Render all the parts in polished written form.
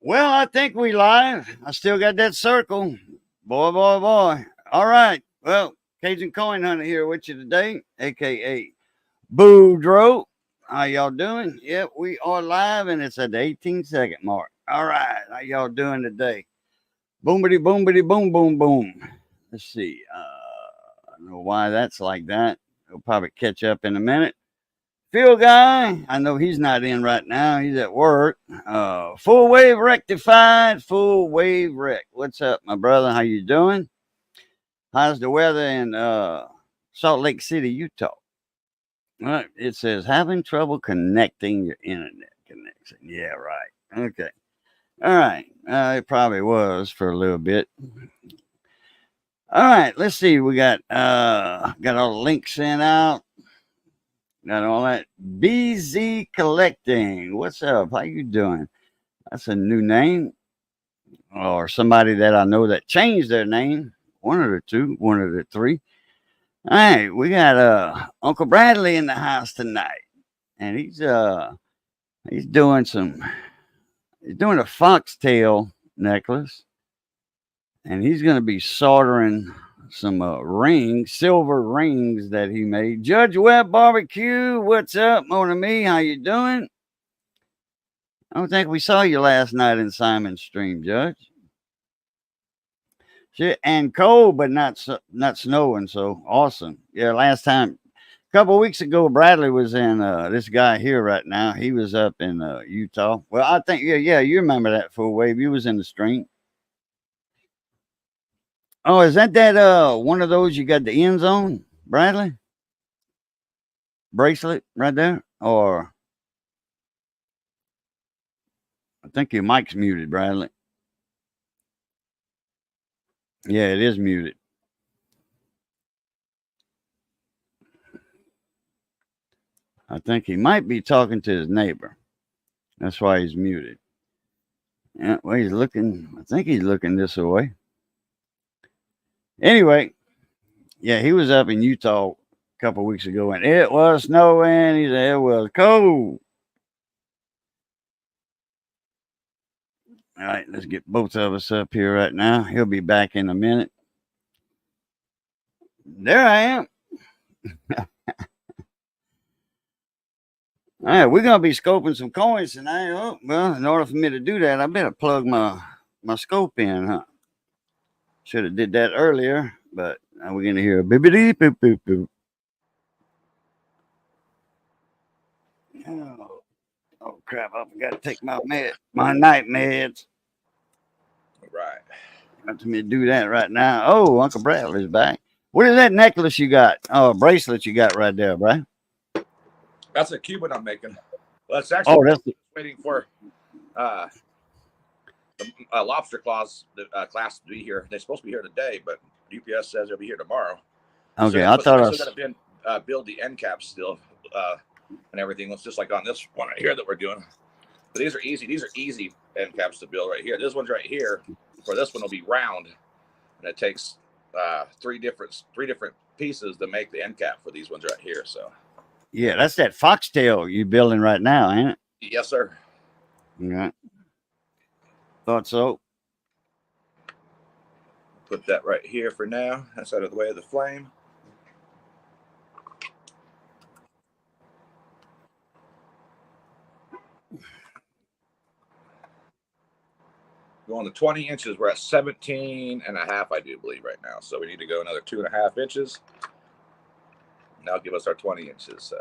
Well, I think we live. I still got that circle. Boy, boy, boy. All right. Well, Cajun Coin Hunter here with you today, aka Boudreaux. How y'all doing? Yep, we are live and it's at the 18-second mark. All right. How y'all doing today? Boomity boomity boom boom boom. Let's see. I don't know why that's like that. We'll probably catch up in a minute. Phil guy, I know he's not in right now. He's at work. Full wave rectified. Full wave wreck. What's up, my brother? How you doing? How's the weather in Salt Lake City, Utah? Well, it says having trouble connecting your internet connection. Yeah, right. Okay. All right. It probably was for a little bit. All right. Let's see. We got all the links sent out. Got all that. BZ Collecting. What's up? How you doing? That's a new name. Or somebody that I know that changed their name. One of the two, one of the three. All right, we got Uncle Bradley in the house tonight. And he's doing he's doing a foxtail necklace. And he's gonna be soldering some rings, silver rings that he made. Judge Webb Barbecue, what's up, Mona Me? How you doing? I don't think we saw you last night in Simon's stream, Judge. Shit, and cold, but not snowing. So awesome. Yeah, last time, a couple of weeks ago, Bradley was in. This guy here right now, he was up in Utah. Well, I think yeah, you remember that full wave. You was in the stream. Oh, is that one of those you got the ends on, Bradley? Bracelet right there, or I think your mic's muted, Bradley. Yeah, it is muted. I think he might be talking to his neighbor. That's why he's muted. Yeah, well, he's looking. I think he's looking this way. Anyway, yeah, he was up in Utah a couple weeks ago, and it was snowing. He said it was cold. All right, let's get both of us up here right now. He'll be back in a minute. There I am. All right, we're gonna be scoping some coins tonight. Oh, well, in order for me to do that, I better plug my scope in, huh? Should have did that earlier, but now we're gonna hear a bippity boop boop boop. Oh, oh crap! I forgot to take my night meds. Right. Got to me to do that right now. Oh, Uncle Bradley's back. What is that necklace you got? Oh, bracelet you got right there, right? That's a Cuban I'm making. Well, it's actually Oh, that's waiting for uh, the lobster claws class to be here. They're supposed to be here today, but UPS says they'll be here tomorrow. okay. I thought I Still was. got to build the end caps still and everything. It's just like on this one right here that we're doing. But these are easy. These are easy end caps to build right here. This one's right here. For this one will be round, and it takes three different pieces to make the end cap for these ones right here. So Yeah, that's that foxtail you building right now, ain't it? yes, sir. Yeah, thought so. Put that right here for now. That's out of the way of the flame. Going to 20 inches. We're at 17 and a half, I do believe, right now. So we need to go another 2.5 inches. And that'll give us our 20 inches. So,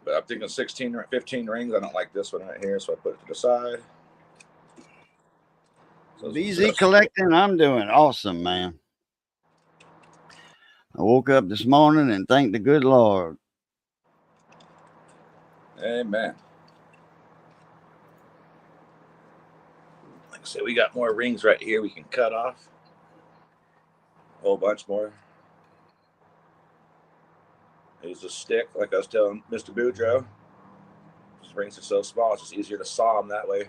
but I'm thinking 16 or 15 rings. I don't like this one right here, so I put it to the side. So BZ collecting, I'm doing awesome, man. I woke up this morning and thanked the good Lord. Amen. Like I said, we got more rings right here we can cut off. A whole bunch more. Here's a stick, like I was telling Mr. Boudreaux. These rings are so small, it's just easier to saw them that way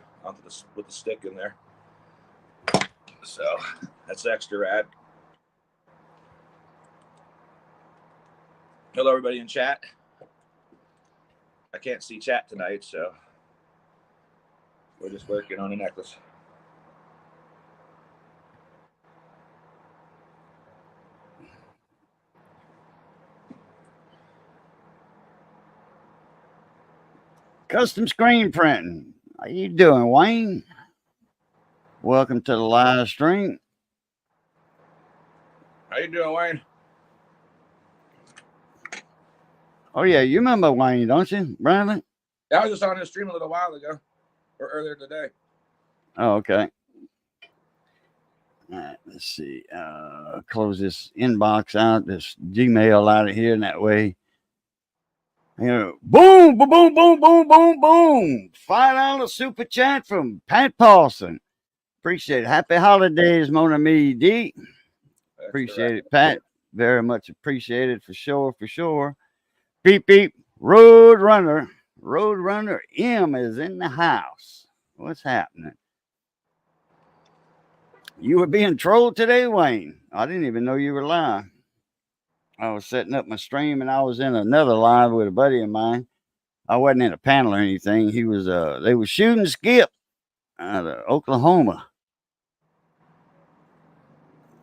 with the stick in there. So that's extra rad. Hello, everybody in chat. I can't see chat tonight, so We're just working on a necklace. Custom screen printing. How you doing, Wayne? Welcome to the live stream. How you doing, Wayne? Oh yeah, you remember Wayne, don't you, Bradley? Yeah, I was just on this stream a little while ago, or earlier today. Oh, okay. All right, let's see. Close this inbox out, this Gmail out of here, and that way, you know, boom, boom, boom, boom, boom, boom, boom. $5 super chat from Pat Paulson. Appreciate it. Happy holidays, Mon ami D. Appreciate it, Pat. Very much appreciated for sure, for sure. Beep, beep. Road Runner. Road Runner M is in the house. What's happening? You were being trolled today, Wayne. I didn't even know you were live. I was setting up my stream and I was in another live with a buddy of mine. I wasn't in a panel or anything. He was they were shooting Skip out of Oklahoma.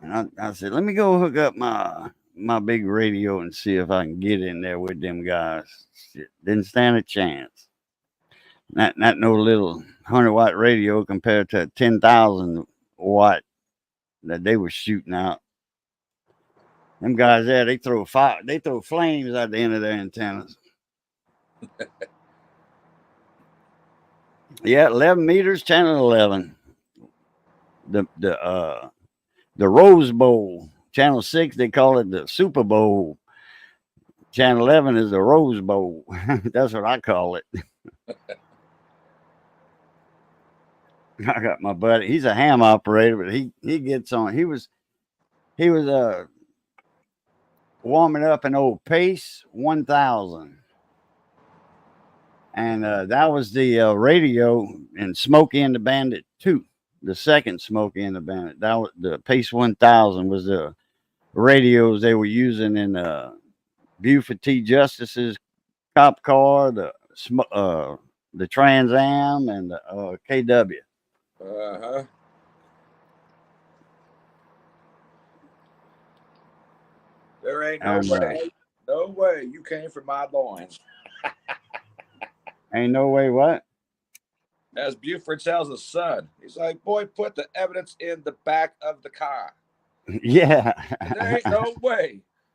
And I said, let me go hook up my big radio and see if I can get in there with them guys. Shit, didn't stand a chance. Not no little 100-watt radio compared to a 10,000 watt that they were shooting out. Them guys there, they throw fire, they throw flames at the end of their antennas. Yeah, 11 meters, channel 11. The Rose Bowl. Channel 6, they call it the Super Bowl. Channel 11 is the Rose Bowl. That's what I call it. I got my buddy. He's a ham operator, but he gets on. He was warming up an old Pace 1000. And that was the radio in Smokey and the Bandit 2, the second Smokey and the Bandit. That was the Pace 1000 was the radios they were using in Buford T. Justice's cop car, the Trans Am, and the KW. Uh-huh. There ain't no way. No way you came from my loins. Ain't no way what? As Buford tells his son, he's like, boy, put the evidence in the back of the car. Yeah. There ain't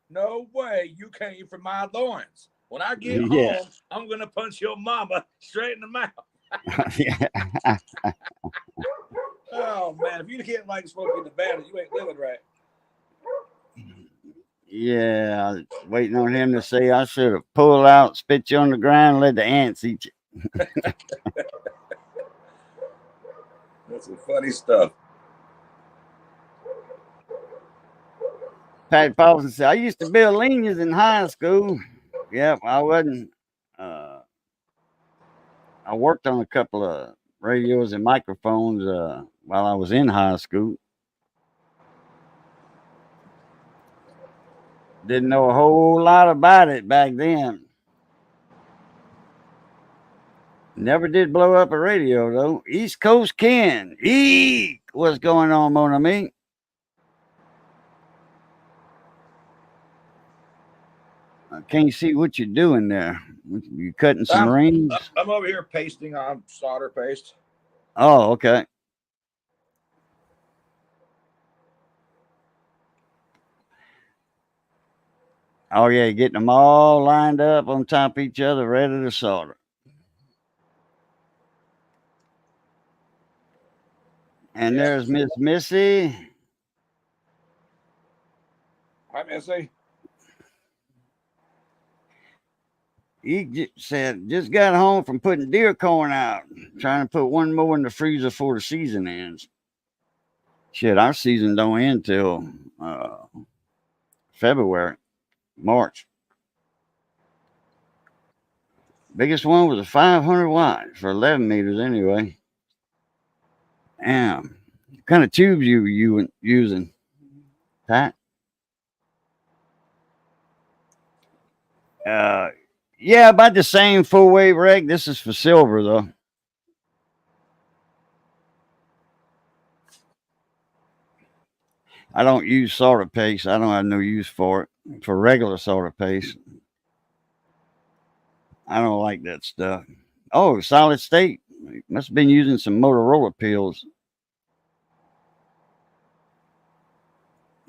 no way you came from my loins. When I get home, I'm going to punch your mama straight in the mouth. Yeah. Oh, man, if you can't like Smokey the Bandit, you ain't living right. Yeah, I was waiting on him to say I should have pulled out, spit you on the ground, and let the ants eat you. That's some funny stuff. Pat Paulson said, I used to build linears in high school. Yep, I wasn't. I worked on a couple of radios and microphones while I was in high school. Didn't know a whole lot about it back then. Never did blow up a radio, though. East Coast Ken. Eek! What's going on, mon ami? I can't see what you're doing there. You cutting some rings? I'm over here pasting on solder paste. Oh, okay. Oh, yeah, getting them all lined up on top of each other, ready to solder. And there's Miss Missy. Hi, Missy. He said, just got home from putting deer corn out, trying to put one more in the freezer before the season ends. Shit, our season don't end till February, March. Biggest one was a 500 watt for 11 meters anyway. Damn. What kind of tubes you using, Pat? Yeah, about the same full wave reg. This is for silver, though. I don't use solder paste. I don't have no use for it. For regular solder paste, I don't like that stuff. Oh, solid state. Must have been using some Motorola pills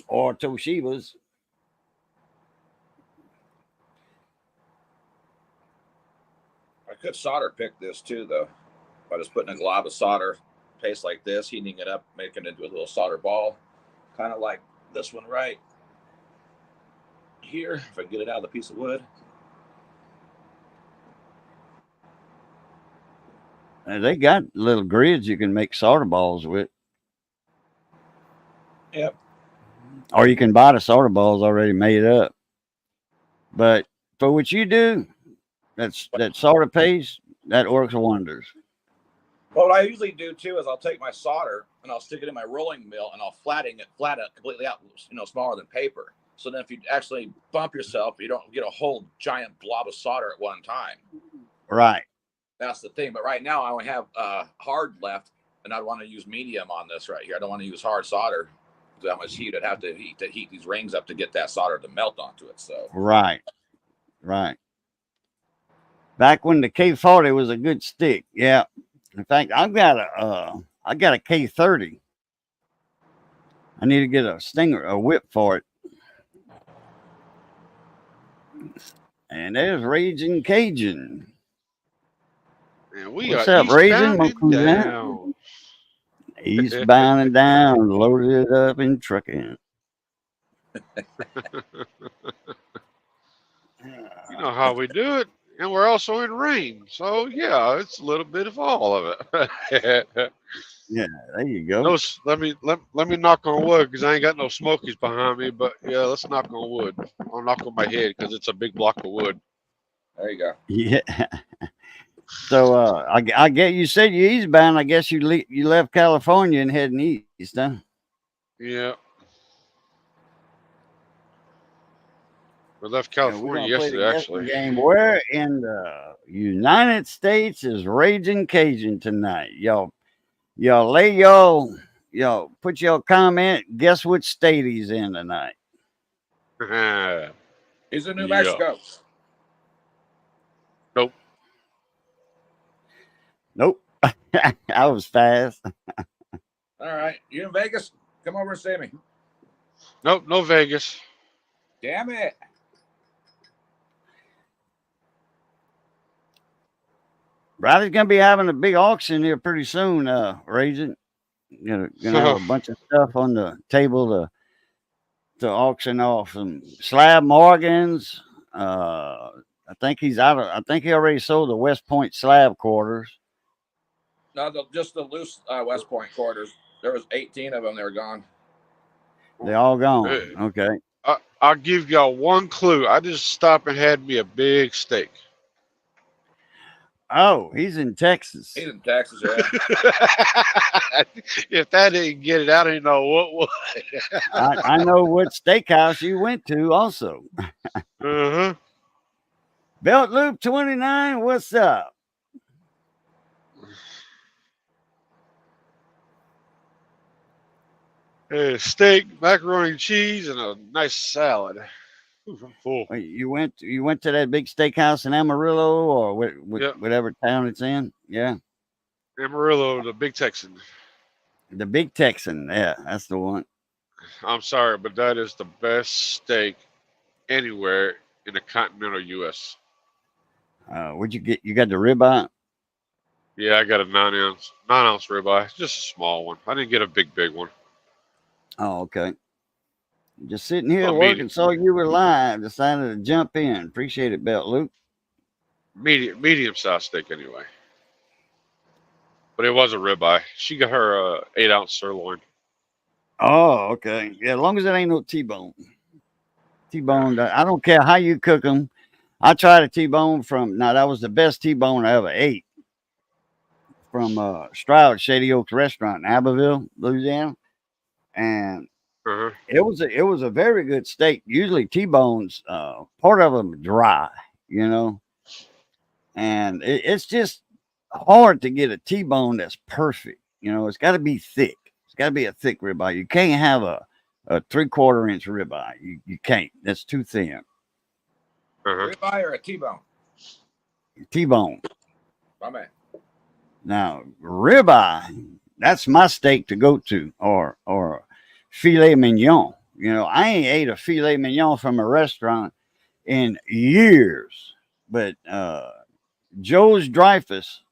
or Toshiba's. I could solder pick this too, though, by just putting a glob of solder paste like this, heating it up, making it into a little solder ball, kind of like this one right here. If I get it out of the piece of wood. They got little grids you can make solder balls with, Yep. or you can buy the solder balls already made up. But for what you do, that solder paste that works wonders. Well, what I usually do too is I'll take my solder and I'll stick it in my rolling mill and I'll flat it completely out, smaller than paper. So then if you actually bump yourself, you don't get a whole giant blob of solder at one time. Right. That's the thing. But right now I only have hard left, and I want to use medium on this right here. I don't want to use hard solder because how much heat I'd have to heat these rings up to get that solder to melt onto it. So right. Back when the K40 was a good stick, yeah. In fact, I got a K30. I need to get a whip for it. And there's Raging Cajun. And we What's are up, Raging? eastbound and down. Eastbound and down, loaded up and trucking. You know how we do it. And we're also in rain. So, yeah, it's a little bit of all of it. Yeah, there you go. Let me knock on wood because I ain't got no smokies behind me. But, yeah, let's knock on wood. I'll knock on my head because it's a big block of wood. there you go. Yeah. So I get you said you eastbound. I guess you left California and heading east, huh? Yeah. We left California yesterday, actually. Game. Where in the United States is Raging Cajun tonight? Y'all lay y'all put your comment. Guess which state he's in tonight? He's in New Yeah. Mexico. Nope. I was fast. All right. You in Vegas? Come over and see me. Nope, no Vegas. Damn it. Riley's gonna be having a big auction here pretty soon, Raging. Gonna have a bunch of stuff on the table to auction off some slab Morgans. I think he already sold the West Point slab quarters. No, just the loose West Point quarters. There was 18 of them. They were gone. They all gone. Okay. I'll give y'all one clue. I just stopped and had me a big steak. Oh, he's in Texas. He's in Texas, yeah. If that didn't get it, I don't know what would. I know what steakhouse you went to also. Uh-huh. Belt Loop 29, what's up? Steak, macaroni and cheese, and a nice salad. Ooh, I'm full. You went to that big steakhouse in Amarillo or Yep. whatever town it's in? Yeah. Amarillo, the Big Texan. The Big Texan. Yeah, that's the one. I'm sorry, but that is the best steak anywhere in the continental U.S. What'd you get? You got the ribeye? Yeah, I got a 9-ounce ribeye, just a small one. I didn't get a big one. Oh, okay. Just sitting here Well, working, saw you were live, decided to jump in. Appreciate it, Belt Luke. Medium sized steak anyway. But it was a ribeye. She got her 8-ounce sirloin. Oh, okay. Yeah, as long as it ain't no T-bone. T-bone, I don't care how you cook them. I tried a T-bone that was the best T-bone I ever ate. From Stroud Shady Oaks Restaurant in Abbeville, Louisiana. And it was a very good steak. Usually T-bones, part of them are dry, and it's just hard to get a T-bone that's perfect. It's got to be thick. It's got to be a thick ribeye. You can't have a a 3/4 inch ribeye. You can't. That's too thin. Ribeye or a T-bone? T-bone. My man. Now ribeye, that's my steak to go to, or filet mignon. You know, I ain't ate a filet mignon from a restaurant in years, but Joe's Dreyfus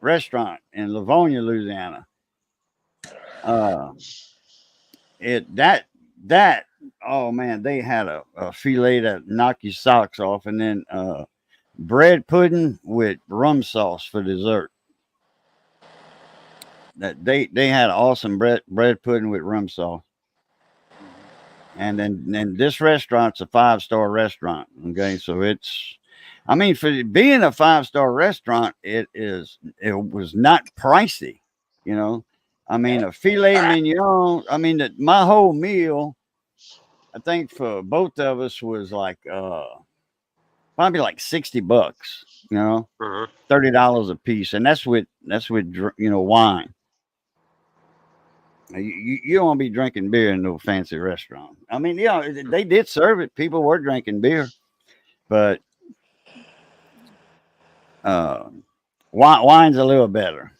restaurant in Livonia, Louisiana. Uh, it that oh man, they had a filet that knock your socks off, and then bread pudding with rum sauce for dessert. That they had awesome bread pudding with rum sauce. And then this restaurant's a 5-star restaurant. Okay, so it's, I mean, for being a 5-star restaurant, it was not pricey. You know, I mean, a filet mignon. I mean, my whole meal, I think for both of us was like probably like $60. You know, $30 a piece, and that's with wine. You don't want to be drinking beer in no fancy restaurant. I mean, yeah, they did serve it. People were drinking beer, but wine's a little better.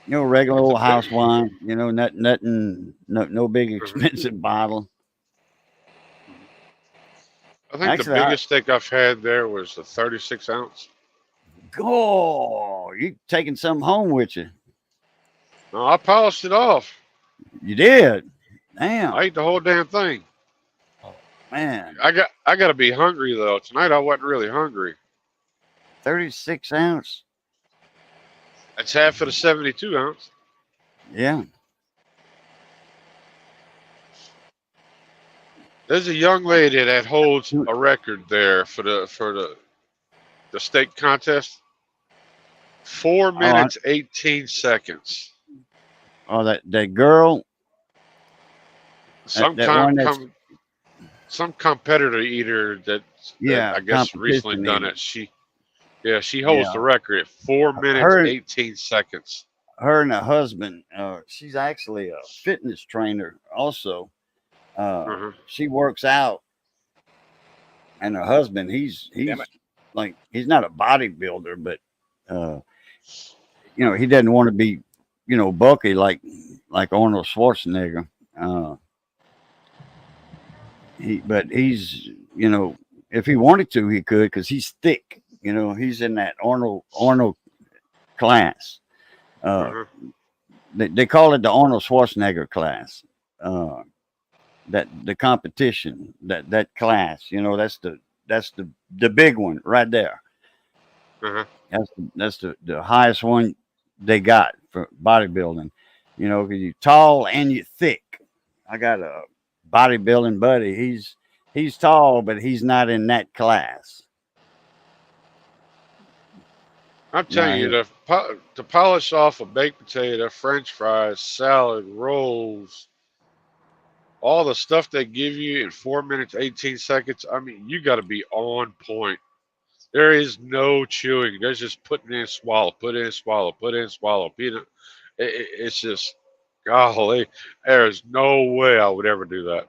You know, regular old house wine. You know, nothing, no big expensive bottle. I think the biggest steak I've had there was the 36 ounce. Oh, you taking something home with you? No, I polished it off. You did? Damn. I ate the whole damn thing. Man, I got to be hungry though. Tonight I wasn't really hungry. 36 ounce. That's half of the 72 ounce. Yeah. There's a young lady that holds a record there for the steak contest. 4 minutes 18 seconds. Oh, that girl. Some competitor eater that I guess recently done it. She holds the record at 4 minutes 18 seconds. Her and her husband. She's actually a fitness trainer also. She works out, and her husband, he's like, he's not a bodybuilder, but he doesn't want to be, bulky like Arnold Schwarzenegger. He's, if he wanted to, he could, because he's thick. He's in that Arnold class. They call it the Arnold Schwarzenegger class. That the competition, that class, that's the big one right there. That's the highest one they got for bodybuilding. Because you're tall and you're thick. I got a bodybuilding buddy. He's tall, but he's not in that class. I'm telling you, to polish off a baked potato, French fries, salad, rolls, all the stuff they give you in 4 minutes 18 seconds. I mean, you got to be on point. There is no chewing. There's just putting in, swallow, put in, swallow, put in, swallow. It's just, golly, there's no way I would ever do that.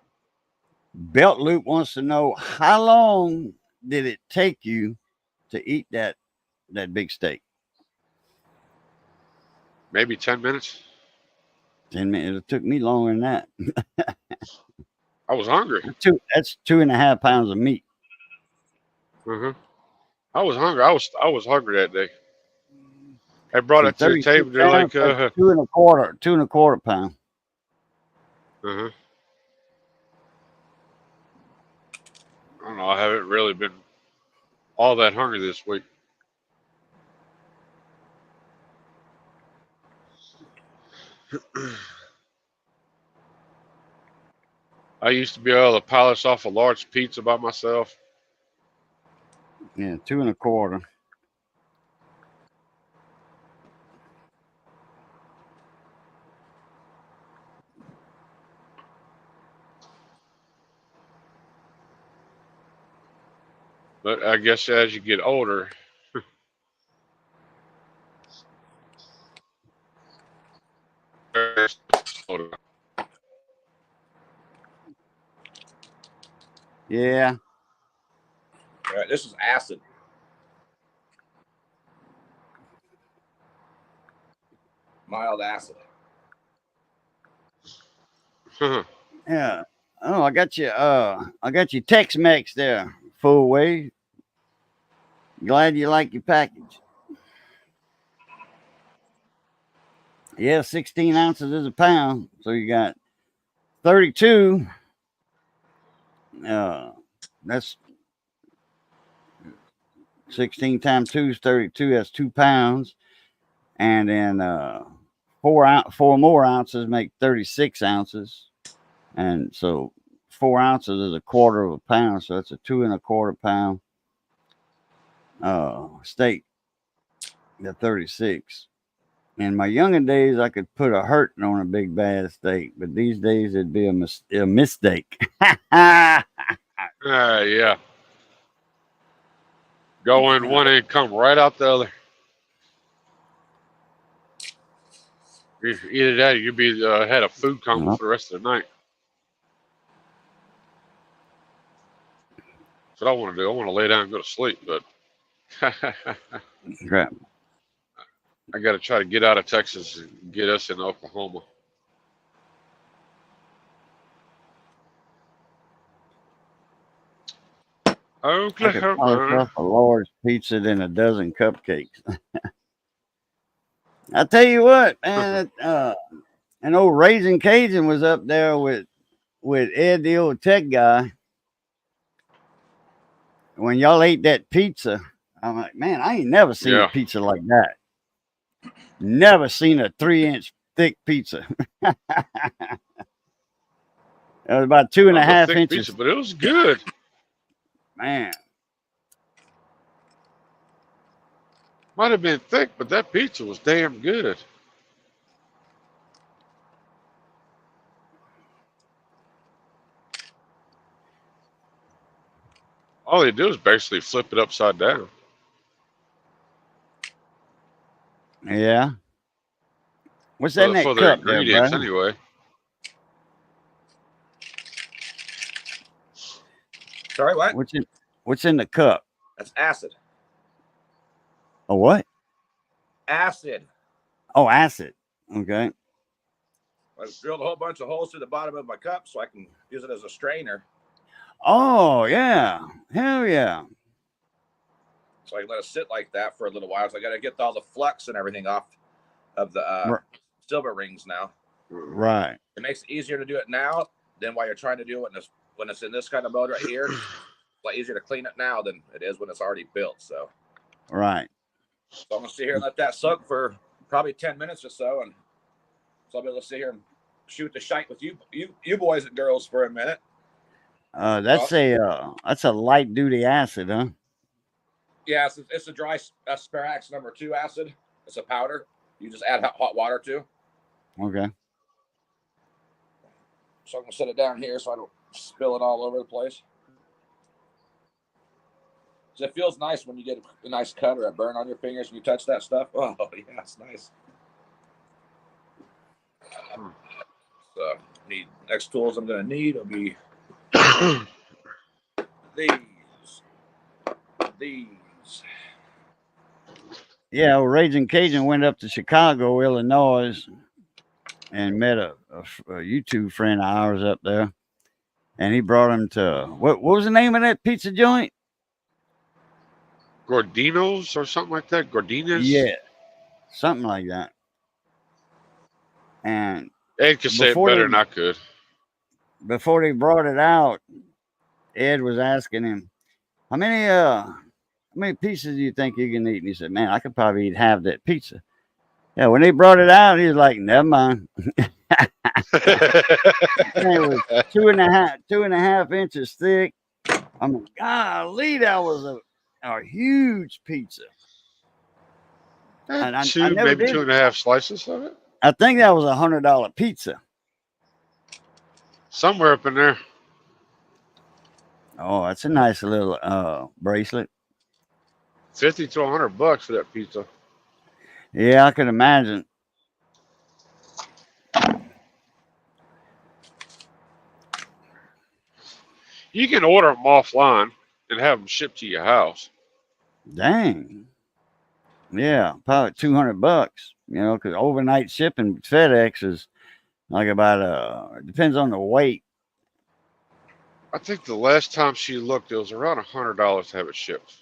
Belt Loop wants to know, how long did it take you to eat that big steak? Maybe 10 minutes. 10 minutes. It took me longer than that. I was hungry. That's 2.5 pounds of meat. I was hungry. I was hungry that day. I brought it to the table. They're like 2.25 pounds. I don't know. I haven't really been all that hungry this week. I used to be able to polish off a large pizza by myself. Yeah, 2.25. But I guess as you get older, Yeah. All right, this is acid. Mild acid. Yeah. Oh, I got you Tex-Mex there, full way. Glad you like your package. Yeah, 16 ounces is a pound. So you got 32. That's 16 times 2 is 32. That's 2 pounds. And then 4 more ounces make 36 ounces. And so 4 ounces is a quarter of a pound. So that's a 2 1/4 pound steak. The 36. In my younger days, I could put a hurting on a big bad steak, but these days it'd be a mistake. Yeah. Go in one and come right out the other. Either that, or you'd be had a food coma for the rest of the night. That's what I want to do. I want to lay down and go to sleep, but Crap. I got to try to get out of Texas and get us in Oklahoma. I could polish Oklahoma. off a large pizza than a dozen cupcakes. I tell you what, man, an old Raising Cajun was up there with Ed, the old tech guy. When y'all ate that pizza, I'm like, man, I ain't never seen a pizza like that. Never seen a 3-inch thick pizza. It was about 2.5 inches. Pizza, but it was good. Man. Might have been thick, but that pizza was damn good. All they do is basically flip it upside down. Yeah. What's that in that for cup the ingredients, there, bro? anyway. Sorry, what? What's in the cup? That's acid. A what? Acid. Oh, acid. Okay. I drilled a whole bunch of holes through the bottom of my cup so I can use it as a strainer. Oh, yeah. Hell yeah. So I can let it sit like that for a little while. So I got to get all the flux and everything off of the silver rings now. Right. It makes it easier to do it now than while you're trying to do it when it's in this kind of mode right here. It's a lot easier to clean it now than it is when it's already built. So. Right. So I'm going to sit here and let that soak for probably 10 minutes or so. And so I'll be able to sit here and shoot the shite with you boys and girls for a minute. That's a light duty acid, huh? Yeah, it's a dry Sparax number 2 acid. It's a powder. You just add hot water to. Okay. So I'm gonna set it down here so I don't spill it all over the place. So it feels nice when you get a nice cut or a burn on your fingers when you touch that stuff. Oh yeah, it's nice. So next tools I'm gonna need will be these. Yeah, Raging Cajun went up to Chicago, Illinois, and met a YouTube friend of ours up there, and he brought him to what was the name of that pizza joint? Gordino's or something like that. Gordina's. Yeah, something like that. And Ed could say it better than I could. Before they brought it out, Ed was asking him, how many pieces do you think you can eat? And he said, man, I could probably eat half that pizza. Yeah, when they brought it out, he was like, never mind. It was 2.5 inches thick. I mean, golly, that was a huge pizza. And maybe 2.5 slices of it. I think that was $100 pizza. Somewhere up in there. Oh, that's a nice little bracelet. $50 to $100 for that pizza. Yeah, I can imagine. You can order them offline and have them shipped to your house. Dang. Yeah, probably $200. You know, because overnight shipping FedEx is like about depends on the weight. I think the last time she looked, it was around $100 to have it shipped.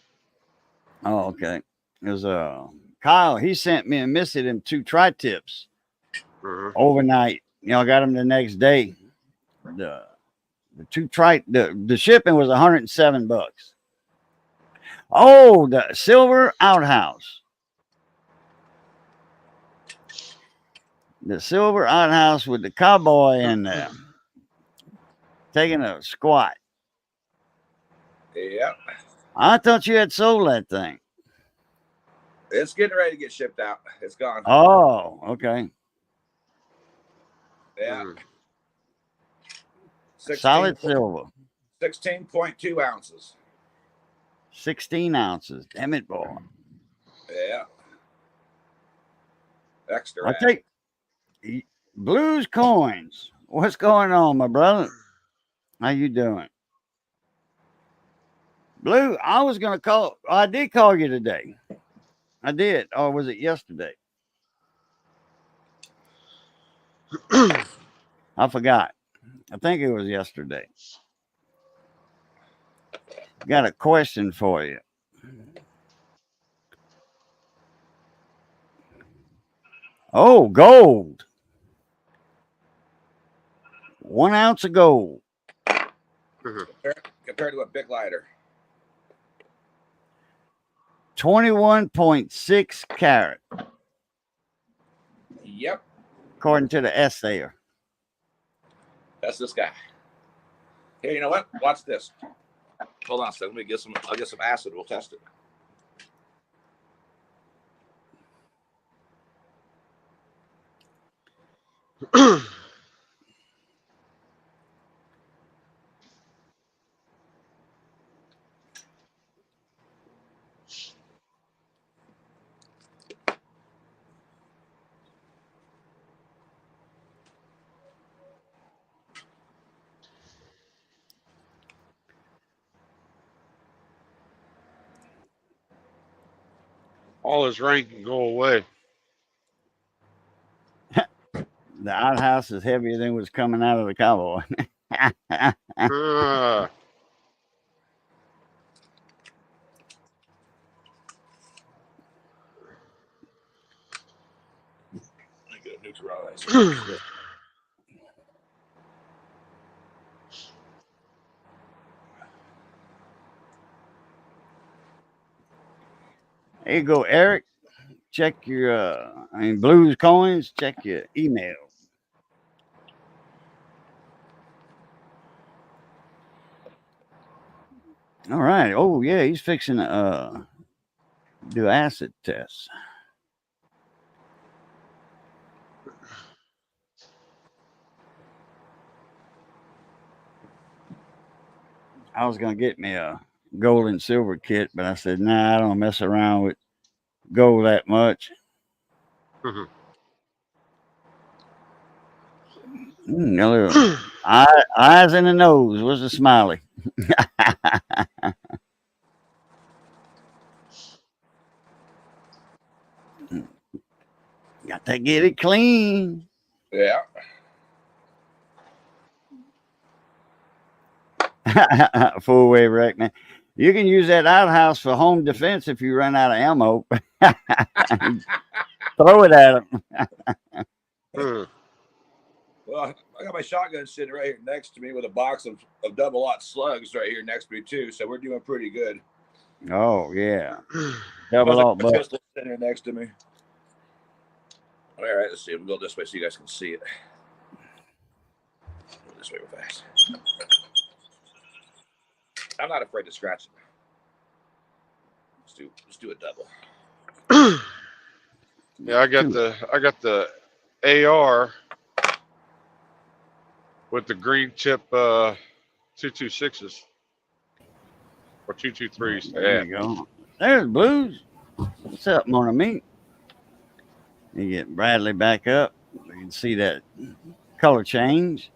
Oh, okay. There's Kyle. He sent me and Missy them 2 tri-tips Uh-huh. overnight. You know, I got them the next day. The the shipping was $107. Oh, the silver outhouse. The silver outhouse with the cowboy in there taking a squat. Yep. I thought you had sold that thing. It's getting ready to get shipped out. It's gone. Oh, okay. Yeah. 16, Solid silver. 16.2 ounces. 16 ounces. Damn it, boy. Yeah. Extra. I take Blues Coins. What's going on, my brother? How you doing? Blue, I was going to call. I did call you today. I did. Or was it yesterday? I forgot. I think it was yesterday. Got a question for you. Oh, gold. 1 ounce of gold. Compared to a big lighter. 21.6 carat. Yep. According to the assayer. That's this guy. Here, you know what? Watch this. Hold on a second. I'll get some acid. We'll test it. All his rain can go away. The outhouse is heavier than was coming out of the cowboy. Uh, Let me get a neutralizer. There you go, Eric. Check your, Blues Coins. Check your email. All right. Oh, yeah. He's fixing to do acid tests. I was going to get me a gold and silver kit, but I said, nah, I don't mess around with gold that much. A little eyes in the nose. What's the smiley? Got to get it clean. Yeah. Full wave wreck, man. You can use that outhouse for home defense if you run out of ammo. Throw it at them. Well, I got my shotgun sitting right here next to me with a box of double-aught slugs right here next to me too. So we're doing pretty good. Oh yeah, double There's aught a buck. pistol sitting here next to me. All right, let's see. We'll go this way so you guys can see it. Go this way real fast. I'm not afraid to scratch it. Let's do a double. Yeah, I got the AR with the green tip 226s or 223s. There you go. There's Blues. What's up, Mona Meat? You get Bradley back up. You can see that color change.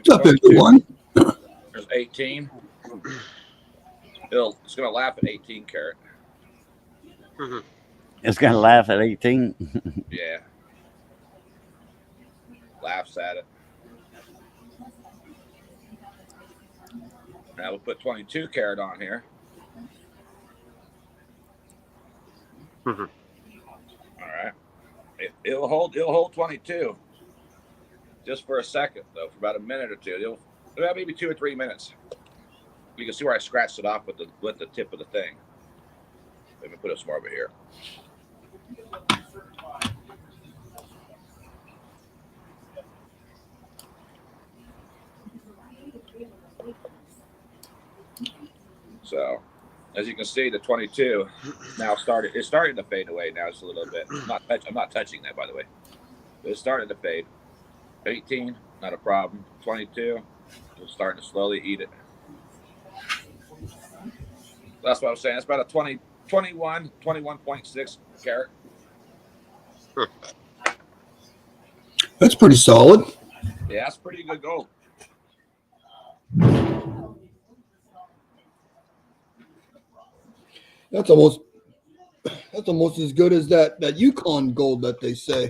It's up into one. There's 18. It's going to laugh at 18 carat. It's gonna laugh at 18. Yeah. Laughs at it. Now we'll put 22 carat on here. All right. It'll hold 22 just for a second, though, for about a minute or two. Maybe 2 or 3 minutes. You can see where I scratched it off with the tip of the thing. Let me put it more over here. So, as you can see, the 22 now started. It's starting to fade away now just a little bit. I'm not touching that, by the way. But it's starting to fade. 18, not a problem. 22, it's starting to slowly eat it. That's what I'm saying. It's about a 21.6 carat. That's pretty solid. Yeah, that's pretty good gold. That's almost as good as that Yukon gold that they say.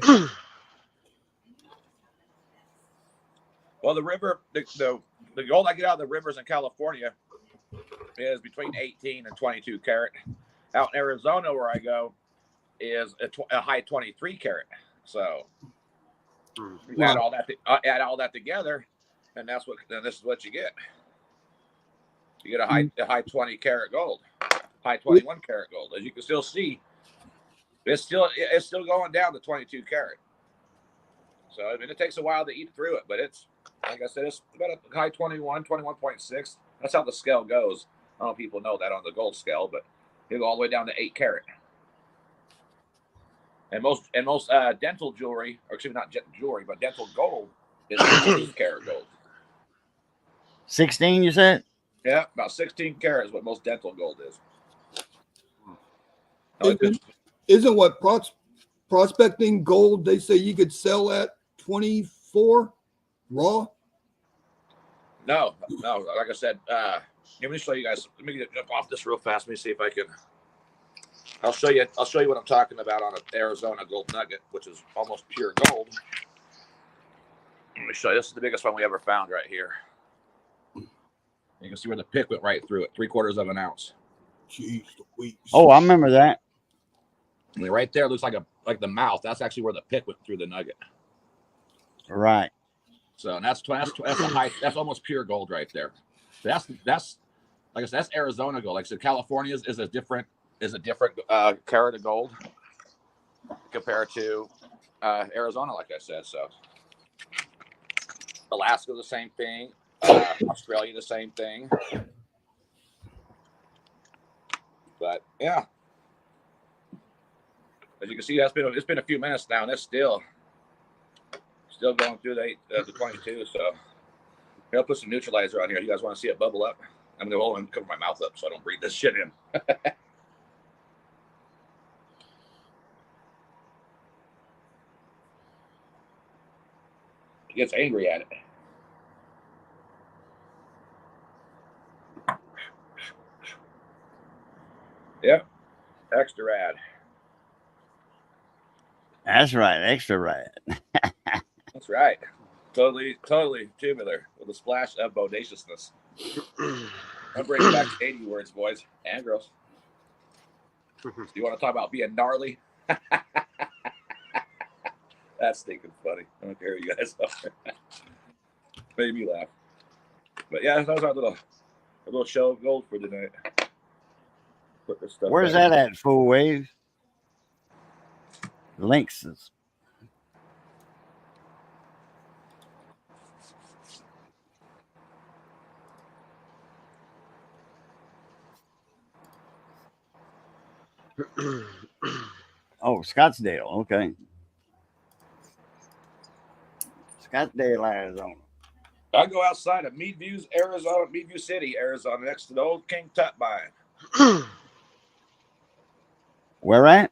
Well, the gold I get out of the rivers in California is between 18 and 22 carat. Out in Arizona, where I go, is a high 23 carat. So you add all that together, and this is what you get. You get a high 20 carat gold, high 21 carat gold. As you can still see, it's still going down to 22 carat. So I mean, it takes a while to eat through it, but it's, like I said, it's about a high 21.6. That's how the scale goes. I don't know if people know that on the gold scale, but you go all the way down to 8 carat. And most dental jewelry, or excuse me, not jewelry, but dental gold is 16 karat gold. 16, you said? Yeah, about 16 karat is what most dental gold is. Isn't what prospecting gold they say you could sell at 24 raw? No. Like I said, let me show you guys. Let me jump off this real fast. Let me see if I can. I'll show you what I'm talking about on an Arizona gold nugget, which is almost pure gold. Let me show you. This is the biggest one we ever found right here. You can see where the pick went right through it, 3/4 of an ounce. Jeez Louise. Oh, I remember that. I mean, right there looks like the mouth. That's actually where the pick went through the nugget. Right. So and that's a high. That's almost pure gold right there. That's like I said, that's Arizona gold. Like I said, California is a different carat of gold compared to Arizona. Like I said, so Alaska the same thing. Australia the same thing. But yeah, as you can see, it's been a few minutes now, and it's still going through the 22. So here, I'll put some neutralizer on here. You guys want to see it bubble up? I'm going to cover my mouth up so I don't breathe this shit in. It gets angry at it. Yep, extra rad. That's right. Extra rad. That's right. Totally tubular with a splash of bodaciousness. I'm bringing back 80 words, boys and girls. You want to talk about being gnarly? That's stinking funny. I don't care what you guys are. Made me laugh. But yeah, that was our little show of gold for tonight. Put this stuff. Where's that at, Full Wave? Lynxes. Oh, Scottsdale. Okay. Scottsdale, Arizona. I go outside of Meadview City, Arizona, next to the old King Tut mine. Where at?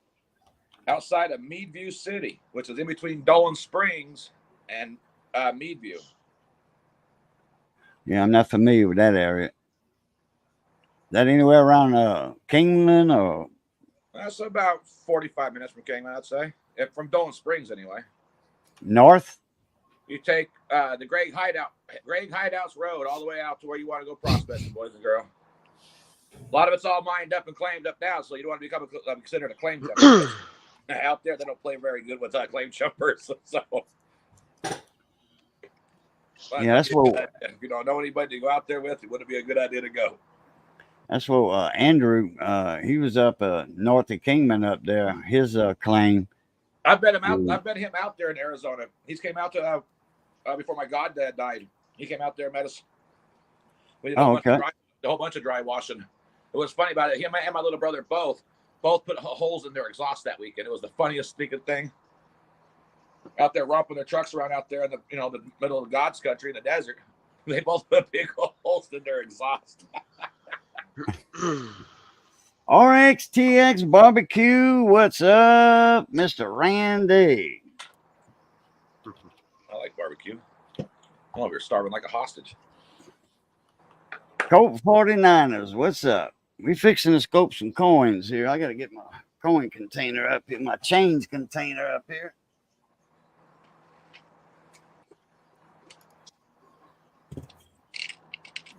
Outside of Meadview City, which is in between Dolan Springs and Meadview. Yeah, I'm not familiar with that area. That anywhere around Kingman or That's about 45 minutes from Kingman, I'd say. From Dolan Springs, anyway. north? You take the Greg Hideouts Road all the way out to where you want to go prospecting, boys and girls. A lot of it's all mined up and claimed up now, so you don't want to become considered a claim jumper. Out there, they don't play very good with claim jumpers. So, Yeah, that's what if you don't know anybody to go out there with, it wouldn't be a good idea to go. Andrew. He was up north of Kingman up there. His claim. I've met him out. I've met him out there in Arizona. He's came out to before my goddad died. He came out there and met us. We did a whole bunch of dry washing. It was funny about it. Him and my little brother both put holes in their exhaust that weekend. It was the funniest stinking thing. Out there romping their trucks around out there in the middle of God's country in the desert. They both put big holes in their exhaust. RXTX Barbecue, what's up, Mr. Randy? I like barbecue. I'm over here starving like a hostage. Colt 49ers, what's up? We fixing to scope some coins here. I got to get my coin container up here, my change container up here.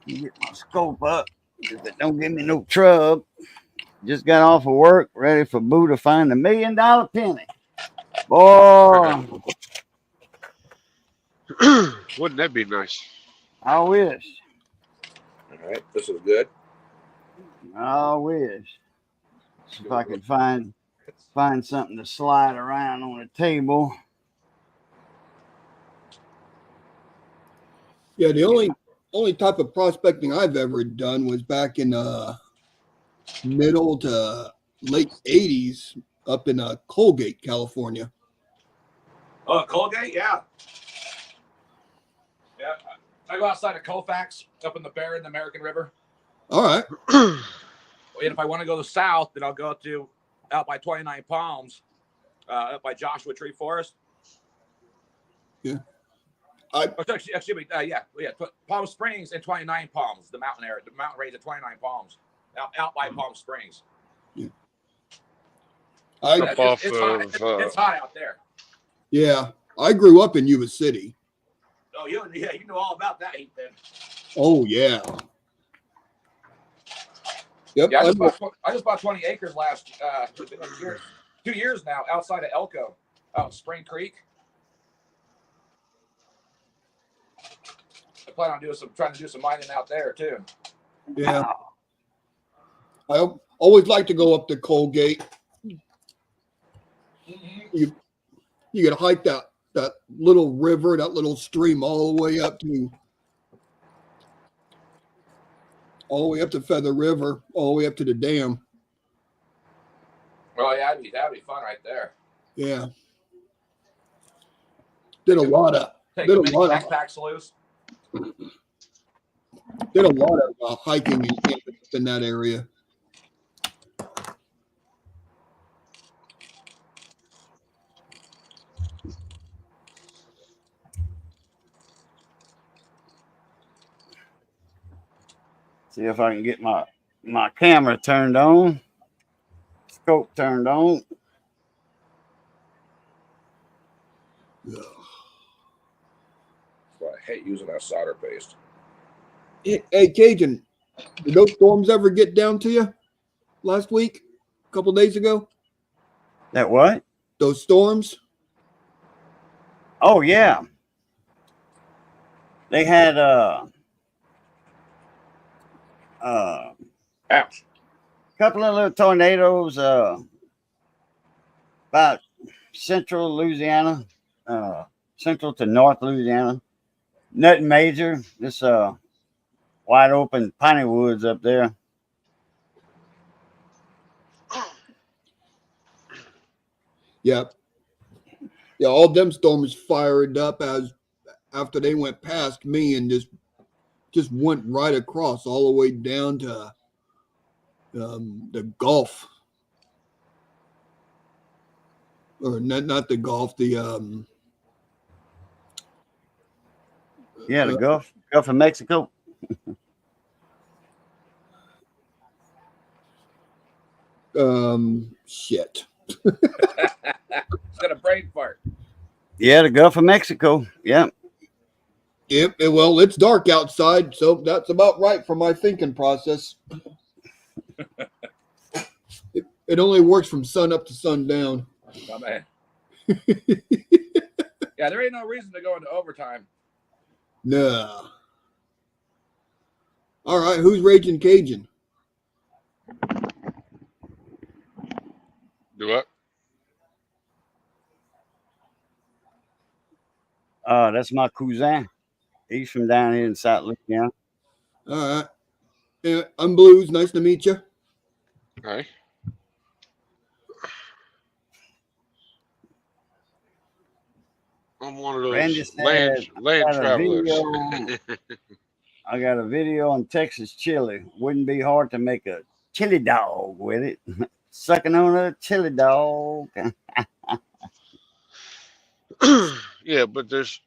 Get my scope up. If it don't give me no trouble. Just got off of work, ready for Boo to find $1 million penny. Boy, Wouldn't that be nice? I wish. All right, this is good. I wish. See if I could find something to slide around on the table. Yeah, the only type of prospecting I've ever done was back in middle to late 80s up in Colgate, California. Oh, Colgate, yeah. Yeah, I go outside of Colfax, up in the Bear in the American River. All right. And if I want to go south, then I'll go out by 29 Palms, up by Joshua Tree Forest. Yeah. Palm Springs and 29 Palms, the mountain area, the mountain range of 29 Palms, out by Palm Springs. Yeah. It's hot out there. Yeah, I grew up in Yuba City. Oh, you know all about that heat then. Oh yeah. Yep. Yeah, I just bought 20 acres last 2 years now outside of Elko, out in Spring Creek. I plan on trying to do some mining out there too. Yeah. I always like to go up to Colgate. Mm-hmm. You could hike that little river, that little stream all the way up to Feather River, all the way up to the dam. Oh yeah, that'd be fun right there. Yeah. Did a lot of backpacks loose. Did a lot of hiking and camping in that area. See if I can get my camera turned on. Scope turned on. Yeah. Well, I hate using that solder paste. Hey, Cajun, did those storms ever get down to you last week, a couple days ago? That what? Those storms? Oh yeah. They had Ouch. couple of little tornadoes about central Louisiana, central to north Louisiana. Nothing major. Just wide open piney woods up there. Yeah. Yeah, all them storms fired up after they went past me and just went right across all the way down to the Gulf. Or not the Gulf, the Gulf of Mexico. Shit. It's got a brain fart. Yeah, the Gulf of Mexico. Yep. Yep. Well, it's dark outside, so that's about right for my thinking process. It only works from sun up to sundown. Oh, man. Yeah, there ain't no reason to go into overtime. Nah. All right, who's Raging Cajun? Do what? That's my cousin. He's from down here in South Louisiana. All right. Yeah, I'm Blues. Nice to meet you. Hey. I'm one of Randy those said, land got a travelers. I got a video on Texas chili. Wouldn't be hard to make a chili dog with it. Sucking on a chili dog. Yeah, but there's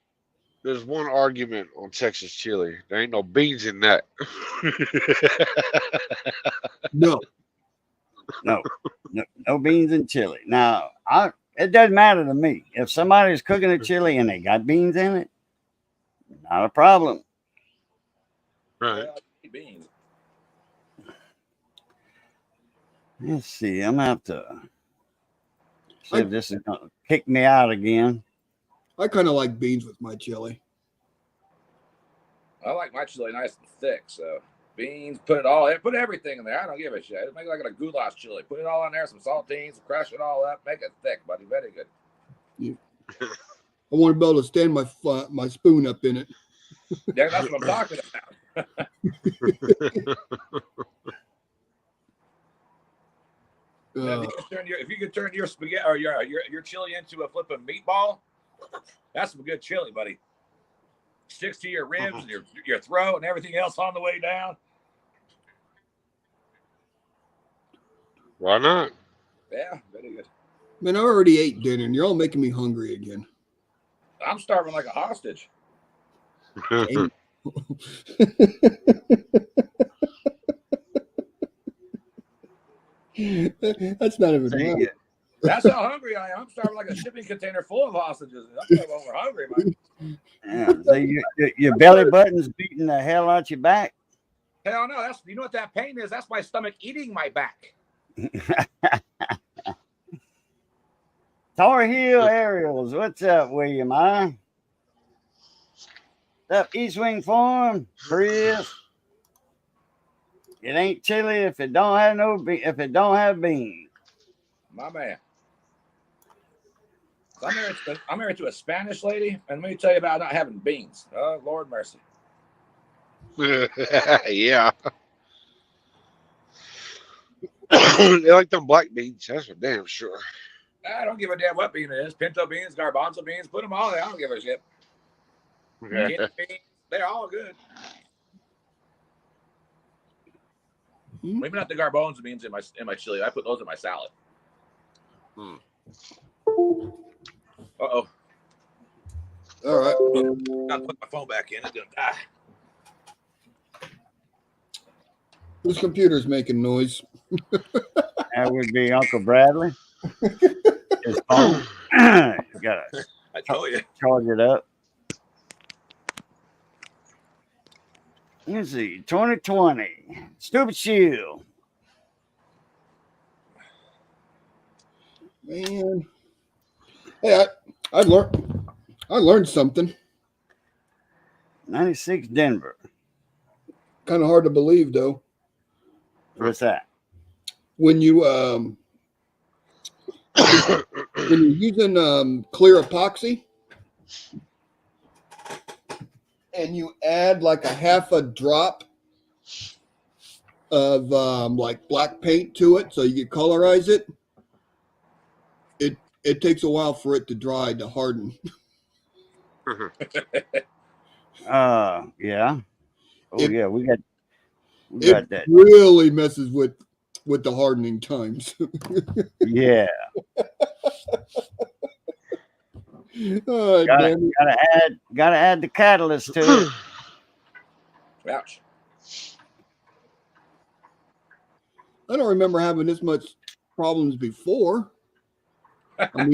one argument on Texas chili. There ain't no beans in that. No. No beans in chili. Now, it doesn't matter to me. If somebody's cooking a chili and they got beans in it, not a problem. Right. Yeah, beans. Let's see. I'm gonna have to see if this is gonna kick me out again. I kind of like beans with my chili. I like my chili nice and thick, so beans, put everything in there. I don't give a shit. Make it like a goulash chili. Put it all in there, some saltines, crush it all up, make it thick, buddy. Very good. Yeah. I want to be able to stand my spoon up in it. Yeah, that's what I'm talking about. If you could turn your spaghetti or your chili into a flipping meatball, that's some good chili, buddy. Sticks to your ribs and your throat and everything else on the way down. Why not? Yeah, very good. Man, I already ate dinner, and you're all making me hungry again. I'm starving like a hostage. That's not even right. That's how hungry I am. I'm starving like a shipping container full of hostages. I'm over hungry, man. Yeah, so your belly button's beating the hell out your back. Hell no. You know what that pain is? That's my stomach eating my back. Tar Heel Aerials, what's up, William? What's up, East Wing Farm, Chris? It ain't chili if it don't have beans. My man. So I'm married to a Spanish lady, and let me tell you about not having beans. Oh, Lord mercy. Yeah. They like them black beans. That's for damn sure. I don't give a damn what bean it is. Pinto beans, garbanzo beans, put them all there. I don't give a shit. Kidney beans, they're all good. Maybe not the garbanzo beans in my chili. I put those in my salad. Uh-oh. All right. Gotta put my phone back in. It's gonna die. Whose computer's making noise? That would be Uncle Bradley. His phone. You gotta I told you. charge it up. Let's see, 2020. Stupid Shield. Man. Hey, I learned something. 96 Denver. Kind of hard to believe though. What's that? When you when you're using clear epoxy and you add like a half a drop of like black paint to it so you can colorize it, it takes a while for it to dry to harden. Yeah. Oh yeah, we got that. Really messes with the hardening times. Yeah. Oh, Gotta add the catalyst to it. Ouch. I don't remember having this much problems before. I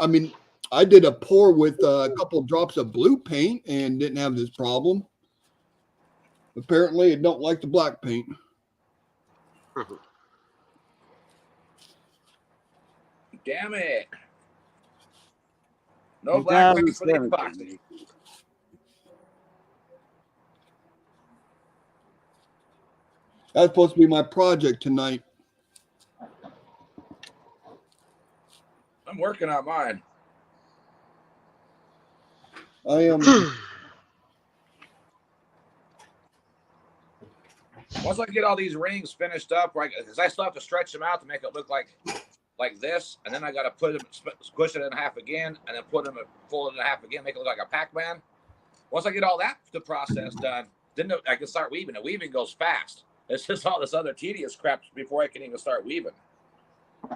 mean, I did a pour with a couple drops of blue paint and didn't have this problem. Apparently, it don't like the black paint. Damn it. No black paint for the epoxy. That's supposed to be my project tonight. I'm working on mine. I am. Once I get all these rings finished up, right? Because I still have to stretch them out to make it look like this, and then I got to put them, squish it in half again, and then put them, fold it in half again, make it look like a Pac-Man. Once I get all that the process done, then I can start weaving. The weaving goes fast. It's just all this other tedious crap before I can even start weaving.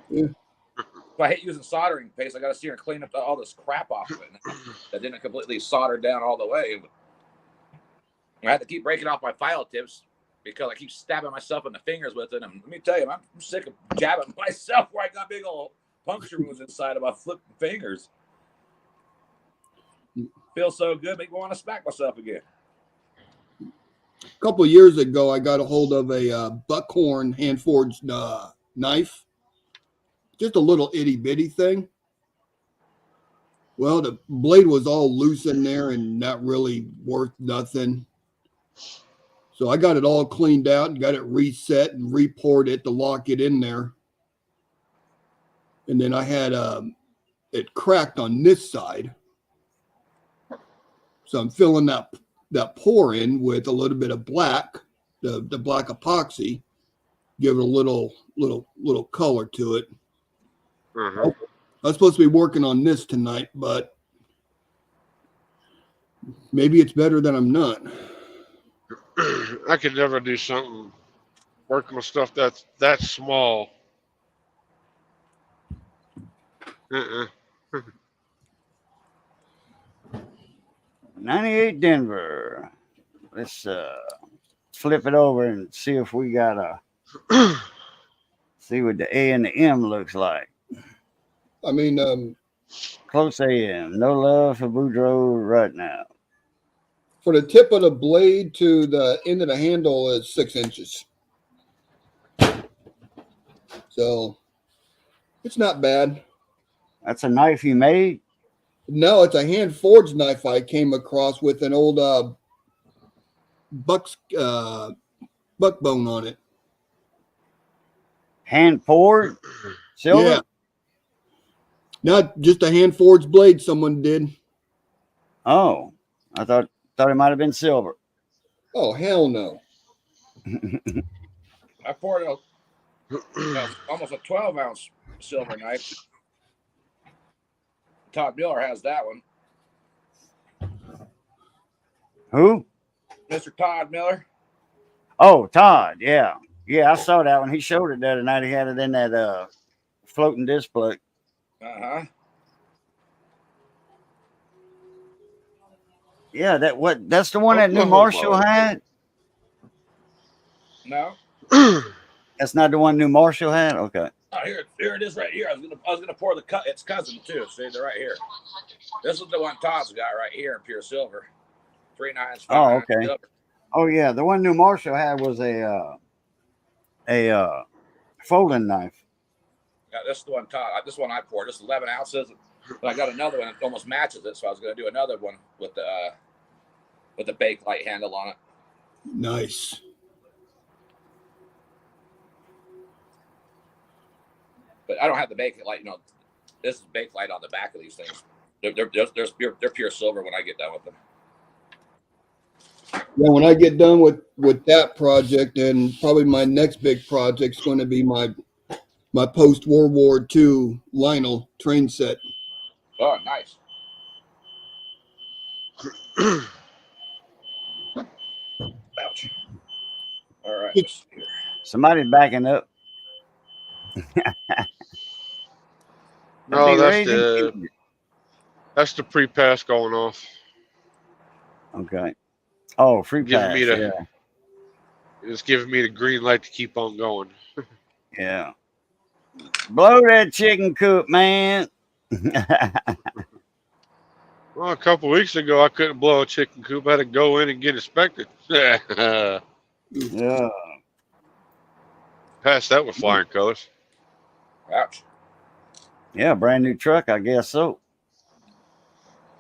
Yeah. So I hate using soldering paste. I got to sit here and clean up all this crap off of it that didn't completely solder down all the way. I had to keep breaking off my file tips because I keep stabbing myself in the fingers with it. And let me tell you, I'm sick of jabbing myself where I got big old puncture wounds inside of my flipping fingers. Feels so good, make me want to smack myself again. A couple of years ago, I got a hold of a buckhorn hand-forged knife. Just a little itty-bitty thing. Well, the blade was all loose in there and not really worth nothing. So I got it all cleaned out and got it reset and re-poured it to lock it in there. And then I had it cracked on this side. So I'm filling that pour in with a little bit of black, the black epoxy, give it a little color to it. Mm-hmm. I was supposed to be working on this tonight, but maybe it's better that I'm not. I could never do something working with stuff that's that small. 98 Denver. Let's flip it over and see if we got see what the A and the M looks like. I mean, Close AM. No love for Boudreaux right now. for the tip of the blade to the end of the handle is 6 inches. So it's not bad. That's a knife you made? No, it's a hand forged knife I came across with an old buck bone on it. Hand poured? Silver? Yeah. Not just a hand forged blade someone did. Oh, I thought it might have been silver. Oh, hell no. I poured almost a 12-ounce silver knife. Todd Miller has that one. Who? Mr. Todd Miller. Oh, Todd. Yeah. Yeah, I saw that one. He showed it the other night. He had it in that floating display. Uh-huh. Yeah, that's the one that New Marshall had? No. That's not the one New Marshall had? Okay. Oh, here it is right here. I was gonna pour its cousin too. See, they're right here. This is the one Todd's got right here in pure silver. 3 9s. Oh, okay. Silver. Oh yeah, the one New Marshall had was a folding knife. Yeah, this is the one Todd. This one I poured. This is 11 ounces. But I got another one that almost matches it, so I was gonna do another one with the bake light handle on it. Nice. But I don't have the bake light. This is bake light on the back of these things. They're pure silver when I get done with them. Yeah, when I get done with that project, and probably my next big project is going to be my post World War II Lionel train set. Oh, nice. Ouch. All right. Somebody's backing up. No, that's the pre-pass going off. Okay. Oh, free Giving pass. me Yeah. it's giving me the green light to keep on going. Yeah. Blow that chicken coop, man. Well, a couple weeks ago, I couldn't blow a chicken coop. I had to go in and get inspected. Yeah. Passed that with flying colors. Ouch. Yeah, brand new truck, I guess so.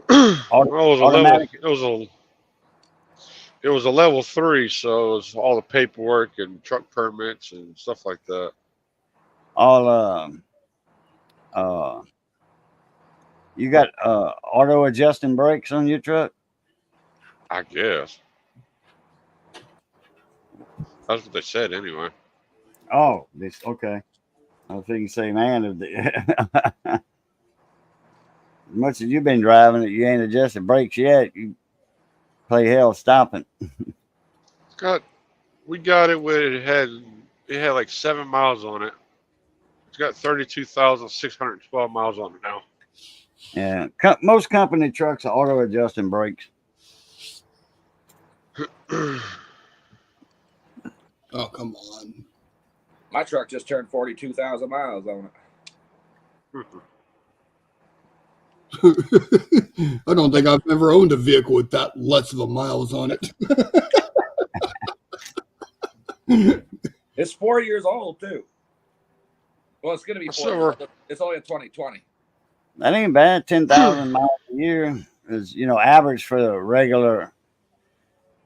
Well, it was a level. Automatic. It was a level 3, so it was all the paperwork and truck permits and stuff like that. All you got auto adjusting brakes on your truck? I guess that's what they said anyway. Oh, this okay. I was thinking, say, man, as much as you've been driving it, you ain't adjusted brakes yet. You play hell stopping. We got it when it had like 7 miles on it. It's got 32,612 miles on it now. Yeah, most company trucks are auto adjusting brakes. Oh, come on. My truck just turned 42,000 miles on it. I don't think I've ever owned a vehicle with that less of a miles on it. It's 4 years old too. Well, it's going to be 4 years old. It's only a 2020. That ain't bad. 10,000 miles a year is, average for the regular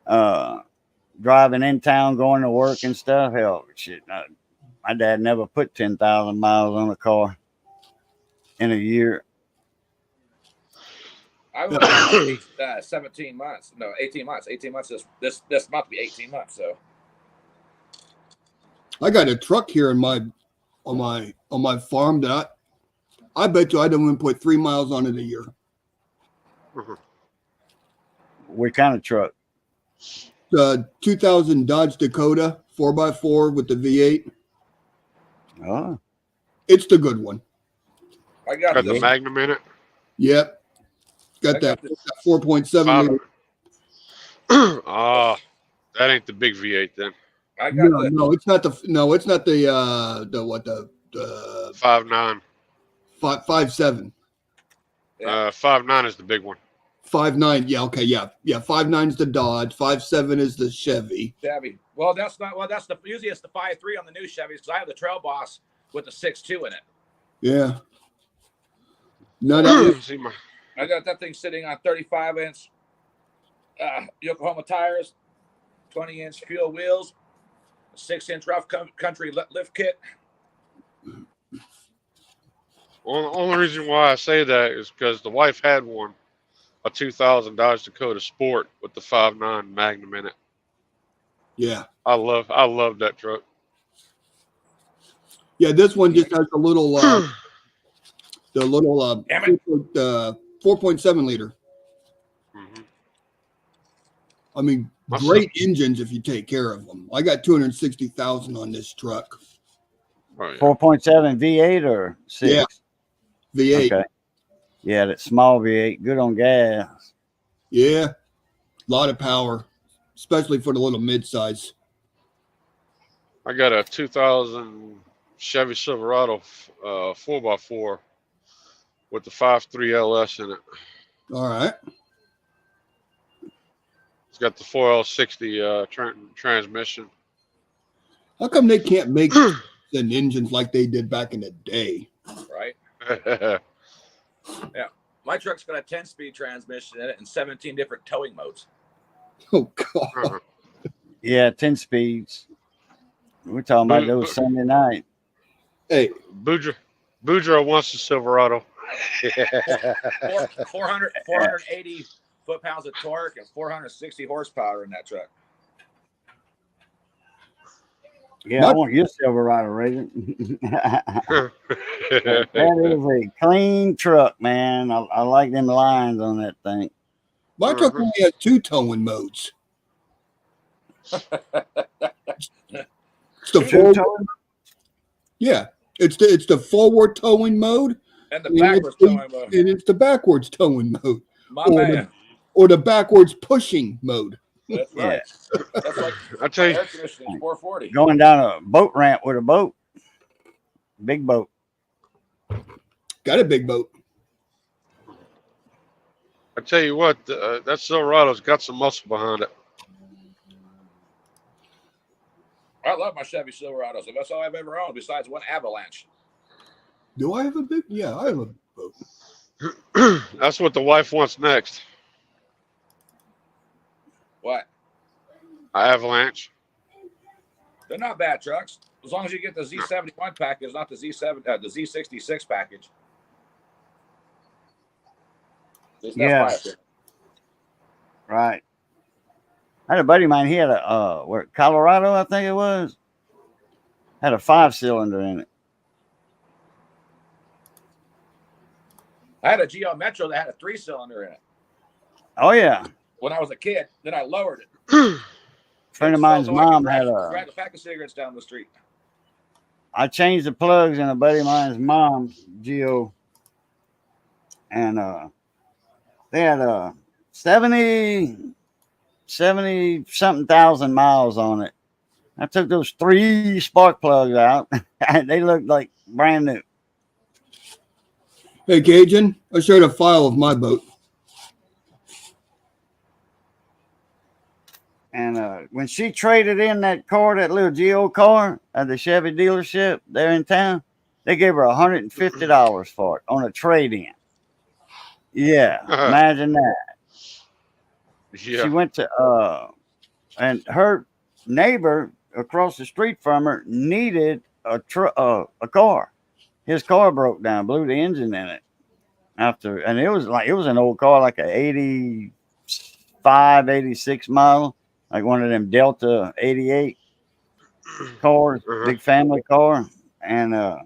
driving in town, going to work and stuff. Hell, shit. My dad never put 10,000 miles on a car in a year. I was 17 months. No, 18 months. 18 months. This month will be 18 months. So I got a truck here on my farm that I bet you I don't even put 3 miles on it a year. What kind of truck? The 2000 Dodge Dakota 4x4 with the V8. Oh, It's the good one. I got the Magnum in it. Yep. Got that 4.7 liter. Ah, that ain't the big V8 then. No, it's not the 5.9. 5.7. 5.9 is the big one. 5.9. Yeah. Okay. Yeah. 5.9 is the Dodge. 5.7 is the Chevy. Well, that's not. Well, that's usually it's the 5.3 on the new Chevys because I have the Trail Boss with the 6.2 in it. Yeah. No. I got that thing sitting on 35-inch Yokohama tires, 20-inch fuel wheels, a 6-inch rough country lift kit. Well, the only reason why I say that is because the wife had one, a 2000 Dodge Dakota Sport with the 5.9 Magnum in it. Yeah. I love that truck. Yeah, this one just has a little 4.7 liter. Mm-hmm. I mean, great engines if you take care of them. I got 260,000 on this truck. Oh, yeah. 4.7 V8 or 6? Yeah, V8. Okay. Yeah, that small V8, good on gas. Yeah, a lot of power, especially for the little midsize. I got a 2000 Chevy Silverado 4x4 with the 5.3 LS in it. All right. It's got the 4L60 transmission. How come they can't make the engines like they did back in the day? Right. Yeah. My truck's got a 10-speed transmission in it and 17 different towing modes. Oh, God. Yeah, 10 speeds. We're talking about those Sunday night. Hey. Boudreaux wants the Silverado. 480 foot-pounds of torque and 460 horsepower in that truck. Yeah, I want your Silverado, Reagan. That is a clean truck, man. I like them lines on that thing. My truck only has 2 towing modes. It's the forward. Yeah, it's the forward towing mode and the backwards towing mode. And it's the backwards towing mode. My man. Or the backwards pushing mode. That's Yeah. right. That's like I tell you, air conditioning 440. Going down a boat ramp with a boat. Big boat. Got a big boat. what, that Silverado's got some muscle behind it. I love my Chevy Silverados. That's all I've ever owned besides one Avalanche. Do I have a big? Yeah, I have a boat. That's what the wife wants next. What? Avalanche. They're not bad trucks. As long as you get the Z71 package, not the the Z66 package. At least that's Yeah. my opinion. Right. I had a buddy of mine. He had a where Colorado, I think it was, had a 5-cylinder in it. I had a Geo Metro that had a 3-cylinder in it Oh yeah. when I was a kid. Then I lowered it. Friend of mine's mom had a. Grabbed a pack of cigarettes down the street. I changed the plugs in a buddy of mine's mom's Geo, and they had 70 something thousand miles on it. I took those 3 spark plugs out, and they looked like brand new. Hey, Cajun, I showed a file of my boat. And when she traded in that car, that little Geo car at the Chevy dealership there in town, they gave her $150 for it on a trade-in. Yeah, imagine that. Yeah. She went to and her neighbor across the street from her needed a car. His car broke down, blew the engine in it and it was an old car, like a 85, 86 model, like one of them Delta 88 cars, big family car. And I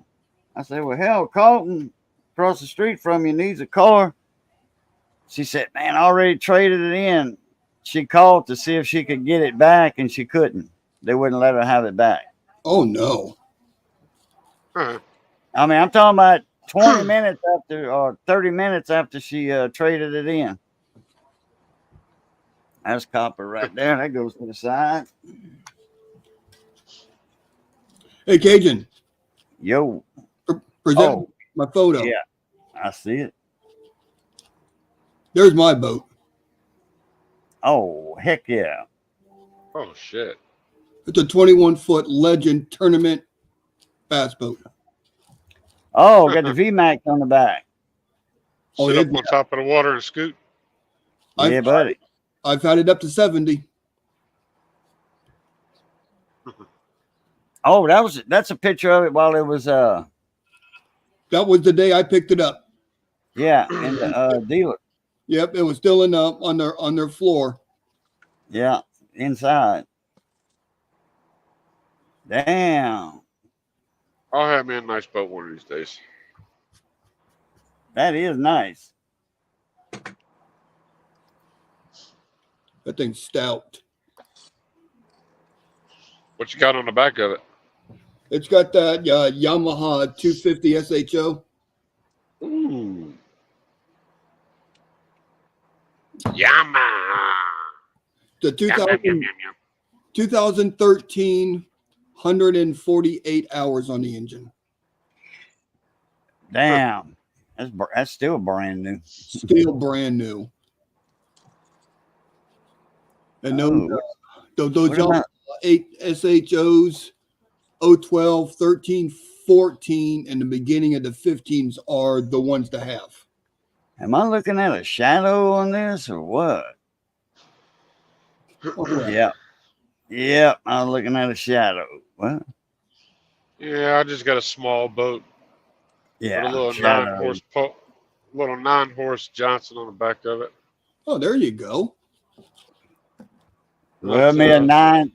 said, well, hell, Colton across the street from you needs a car. She said, man, I already traded it in. She called to see if she could get it back, and she couldn't. They wouldn't let her have it back. Oh, no. Huh. I mean, I'm talking about 20 minutes after or 30 minutes after she traded it in. That's copper right there. That goes to the side. Hey, Cajun, Yo. present my photo. Yeah, I see it. There's my boat. Oh, heck yeah. Oh, shit. It's a 21-foot Legend tournament bass boat. Oh, got the VMAX on the back. Oh, Sit yeah. up on top of the water and scoot. Yeah, buddy. I've had it up to 70. Oh, that's a picture of it while it was That was the day I picked it up. yeah, in the dealer. Yep, it was still in on their floor. Yeah, inside. Damn. I'll have me a nice boat one of these days. That is nice. That thing's stout. What you got on the back of it? It's got that Yamaha 250 SHO. Ooh. Yamaha. The 2013, 148 hours on the engine. Damn. That's still brand new. Still brand new. And those Yamaha 8 SHOs, 012, 13, 14, and the beginning of the 15s are the ones to have. Am I looking at a shadow on this or what? Yeah. Yeah, I'm looking at a shadow. What? Yeah, I just got a small boat Yeah. with a little shadow. 9-horse Johnson on the back of it. Oh, there you go. Well, me a 9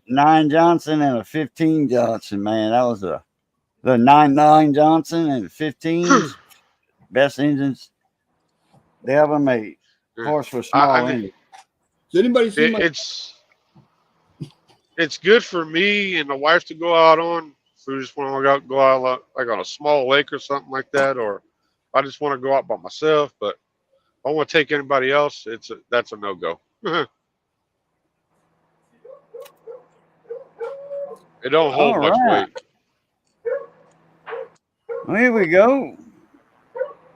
Johnson and a 15 Johnson, man. That was the 9 Johnson and 15s. Best engines they ever made. Of course, for small engines. Does anybody see my? It's good for me and the wife to go out on. If we just want to go out like on a small lake or something like that, or I just want to go out by myself. But if I want to take anybody else, that's a no go. It don't All hold much right. weight. Well, here we go.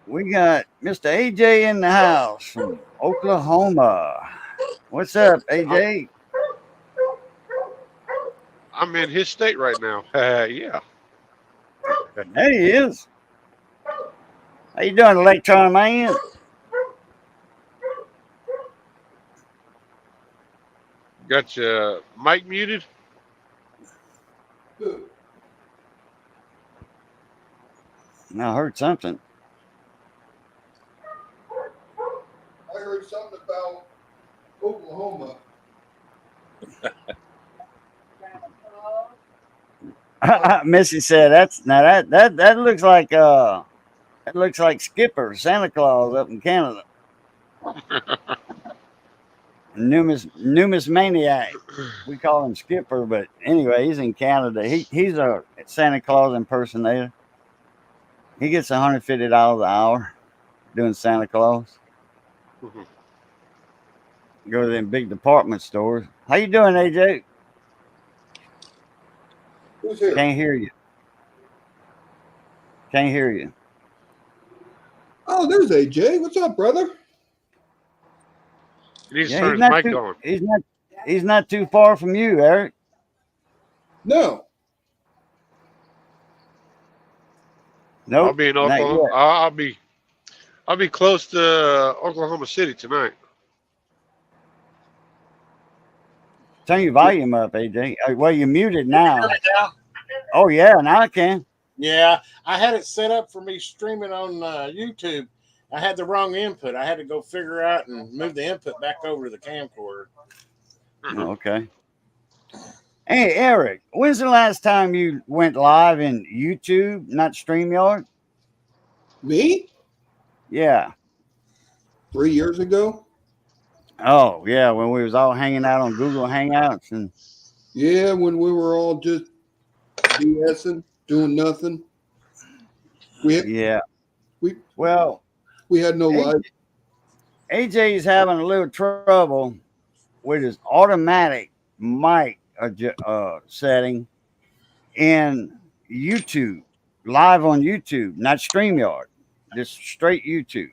We got Mr. AJ in the house from Oklahoma. What's up, I'm, AJ? I'm in his state right now. Yeah. There he is. How you doing, Electron Man? Got your mic muted? Good. I heard something. I heard something about Oklahoma. Missy said that's now that looks like Skipper, Santa Claus up in Canada. Numismaniac. We call him Skipper, but anyway, he's in Canada. He's a Santa Claus impersonator. He gets $150 an hour doing Santa Claus. Go to them big department stores. How you doing, AJ? Who's here? Can't hear you. Can't hear you. Oh, there's AJ. What's up, brother? He needs to Yeah, turn his mic on. he's not too far from you, Eric. No. I'll Nope, be in not Oklahoma. yet. I'll be close to Oklahoma City tonight. Turn your volume up, AJ. Well, you're muted now. Oh yeah, now I can. Yeah, I had it set up for me streaming on YouTube. I had the wrong input. I had to go figure out and move the input back over to the camcorder. Oh, okay. Hey, Eric, when's the last time you went live in YouTube, not StreamYard? Me? Yeah. 3 years ago? Oh, yeah, when we was all hanging out on Google Hangouts and Yeah, when we were all just BSing, doing nothing. yeah. we Well, we had no life. AJ's having a little trouble with his automatic mic setting in YouTube, live on YouTube, not StreamYard, just straight YouTube.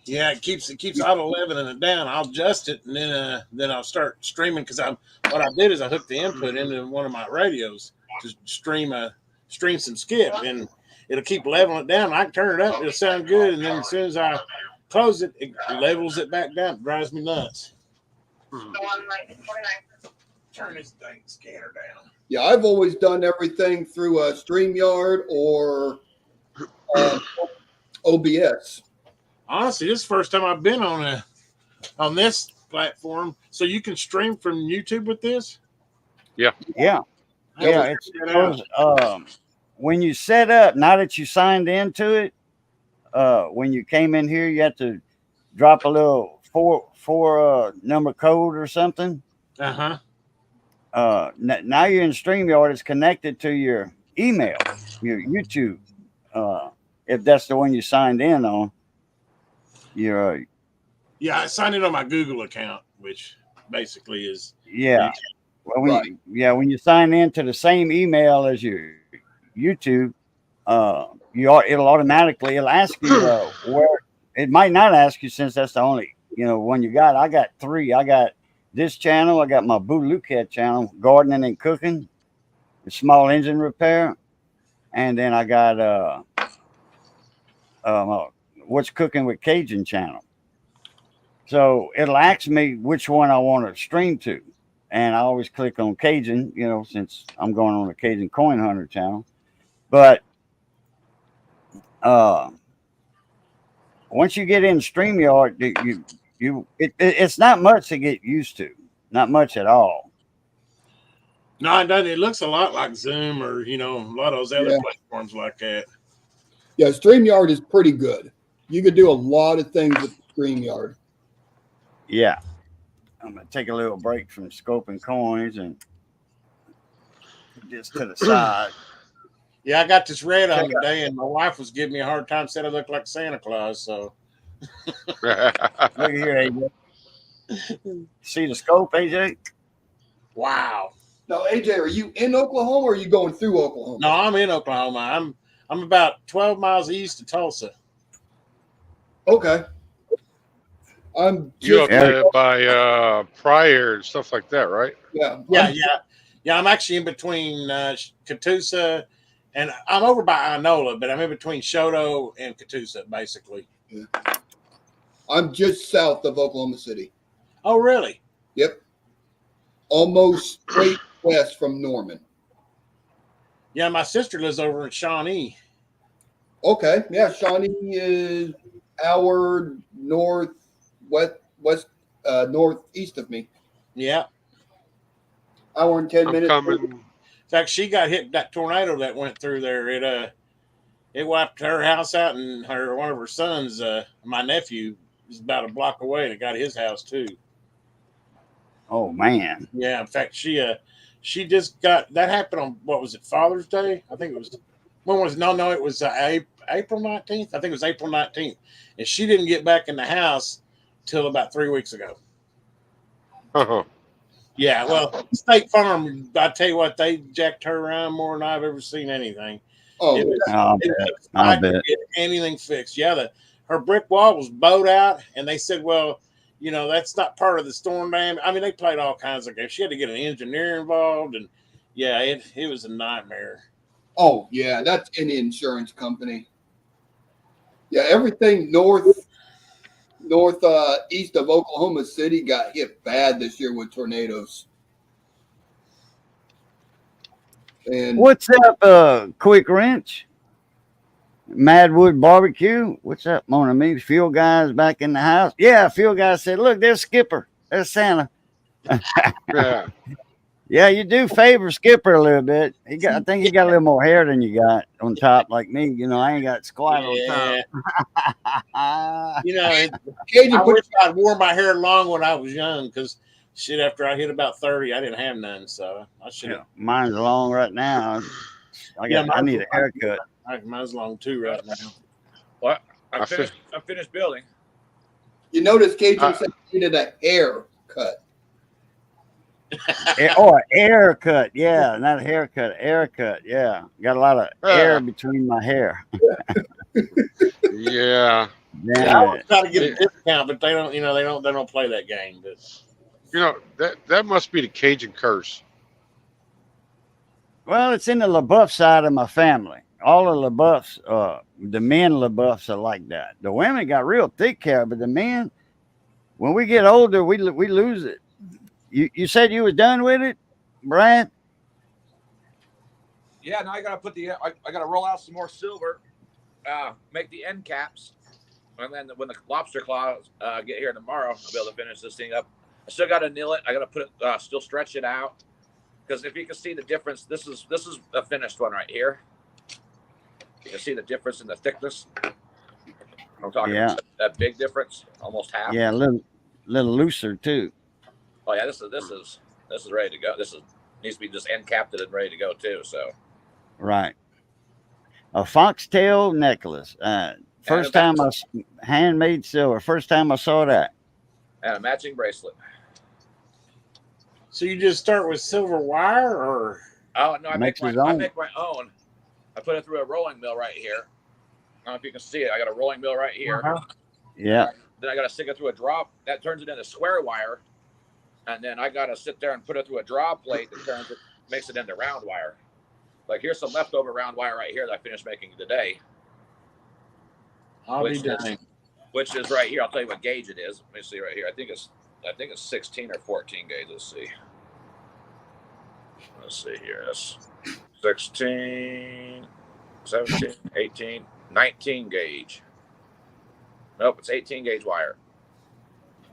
Yeah, it keeps auto leveling it down. I'll adjust it and then I'll start streaming because what I did is I hooked the input into one of my radios to stream some skip and it'll keep leveling it down. I can turn it up, it'll sound good, and then as soon as I close it, it levels it back down. It drives me nuts. Turn this dang scanner down. Yeah, I've always done everything through a StreamYard or OBS. Honestly, this is the first time I've been on this platform. So you can stream from YouTube with this? Yeah. I Yeah, haven't it's figured that out. when you set up, now that you signed into it, when you came in here, you had to drop a little four number code or something. Uh-huh. Now you're in StreamYard. It's connected to your email, your YouTube. If that's the one you signed in on, you're Yeah, I signed in on my Google account, which basically is yeah. Well, Right. when you sign into the same email as your YouTube, it'll ask you where. It might not ask you since that's the only one you got. I got three. I got this channel. I got my Boogaloo Cat channel, gardening and cooking, small engine repair, and then I got what's cooking with Cajun channel. So it'll ask me which one I want to stream to. And I always click on Cajun, since I'm going on the Cajun Coin Hunter channel. But once you get in StreamYard, it's not much to get used to. Not much at all. no, it doesn't. It looks a lot like Zoom or a lot of those other Yeah. platforms like that. Yeah, StreamYard is pretty good. You could do a lot of things with StreamYard. Yeah. I'm going to take a little break from scoping coins and put this to the side. Yeah, I got this red on today, and my wife was giving me a hard time, said I look like Santa Claus. So Look here, AJ. See the scope, AJ? Wow. Now, AJ, are you in Oklahoma or are you going through Oklahoma? No, I'm in Oklahoma. I'm about 12 miles east of Tulsa. Okay. I'm You just up there by Pryor and stuff like that, right? yeah. Yeah. I'm actually in between Catoosa, and I'm over by Inola, but I'm in between Shoto and Catoosa, basically. I'm just south of Oklahoma City. Oh, really? Yep. Almost straight west from Norman. Yeah, my sister lives over in Shawnee. Okay. Yeah, Shawnee is hour northeast of me. Yeah. Hour and 10 I'm minutes. coming. In fact, she got hit that tornado that went through there. It wiped her house out, and one of her sons, my nephew, is about a block away, and it got his house too. Oh man. Yeah, in fact, she just got that happened on what was it, Father's Day? I think it was. When was no? It was April 19th. I think it was April 19th, and she didn't get back in the house till about 3 weeks ago. Uh-huh. Yeah, well, State Farm, I tell you what, they jacked her around more than I've ever seen anything. Oh, It was, I'll it bet. was I'll like to bet. get anything fixed. Yeah, her brick wall was bowed out, and they said, well, that's not part of the storm damage. I mean, they played all kinds of games. She had to get an engineer involved, and yeah, it was a nightmare. oh yeah, that's an insurance company. Yeah, everything east of Oklahoma City got hit bad this year with tornadoes. And What's up, Quick Wrench? Madwood Barbecue. What's up, Mona Me? Fuel guys back in the house. Yeah, fuel guy said, look, there's Skipper. There's Santa. Yeah. Yeah, you do favor Skipper a little bit. I think he got a little more hair than you got on top, like me. I ain't got squat on Yeah, top. Cajun I put wish I'd wore my hair long when I was young, because shit, after I hit about 30, I didn't have none, so I should have. Yeah, mine's long right now. I need a haircut. Mine's long too right now. What? I I'm feel- finished building. you notice Cajun said he needed a haircut. An air cut. Yeah, not a haircut. Air cut. Yeah, got a lot of air between my hair. Yeah. I Damn was it. trying to get a discount, but they don't play that game. But That must be the Cajun curse. Well, it's in the LaBeouf side of my family. All the LaBeoufs, the men LaBeoufs are like that. The women got real thick hair, but the men, when we get older, we lose it. You said you was done with it, Brad? Yeah, now I gotta I gotta roll out some more silver, make the end caps, and then when the lobster claws get here tomorrow, I'll be able to finish this thing up. I still gotta nail it. I gotta put it, still stretch it out, because if you can see the difference, this is a finished one right here. You can see the difference in the thickness. I'm talking that big difference, almost half. Yeah, a little looser too. Oh yeah, this is ready to go. Needs to be just end capped and ready to go too. So Right. A foxtail necklace. First time handmade silver. First time I saw that. And a matching bracelet. so you just start with silver wire, or Oh no, I make my own. I put it through a rolling mill right here. I don't know if you can see it. I got a rolling mill right here. Yeah. Then I got to stick it through a drop. That turns it into square wire. And then I got to sit there and put it through a draw plate that makes it into round wire. Like here's some leftover round wire right here that I finished making today. Which is right here. I'll tell you what gauge it is. Let me see right here. I think it's 16 or 14 gauge. Let's see here. That's 16, 17, 18, 19 gauge. Nope, it's 18 gauge wire.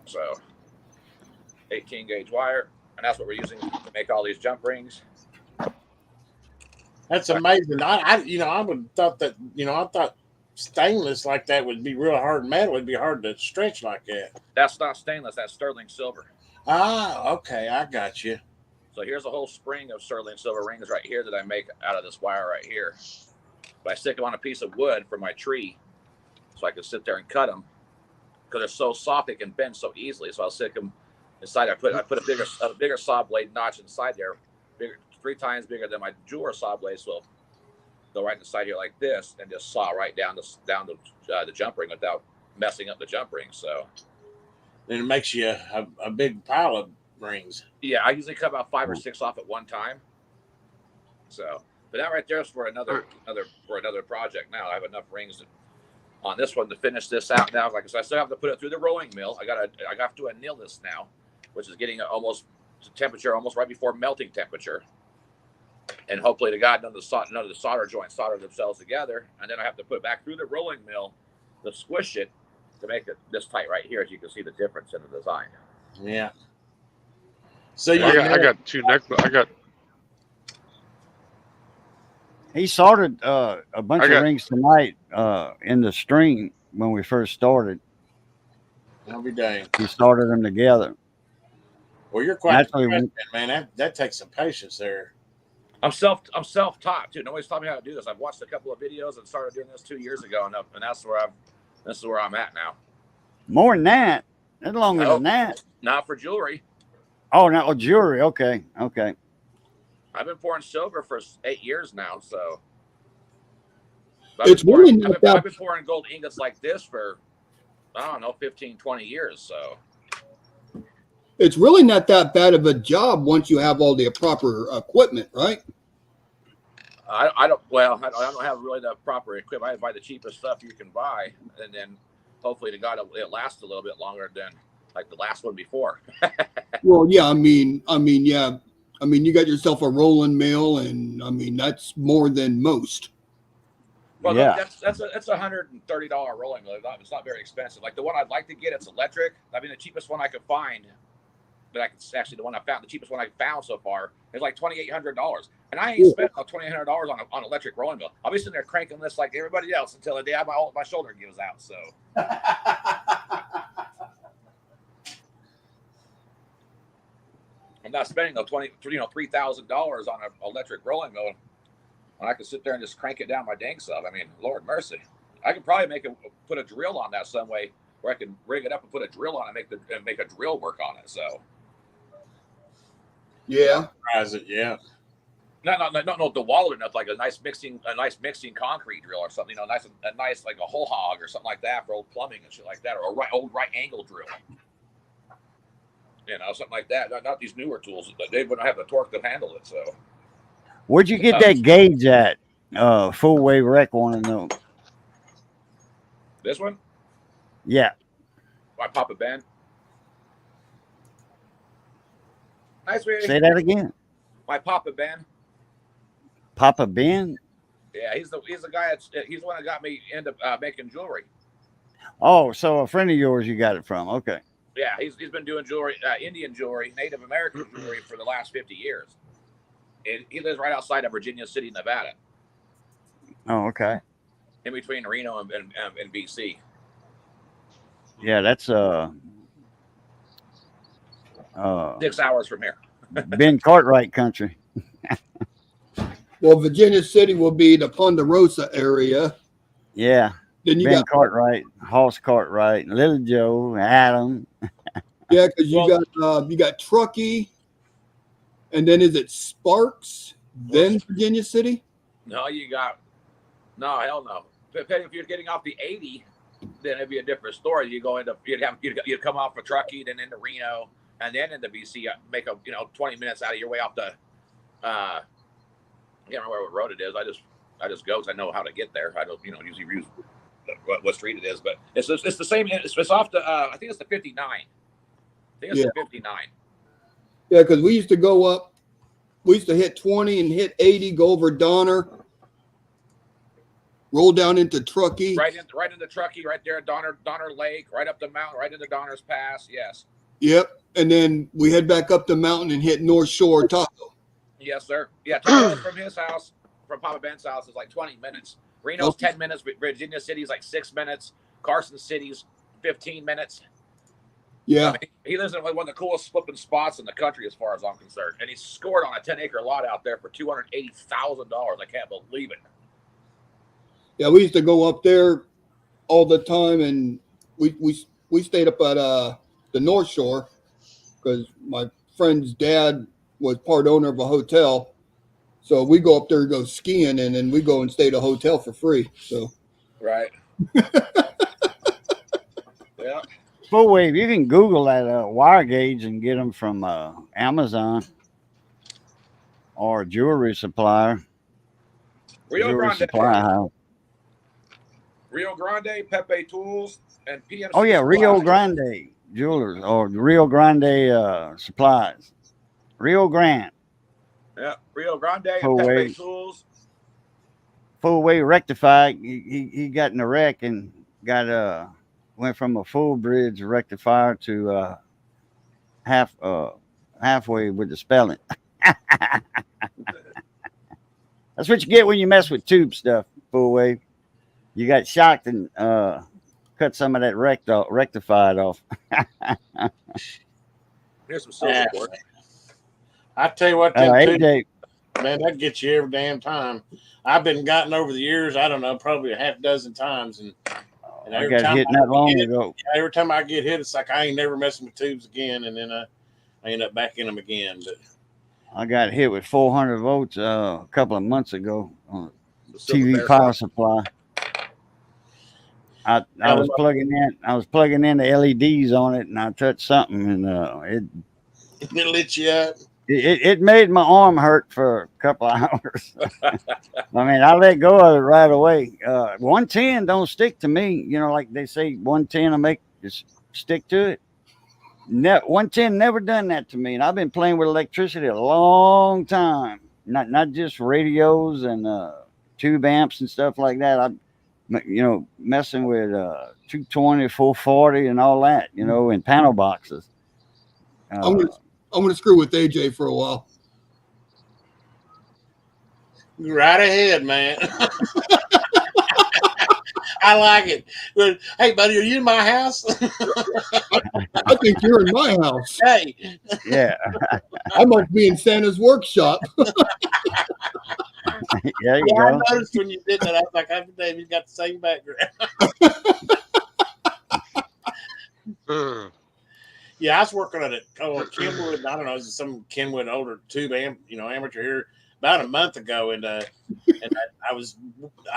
So 18 gauge wire, and that's what we're using to make all these jump rings. That's amazing. I would thought that I thought stainless like that would be real hard. Metal would be hard to stretch like that. That's not stainless. That's sterling silver. Ah, okay, I got you. So here's a whole spring of sterling silver rings right here that I make out of this wire right here. But I stick them on a piece of wood for my tree, so I can sit there and cut them because they're so soft they can bend so easily. So I'll stick them inside. I put a bigger saw blade notch inside there, bigger, 3 times bigger than my jeweler saw blade. So go right inside here like this, and just saw right down the jump ring without messing up the jump ring. So then it makes you a big pile of rings. yeah, I usually cut about 5 or 6 off at one time. So, but that right there is for another project. Now I have enough rings on this one to finish this out. Now, like I said, I still have to put it through the rolling mill. I have to anneal this now, which is getting almost to temperature, almost right before melting temperature. And hopefully to God, none of the solder joints solder themselves together. And then I have to put it back through the rolling mill to squish it to make it this tight right here, as you can see the difference in the design. Yeah. So I got 2 necklaces. He soldered a bunch of rings tonight in the string when we first started. I'll be dang. He soldered them together. Well, you're quite Naturally, man. That takes some patience there. I'm self-taught too. Nobody's taught me how to do this. I've watched a couple of videos and started doing this 2 years ago, and that's where I'm at now. More than that. That's longer than that. Not for jewelry. Oh, not with jewelry. Okay. I've been pouring silver for 8 years now, so It's really not that. I've been pouring gold ingots like this for, I don't know, 15, 20 years. So It's really not that bad of a job once you have all the proper equipment, right? I don't have really the proper equipment. I buy the cheapest stuff you can buy, and then hopefully to God it lasts a little bit longer than like the last one before. Well, yeah, I mean, you got yourself a rolling mill, and I mean that's more than most. Well, yeah, that's $130 rolling mill. It's not very expensive. Like the one I'd like to get, it's electric. I mean, the cheapest one I could find, the one I found, the cheapest one I found so far is like $2,800, and I ain't spent $2,800 on electric rolling mill. I'll be sitting there cranking this like everybody else until the day my shoulder gives out. So. I'm not spending $3,000 on an electric rolling mill when I can sit there and just crank it down my dang self. I mean, Lord mercy, I could probably put a drill on that some way where I can rig it up and put a drill on it and make a drill work on it. So, yeah, yeah. No, the wall or nothing, like a nice mixing concrete drill or something. A nice like a hole hog or something like that for old plumbing and shit like that, or old right angle drill. Something like that. Not these newer tools. They wouldn't have the torque to handle it. So, where'd you get that gauge at? Full wave wreck want to know. This one? Yeah. My Papa Ben. Nice, sweetie. Say that again. My Papa Ben. Papa Ben? Yeah, he's the guy he's the one that got me into making jewelry. Oh, so a friend of yours you got it from. Okay. Yeah, he's been doing jewelry, Indian jewelry, Native American jewelry for the last 50 years. And he lives right outside of Virginia City, Nevada. Oh, okay. In between Reno and BC. Yeah, that's 6 hours from here. Ben Cartwright country. Well, Virginia City will be the Ponderosa area. Yeah. Then you Ben got Cartwright, Hoss Cartwright, Little Joe, Adam. yeah, because you got Truckee, and then is it Sparks? Then Virginia City? No, hell no. Depending if you're getting off the 80, then it'd be a different story. You'd come off of Truckee, then into Reno, and then into BC. Make 20 minutes out of your way off the. I can't remember what road it is. I just go because I know how to get there. I don't usually use what street it is, but it's the same. It's off the. I think it's the 59. I think it's the 59. Yeah, because we used to go up. We used to hit 20 and hit 80, go over Donner, roll down into Truckee. Right into Truckee, right there at Donner Lake, right up the mountain, right into Donner's Pass. Yes. Yep, and then we head back up the mountain and hit North Shore Tahoe. Yes, sir. Yeah, Tahoe from his house, from Papa Ben's house, is like 20 minutes. Reno's 10 minutes. Virginia City's like 6 minutes. Carson City's 15 minutes. Yeah. I mean, he lives in one of the coolest flipping spots in the country as far as I'm concerned. And he scored on a 10-acre lot out there for $280,000. I can't believe it. Yeah, we used to go up there all the time, and we stayed up at the North Shore. because my friend's dad was part owner of a hotel. So we go up there to go skiing, and then we go and stay at a hotel for free. So Right. Yeah. Full wave. You can Google that wire gauge and get them from Amazon or jewelry supplier, Rio jewelry Grande, supply house. Rio Grande, Pepe Tools, and PMC. Oh yeah, Rio Supplies. Grande jewelers or Rio Grande supplies. Rio Grande Yeah, Rio Grande and full Pepe wave. Tools. Full wave rectified. He got in a wreck and got went from a full bridge rectifier to halfway with the spelling. That's what you get when you mess with tube stuff. Full wave. You got shocked and cut some of that rectified off. Here's some silver Yeah. cord. I tell you what, them tubes, AJ, man, that gets you every damn time. I've been gotten over the years, I don't know, probably a half dozen times, and I every got time hit I not long get- ago. every time I get hit, it's like I ain't never messing with tubes again, and then I end up back in them again. But I got hit with 400 volts a couple of months ago on The silver TV bear power stuff. supply. I was plugging in the LEDs on it, and I touched something, and it lit you up. it made my arm hurt for a couple of hours. I mean, I let go of it right away. 110 don't stick to me. You know, like they say, 110 will make just stick to it. 110 never done that to me, and I've been playing with electricity a long time. Not just radios and tube amps and stuff like that. I messing with 220, 440, and all that. In panel boxes. I'm gonna screw with AJ for a while. Right ahead, man. I like it. But hey, buddy, are you in my house? I think you're in my house. Hey, Yeah, I must be in Santa's workshop. there you yeah, I go. noticed when you did that. I was like, "I've Dave, he's got the same background." Yeah, I was working at Kenwood. I don't know, some Kenwood older tube amateur here about a month ago, and I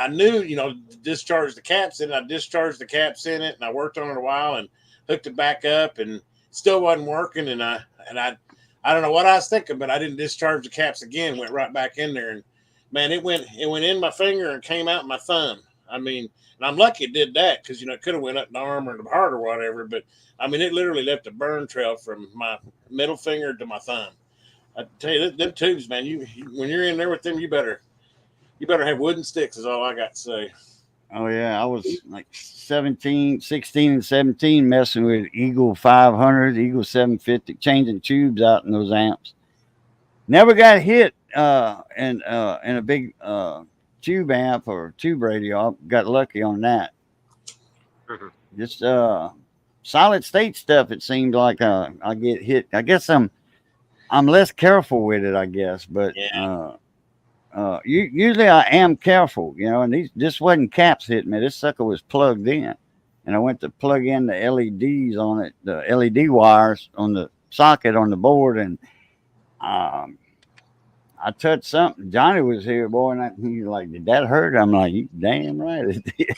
knew to discharge the caps in it. I discharged the caps in it, and I worked on it a while and hooked it back up, and still wasn't working. And I don't know what I was thinking, but I didn't discharge the caps again. Went right back in there, and man, it went in my finger and came out my thumb. I mean, and I'm lucky it did that because it could have went up the arm or the heart or whatever. But I mean, it literally left a burn trail from my middle finger to my thumb. I tell you, them tubes, man. When you're in there with them, you better have wooden sticks. Is all I got to say. Oh yeah, I was like 16 and 17 messing with Eagle 500, Eagle 750, changing tubes out in those amps. Never got hit in a big tube amp or tube radio. I got lucky on that. Just solid state stuff. It seemed like I get hit. I guess I'm less careful with it. I guess, but Yeah. usually I am careful. And this wasn't caps hitting me. This sucker was plugged in, and I went to plug in the LEDs on it, the LED wires on the socket on the board, and I touched something. Johnny was here, boy, and he's like, "Did that hurt?" I'm like, "You damn right it did."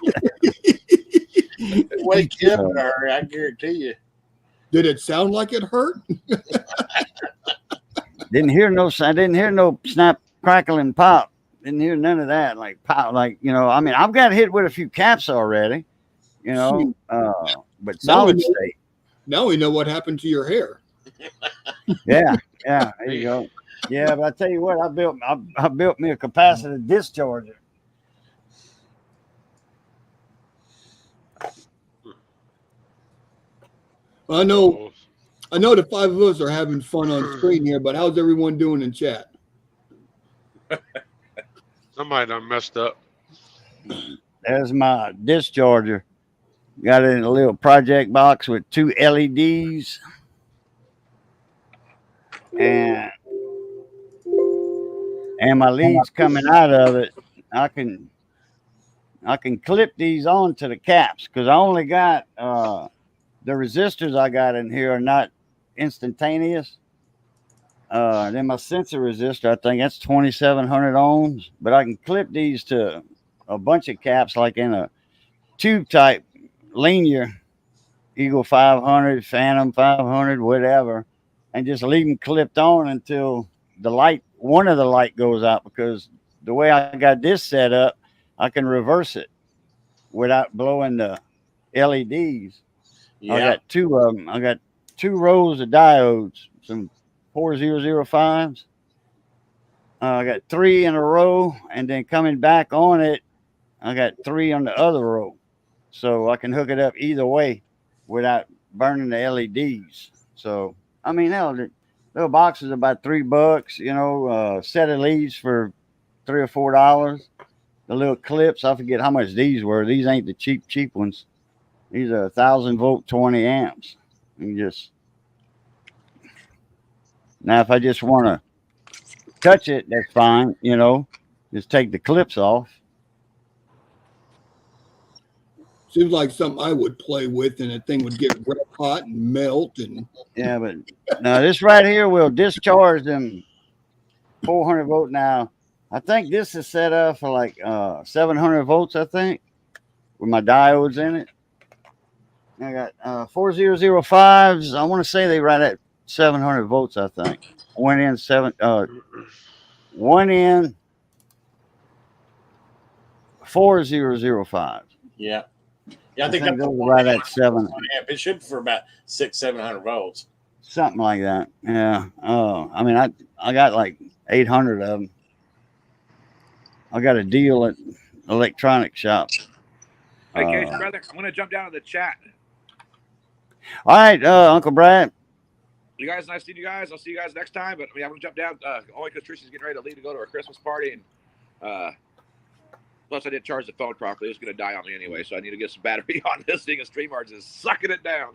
Wake you up in a hurry, I guarantee you. Did it sound like it hurt? Didn't hear no snap, crackle, and pop. Didn't hear none of that. Like pop, I mean, I've got hit with a few caps already, but solid state. Now we know what happened to your hair. Yeah, there you go. Yeah, but I tell you what, I built me a capacitive discharger. I know the five of us are having fun on screen here, but how's everyone doing in chat? Somebody done messed up. There's my discharger. Got it in a little project box with 2 LEDs. And my leads coming out of it. I can clip these onto the caps because I only got the resistors I got in here are not instantaneous. Then my sensor resistor, I think that's 2,700 ohms, but I can clip these to a bunch of caps like in a tube type linear Eagle 500, Phantom 500, whatever, and just leave them clipped on until one of the light goes out, because the way I got this set up, I can reverse it without blowing the LEDs. Yeah. I got two of them. I got 2 rows of diodes, some 4005s. I got 3 in a row, and then coming back on it, I got 3 on the other row. So I can hook it up either way without burning the LEDs. So, I mean, hell, the little box is about $3, you know, set of leads for $3 or $4. The little clips, I forget how much these were. These ain't the cheap ones. These are 1,000-volt, 20 amps. And just now, if I just want to touch it, that's fine. You know, just take the clips off. Seems like something I would play with, and the thing would get red hot and melt. And Yeah, but now this right here will discharge them 400 volt. Now, I think this is set up for like 700 volts, I think, with my diodes in it. I got 4005s. I want to say they right at 700 volts, I think. One in 4005. Yeah. Yeah, I think that's those are right at 7. amp. It should for about 600-700 volts. Something like that. Yeah. I mean, I got like 800 of them. I got a deal at electronic shop. Hey, Cajun, brother, I'm gonna jump down to the chat. All right, Uncle Brad. You guys, nice to see you guys. I'll see you guys next time. But I mean, I'm gonna jump down only because Tricia's getting ready to leave to go to her Christmas party, and plus I didn't charge the phone properly. It was gonna die on me anyway, so I need to get some battery on this thing. And StreamYards is sucking it down.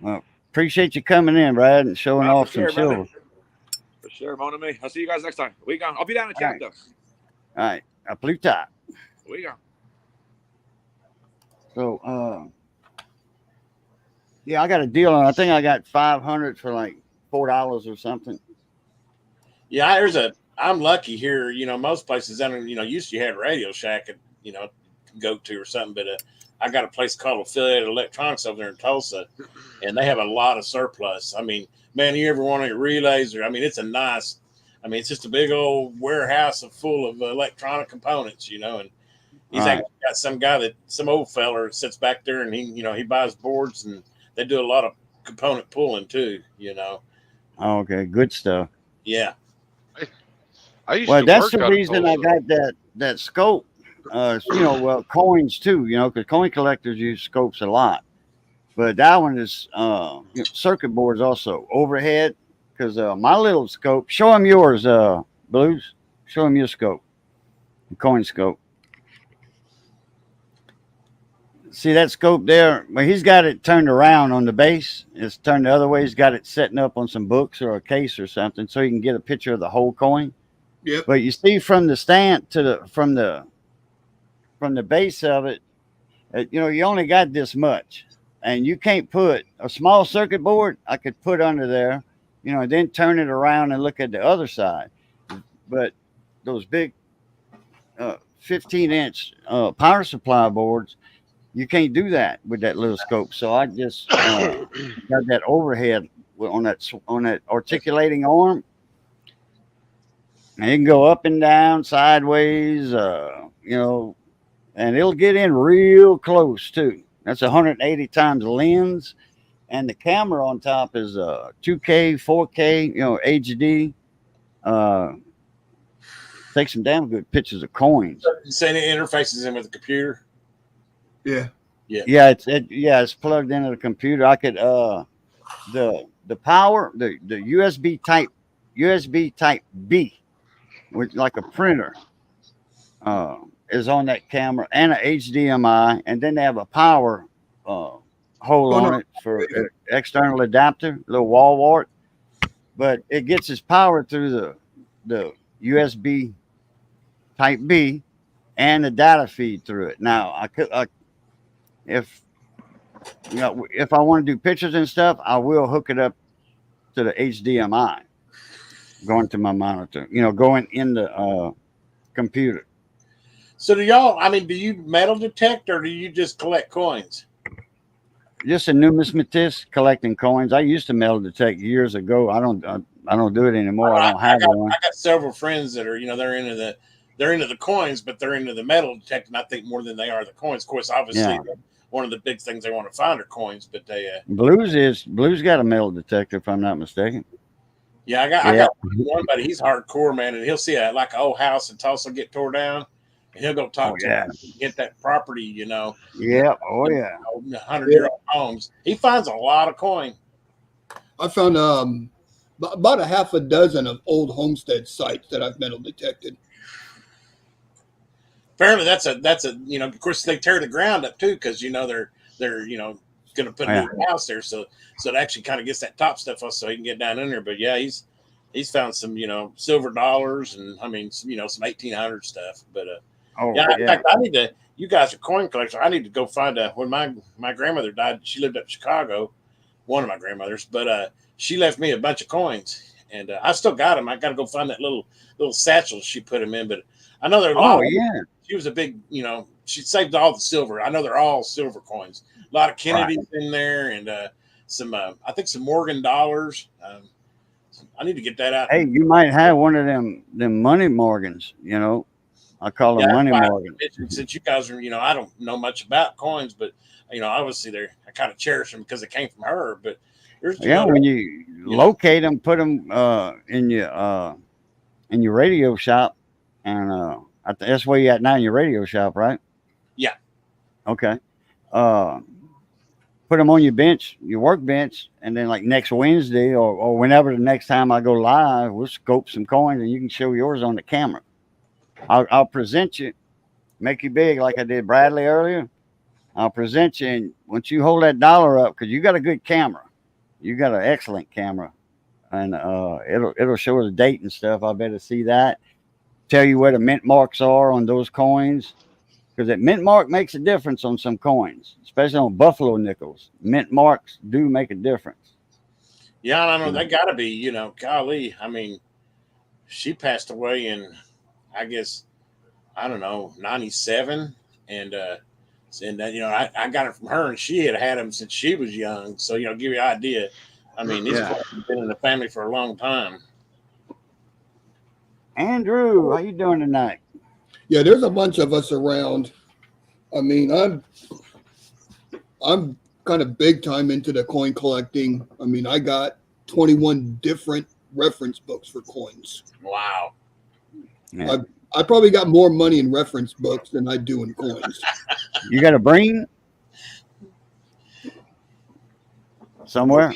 Well, appreciate you coming in, Brad, and showing off some silver. Brother. For sure, Mona me. I'll see you guys next time. We go. I'll be down in chat though. All right, I blew top. We go. So, yeah, I got a deal on. I think I got 500 for like $4 or something. Yeah, I'm lucky here. You know, most places, used to you had Radio Shack, go to or something, but I got a place called Affiliated Electronics over there in Tulsa, and they have a lot of surplus. I mean, man, you ever want to get relays? It's just a big old warehouse full of electronic components, and he's actually got some old feller that sits back there, and he buys boards, and they do a lot of component pulling too, Oh, okay, good stuff. Yeah. That's the reason I got that scope. Coins too, because coin collectors use scopes a lot. But that one is circuit boards also overhead. Because my little scope, show them yours, Blues. Show them your scope, the coin scope. See that scope there? Well, he's got it turned around on the base. It's turned the other way. He's got it setting up on some books or a case or something, so you can get a picture of the whole coin. Yep. But you see from the stand from the base of it, you only got this much, and you can't put a small circuit board. I could put under there. And then turn it around and look at the other side. But those big 15-inch power supply boards, you can't do that with that little scope. So I just got that overhead on that articulating arm. And it can go up and down, sideways, and it'll get in real close too. That's 180 times lens. And the camera on top is 2K, 4K, HD. Take some damn good pictures of coins. You saying it interfaces in with the computer? yeah, Yeah, it's plugged into the computer. I could the power, the USB type B, which like a printer, is on that camera, and a HDMI, and then they have a power hole on it for an external adapter, little wall wart, but it gets its power through the USB type B and the data feed through it. Now if I want to do pictures and stuff, I will hook it up to the HDMI, going to my monitor. Going in the computer. So do y'all? I mean, do you metal detect or do you just collect coins? Just a numismatist collecting coins. I used to metal detect years ago. I don't do it anymore. I don't have one. I got several friends that are, they're into the coins, but they're into the metal detecting. I think more than they are the coins. Of course, obviously, Yeah. one of the big things they want to find are coins. But they, Blues got a metal detector, if I'm not mistaken. yeah, I Yeah. got one buddy. He's hardcore, man, and he'll see like an old house in Tulsa get tore down, and he'll go talk to Yeah. get that property. Yeah. Oh yeah. 100-year-old homes. He finds a lot of coin. I found about a half a dozen of old homestead sites that I've metal detected. Apparently, that's a Of course, they tear the ground up too because they're going to put a new house there, so it actually kind of gets that top stuff off so he can get down in there. But yeah, he's found some silver dollars and I mean some 1800 stuff. But in fact, I need to. You guys are coin collectors. I need to go find when my grandmother died. She lived up in Chicago, one of my grandmothers, but she left me a bunch of coins, and I still got them. I got to go find that little satchel she put them in. But I know there's a lot. She was a big, she saved all the silver. I know they're all silver coins. A lot of Kennedy's in there, and some, I think some Morgan dollars. I need to get that out. Hey, you might have one of them money Morgans. I call them money Morgans. Since you guys are, I don't know much about coins, but obviously I kind of cherish them because they came from her. But when you locate them, put them in your radio shop, and that's where you at now in your radio shop, right? Yeah. Okay. Put them on your bench, your workbench, and then like next Wednesday or whenever the next time I go live, we'll scope some coins and you can show yours on the camera. I'll present you, make you big like I did Bradley earlier. I'll present you, and once you hold that dollar up, because you got a good camera, you got an excellent camera, and it'll show the date and stuff. I better see that. Tell you where the mint marks are on those coins, because that mint mark makes a difference on some coins, especially on buffalo nickels. Mint marks do make a difference. Yeah, I know they got to be. Golly, I mean, she passed away in, I guess, I don't know, 97, and I got it from her, and she had them since she was young. So give you an idea. I mean, these have been in the family for a long time. Andrew, how you doing tonight? Yeah, there's a bunch of us around. I mean, I'm kind of big time into the coin collecting. I mean, I got 21 different reference books for coins. Wow. Yeah. I probably got more money in reference books than I do in coins. You got a brain somewhere?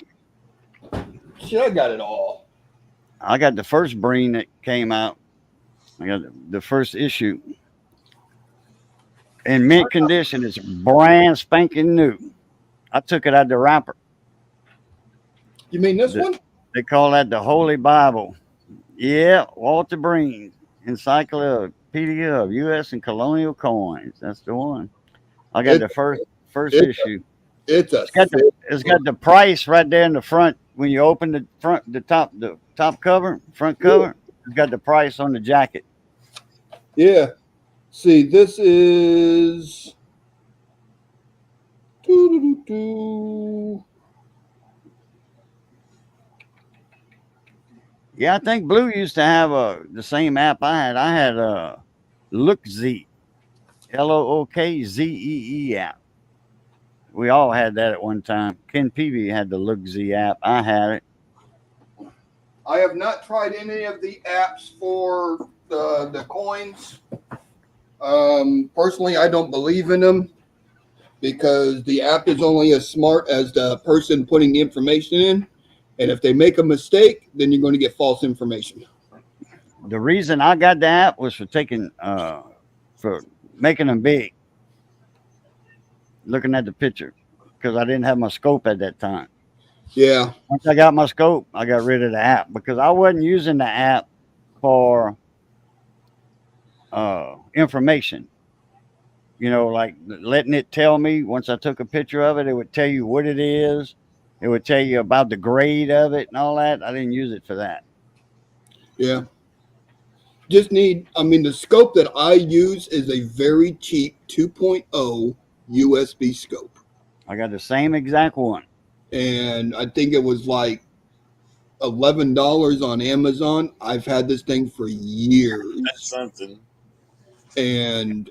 Shit, I got it all. I got the first brain that came out. I got the first issue in mint condition. It's brand spanking new. I took it out of the wrapper. You mean this one? They call that the Holy Bible. Yeah, Walter Breen, Encyclopedia of U.S. and Colonial Coins. That's the one. I got the first issue. It's got the price right there in the front when you open the top cover, front cover. It's got the price on the jacket. Yeah. See, this is. Yeah, I think Blue used to have the same app I had. I had a LookZ, LOOKZEE app. We all had that at one time. Ken Peavy had the LookZ app. I had it. I have not tried any of the apps for the coins. Personally, I don't believe in them because the app is only as smart as the person putting the information in. And if they make a mistake, then you're going to get false information. The reason I got the app was for making them big. Looking at the picture, because I didn't have my scope at that time. Yeah. Once I got my scope, I got rid of the app because I wasn't using the app for information. Like letting it tell me once I took a picture of it, it would tell you what it is, It would tell you about the grade of it and all that. I didn't use it for that. Yeah. The scope that I use is a very cheap 2.0 USB scope. I got the same exact one. And I think it was like $11 on Amazon. I've had this thing for years. That's something. And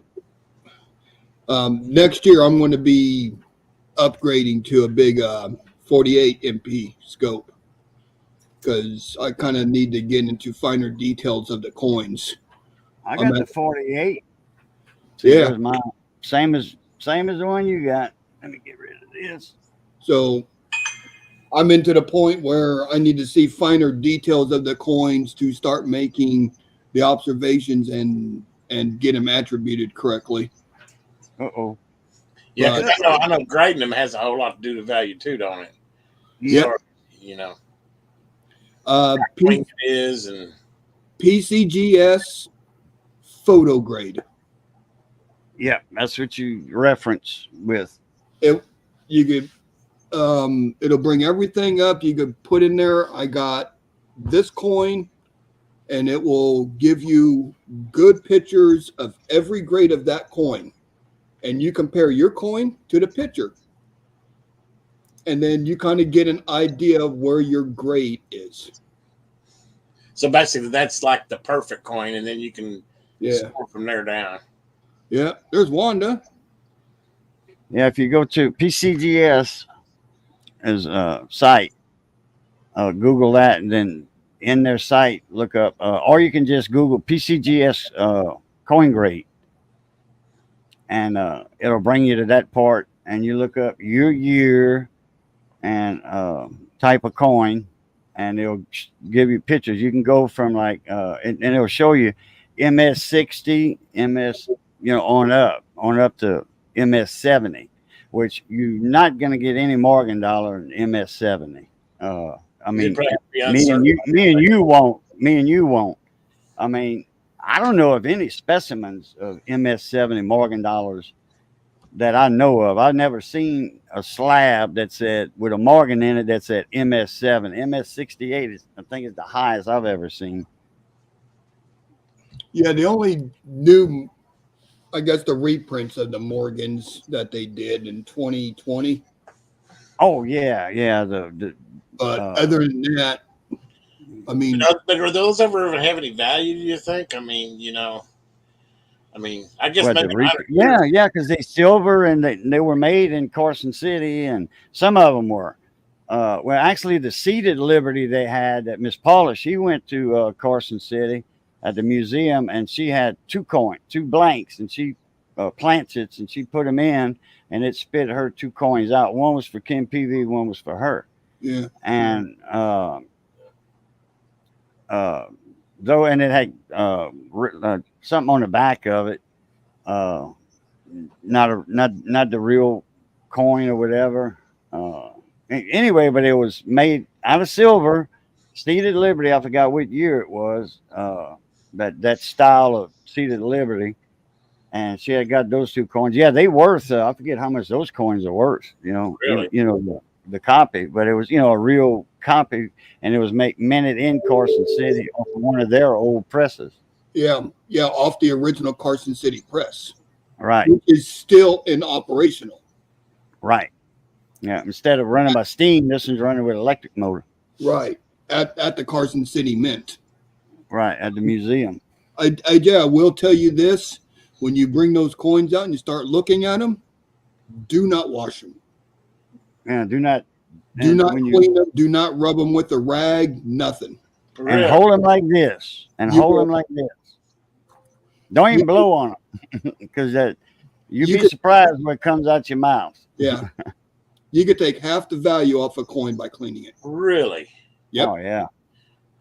next year I'm going to be upgrading to a big 48 MP scope because I kind of need to get into finer details of the coins. I got the 48. Yeah. There's mine. Same as the one you got. Let me get rid of this. So I'm into the point where I need to see finer details of the coins to start making the observations and get them attributed correctly. Uh-oh. Yeah, 'cause I know grading them has a whole lot to do with value too, don't it? Yeah. So, you know, P- it is and PCGS photo grade. Yeah, that's what you reference with. You could it'll bring everything up. You could put in there, I got this coin, and it will give you good pictures of every grade of that coin. And you compare your coin to the picture. And then you kind of get an idea of where your grade is. so basically that's like the perfect coin, and then you can score from there down. Yeah, there's Wanda. Yeah, if you go to PCGS as a site, Google that, and then in their site look up, or you can just Google PCGS coin grade, and it'll bring you to that part, and you look up your year and type of coin, and it'll give you pictures. You can go from like, and it'll show you MS60, MS, on up to MS70, which you're not going to get any Morgan dollar in MS70. I mean, me and you won't. I mean, I don't know of any specimens of MS70 Morgan dollars that I know of. I've never seen a slab that said with a Morgan in it that said MS7. MS68 is, I think, is the highest I've ever seen. Yeah, the only new, I guess, the reprints of the Morgans that they did in 2020. Oh yeah. But other than that, I mean, but are those ever even have any value? Do you think? I mean, I guess maybe. Yeah, because they silver and they were made in Carson City, and some of them were. Well, actually, the seated Liberty they had at Miss Paula, she went to Carson City at the museum, and she had two blanks, and she plants it, and she put them in, and it spit her two coins out. One was for Kim PV, one was for her. Yeah. And though, and it had something on the back of it, not the real coin or whatever. Anyway, but it was made out of silver, seated Liberty. I forgot what year it was. That style of seated Liberty, and she had got those two coins. Yeah, they worth. I forget how much those coins are worth. Really? The copy, but it was a real copy, and it was minted in Carson City off of one of their old presses. Yeah, off the original Carson City press, right? Which is still in operational. Right. Yeah. Instead of running by steam, this one's running with electric motor. Right. At the Carson City Mint. Right. At the museum. I will tell you this: when you bring those coins out and you start looking at them, do not wash them. Yeah. Do not clean them. Do not rub them with a rag. Nothing. And hold them like this. Don't even blow on them, because you'd be surprised what comes out your mouth. Yeah. You could take half the value off a coin by cleaning it. Really? Yep. Oh yeah.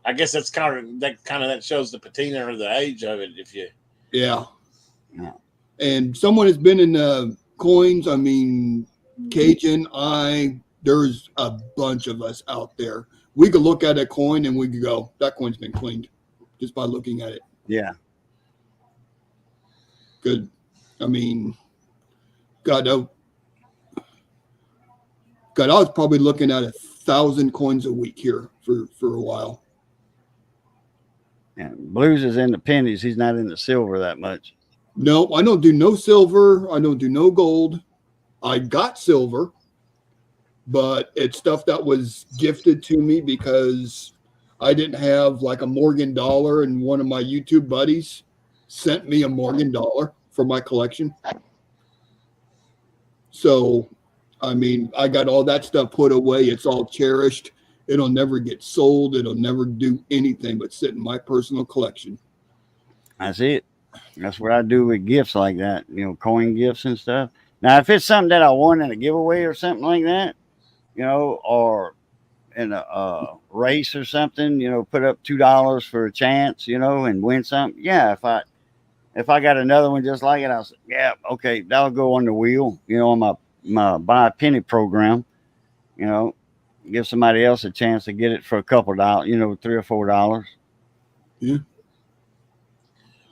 I guess that's that shows the patina or the age of it. If you. Yeah. And someone has been in coins. I mean, Cajun, there's a bunch of us out there. We could look at a coin and we could go, that coin's been cleaned just by looking at it. Yeah. Good. I mean, God, God, I was probably looking at 1,000 coins a week here for a while. Yeah, Blues is in the pennies. He's not in the silver that much. No, I don't do no silver. I don't do no gold. I got silver, but it's stuff that was gifted to me because I didn't have like a Morgan dollar, and one of my YouTube buddies sent me a Morgan dollar for my collection. So, I mean, I got all that stuff put away. It's all cherished. It'll never get sold. It'll never do anything but sit in my personal collection. That's it. That's what I do with gifts like that, coin gifts and stuff. Now, if it's something that I won in a giveaway or something like that, or in a race or something, put up $2 for a chance, and win something. Yeah, if I got another one just like it, I'll say, yeah, okay, that'll go on the wheel, on my buy a penny program, give somebody else a chance to get it for a couple dollars, $3 or $4. Yeah.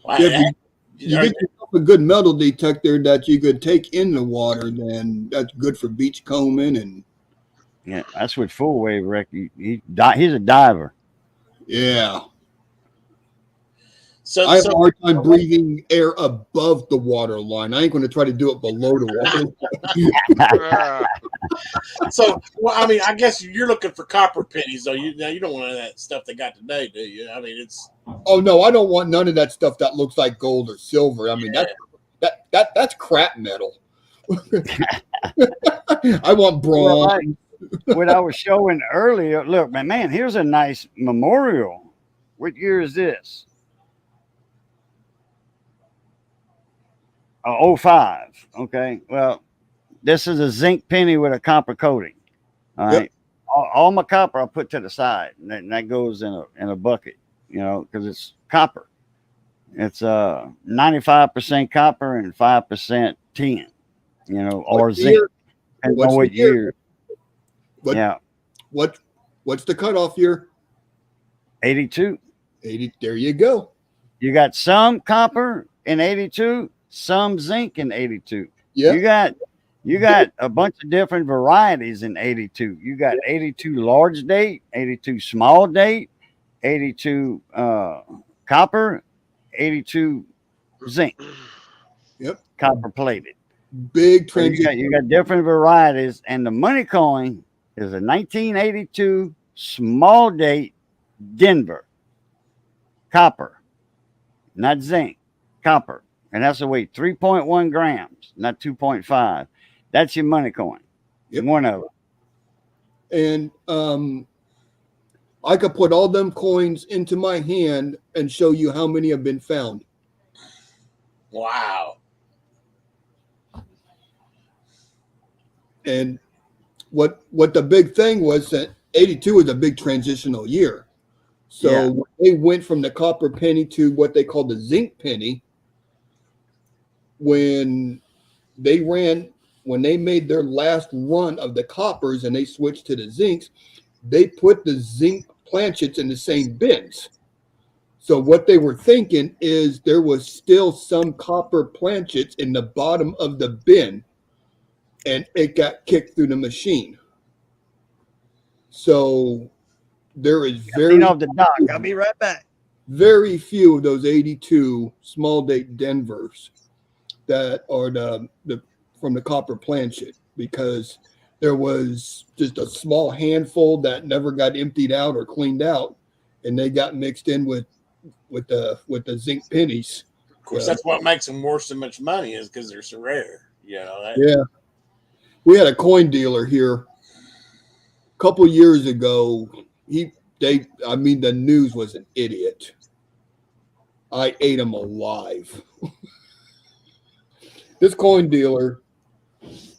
Well, Yeah, if you get yourself a good metal detector that you could take in the water, then that's good for beach combing. And Yeah, that's what full wave wreck. He's a diver. yeah, so I have a hard time breathing air above the water line. I ain't going to try to do it below the water line. so well, I mean, I guess you're looking for copper pennies, though. You don't want any of that stuff they got today, do you? I mean, it's Oh no, I don't want none of that stuff that looks like gold or silver. I mean, that's crap metal. I want bronze. Well, what I was showing earlier. Look, man, here's a nice memorial. What year is this? 05. Okay. Well, this is a zinc penny with a copper coating. All right. Yep. All my copper I put to the side, and that goes in a bucket, because it's copper. It's 95% copper and 5% tin, or zinc. And what year? Yeah. What's the cutoff year? 82. 80. There you go. You got some copper in 82, some zinc in 82. Yeah. You got a bunch of different varieties in 82. You got 82 large date, 82 small date, 82 copper, 82 zinc. Yep. Copper plated. Big transition. You got different varieties, and the money coin is a 1982 small date Denver. Copper, not zinc, copper. And that's to weigh 3.1 grams, not 2.5. That's your money coin. Yep. One of them. And I could put all them coins into my hand and show you how many have been found. Wow. And what the big thing was that 82 was a big transitional year. So when they went from the copper penny to what they call the zinc penny, when they made their last run of the coppers and they switched to the zincs, they put the zinc planchets in the same bins. So what they were thinking is there was still some copper planchets in the bottom of the bin, and it got kicked through the machine. So there is very off the dock. I'll be right back. Very few of those 82 small date Denvers that are the from the copper planchet, because there was just a small handful that never got emptied out or cleaned out, and they got mixed in with the zinc pennies. Of course, that's what makes them worth so much money, is because they're so rare. Yeah, we had a coin dealer here a couple years ago. The news was an idiot. I ate him alive. This coin dealer,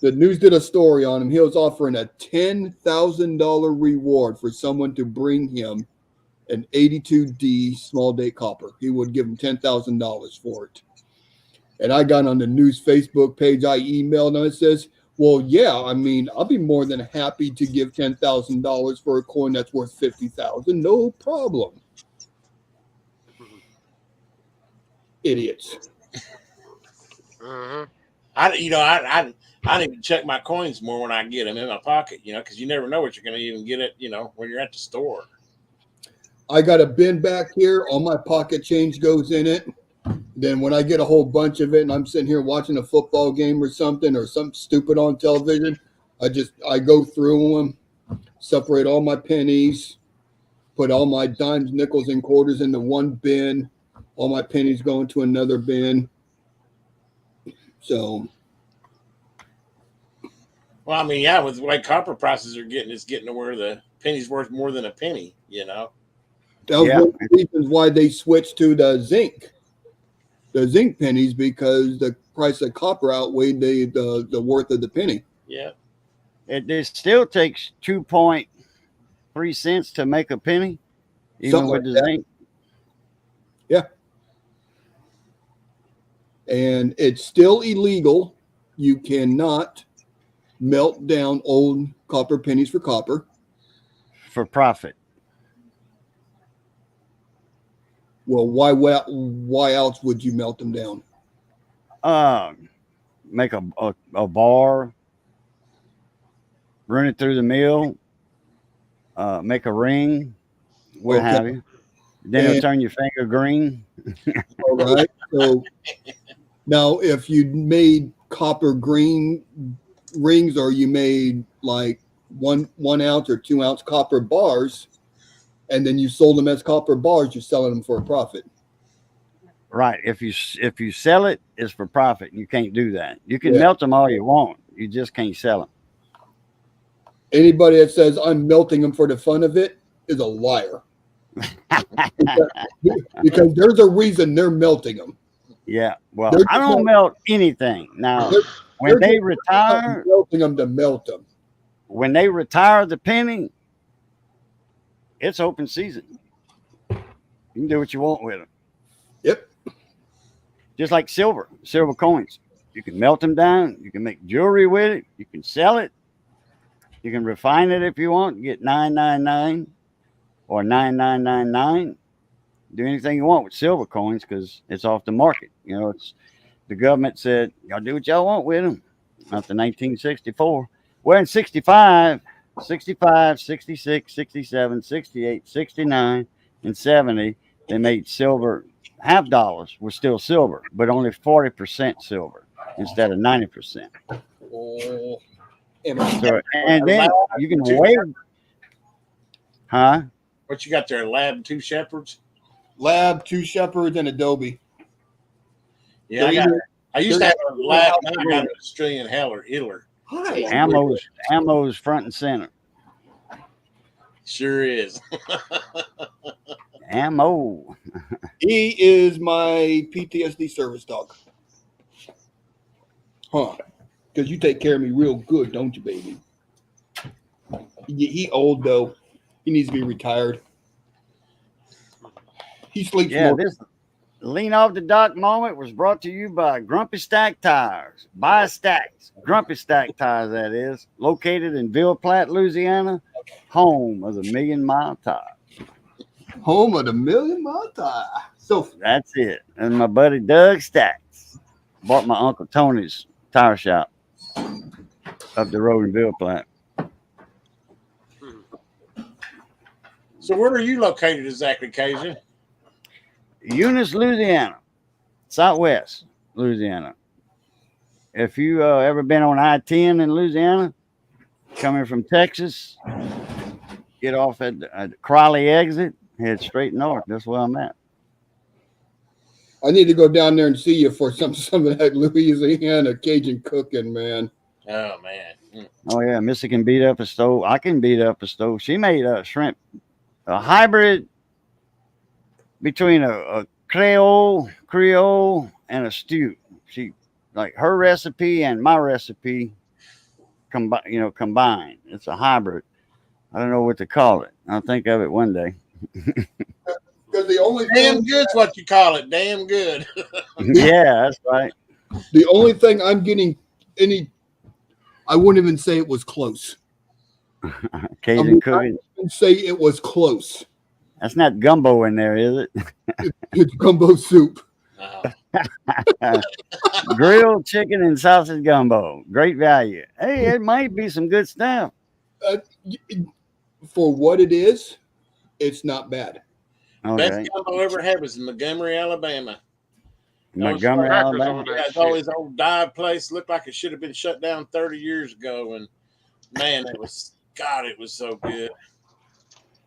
the news did a story on him. He was offering a $10,000 reward for someone to bring him an 82D small date copper. He would give him $10,000 for it. And I got on the news Facebook page. I emailed him. It says, well, yeah, I mean, I'll be more than happy to give $10,000 for a coin that's worth $50,000. No problem. Idiots. I don't even check my coins more when I get them in my pocket, because you never know what you're going to even get it, when you're at the store. I got a bin back here. All my pocket change goes in it. Then when I get a whole bunch of it and I'm sitting here watching a football game or something stupid on television, I go through them, separate all my pennies, put all my dimes, nickels, and quarters into one bin. All my pennies go into another bin. So, well, I mean, yeah, with the way copper prices are getting, it's getting to where the penny's worth more than a penny. That was one of the reasons why they switched to the zinc pennies, because the price of copper outweighed the worth of the penny. Yeah, it still takes 2.3 cents to make a penny, even Something with like the that. zinc. Yeah. And it's still illegal. You cannot melt down old copper pennies for copper. For profit. Well, why else would you melt them down? Make a bar, run it through the mill, make a ring, what have you. Then it'll turn your finger green. All right. So now, if you made copper green rings, or you made like 1 ounce or 2 ounce copper bars, and then you sold them as copper bars, you're selling them for a profit. Right. If you sell it, it's for profit. You can't do that. You can melt them all you want. You just can't sell them. Anybody that says I'm melting them for the fun of it is a liar. because there's a reason they're melting them. Yeah. Well, I don't melt anything. Now, when they retire, melting them to melt them. When they retire the penny, it's open season. You can do what you want with them. Yep. Just like silver coins. You can melt them down. You can make jewelry with it. You can sell it. You can refine it if you want. You get $9.99 or $9.999. Do anything you want with silver coins because it's off the market. It's the government said y'all do what y'all want with them. After 1964, well, in 65, 66, 67, 68, 69, and 70, they made silver. Half dollars were still silver, but only 40% silver instead of 90%. Oh. So, and then you can wait. Huh? What you got there? Lab, 2 Shepherds? Lab, 2 Shepherds, and Adobe. Yeah, I used to have a lab. Now I got an Australian Heller. Ammo's front and center. Sure is. Ammo. He is my PTSD service dog. Huh. Because you take care of me real good, don't you, baby? He old, though. He needs to be retired. He sleeps more. This Lean Off the Dock moment was brought to you by Grumpy Stack Tires. Buy stacks. Grumpy Stack Tires, that is. Located in Ville Platte, Louisiana. Home of the Million Mile Tire. Home of the Million Mile Tire. So that's it. And my buddy Doug Stacks bought my Uncle Tony's tire shop up the road in Ville Platte. So where are you located exactly, Cajun? Eunice, Louisiana. Southwest Louisiana. If you ever been on I-10 in Louisiana, coming from Texas, get off at the Crowley exit, head straight north. That's where I'm at. I need to go down there and see you for some of that Louisiana Cajun cooking, man. Oh, man. Oh, yeah. Missy can beat up a stove. I can beat up a stove. She made a shrimp, a hybrid between a Creole and a stew. She, like, her recipe and my recipe combined. It's a hybrid. I don't know what to call it. I'll think of it one day. Because the only damn good's what you call it. Damn good. Yeah, that's right. The only thing I'm getting I wouldn't even say it was close. Cajun cooking. I wouldn't say it was close. That's not gumbo in there, is it? It's gumbo soup. Grilled chicken and sausage gumbo. Great value. Hey, it might be some good stuff. Uh, for what it is, it's not bad. Best Okay. gumbo I ever had was in Montgomery, Alabama. Those Montgomery, Crackers Alabama. on that yeah, shit. always old dive place looked like it should have been shut down 30 years ago. And man, it was God, it was so good.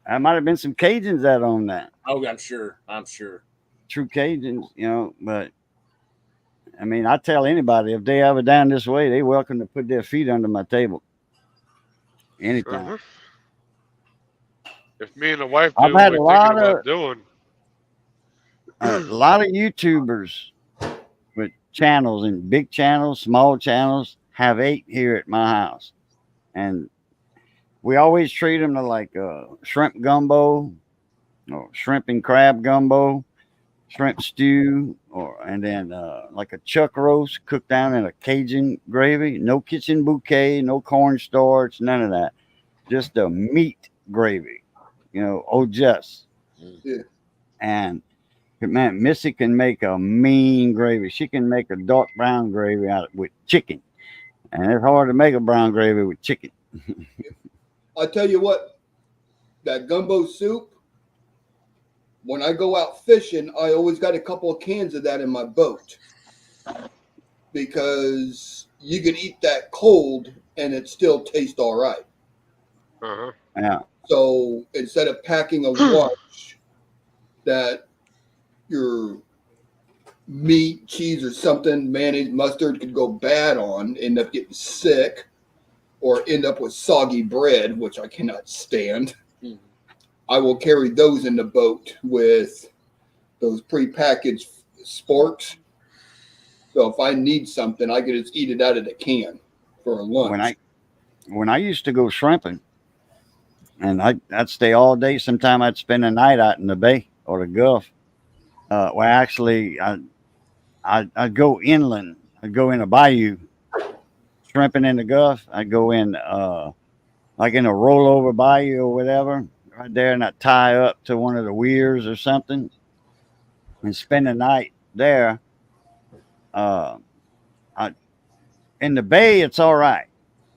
I might have been some Cajuns that on that. Oh, I'm sure. I'm sure. True Cajuns, but I mean, I tell anybody if they ever down this way, they welcome to put their feet under my table anytime. Uh-huh. If me and the wife I've do what had we're thinking about doing, a lot of YouTubers with channels and big channels, small channels have ate here at my house, and we always treat them to like shrimp gumbo or shrimp and crab gumbo, shrimp stew, and then like a chuck roast cooked down in a Cajun gravy. No kitchen bouquet, no cornstarch, none of that. Just a meat gravy, oh just. Yeah. And man, Missy can make a mean gravy. She can make a dark brown gravy with chicken, and it's hard to make a brown gravy with chicken. I tell you what, that gumbo soup. When I go out fishing, I always got a couple of cans of that in my boat because you can eat that cold and it still tastes all right. uh-huh. Yeah, So instead of packing a watch that your meat, cheese, or something, mayonnaise, mustard could go bad on, end up getting sick, or end up with soggy bread, which I cannot stand, I will carry those in the boat with those prepackaged sporks. So if I need something, I can just eat it out of the can for a lunch. when I used to go shrimping, and I'd stay all day. Sometime I'd spend a night out in the bay or the Gulf. Well, actually, I'd go inland. I'd go in a bayou, shrimping in the Gulf. I'd go in like in a rollover bayou or whatever, right there, and I'd tie up to one of the weirs or something and spend the night there. Uh, I, in the bay, it's all right.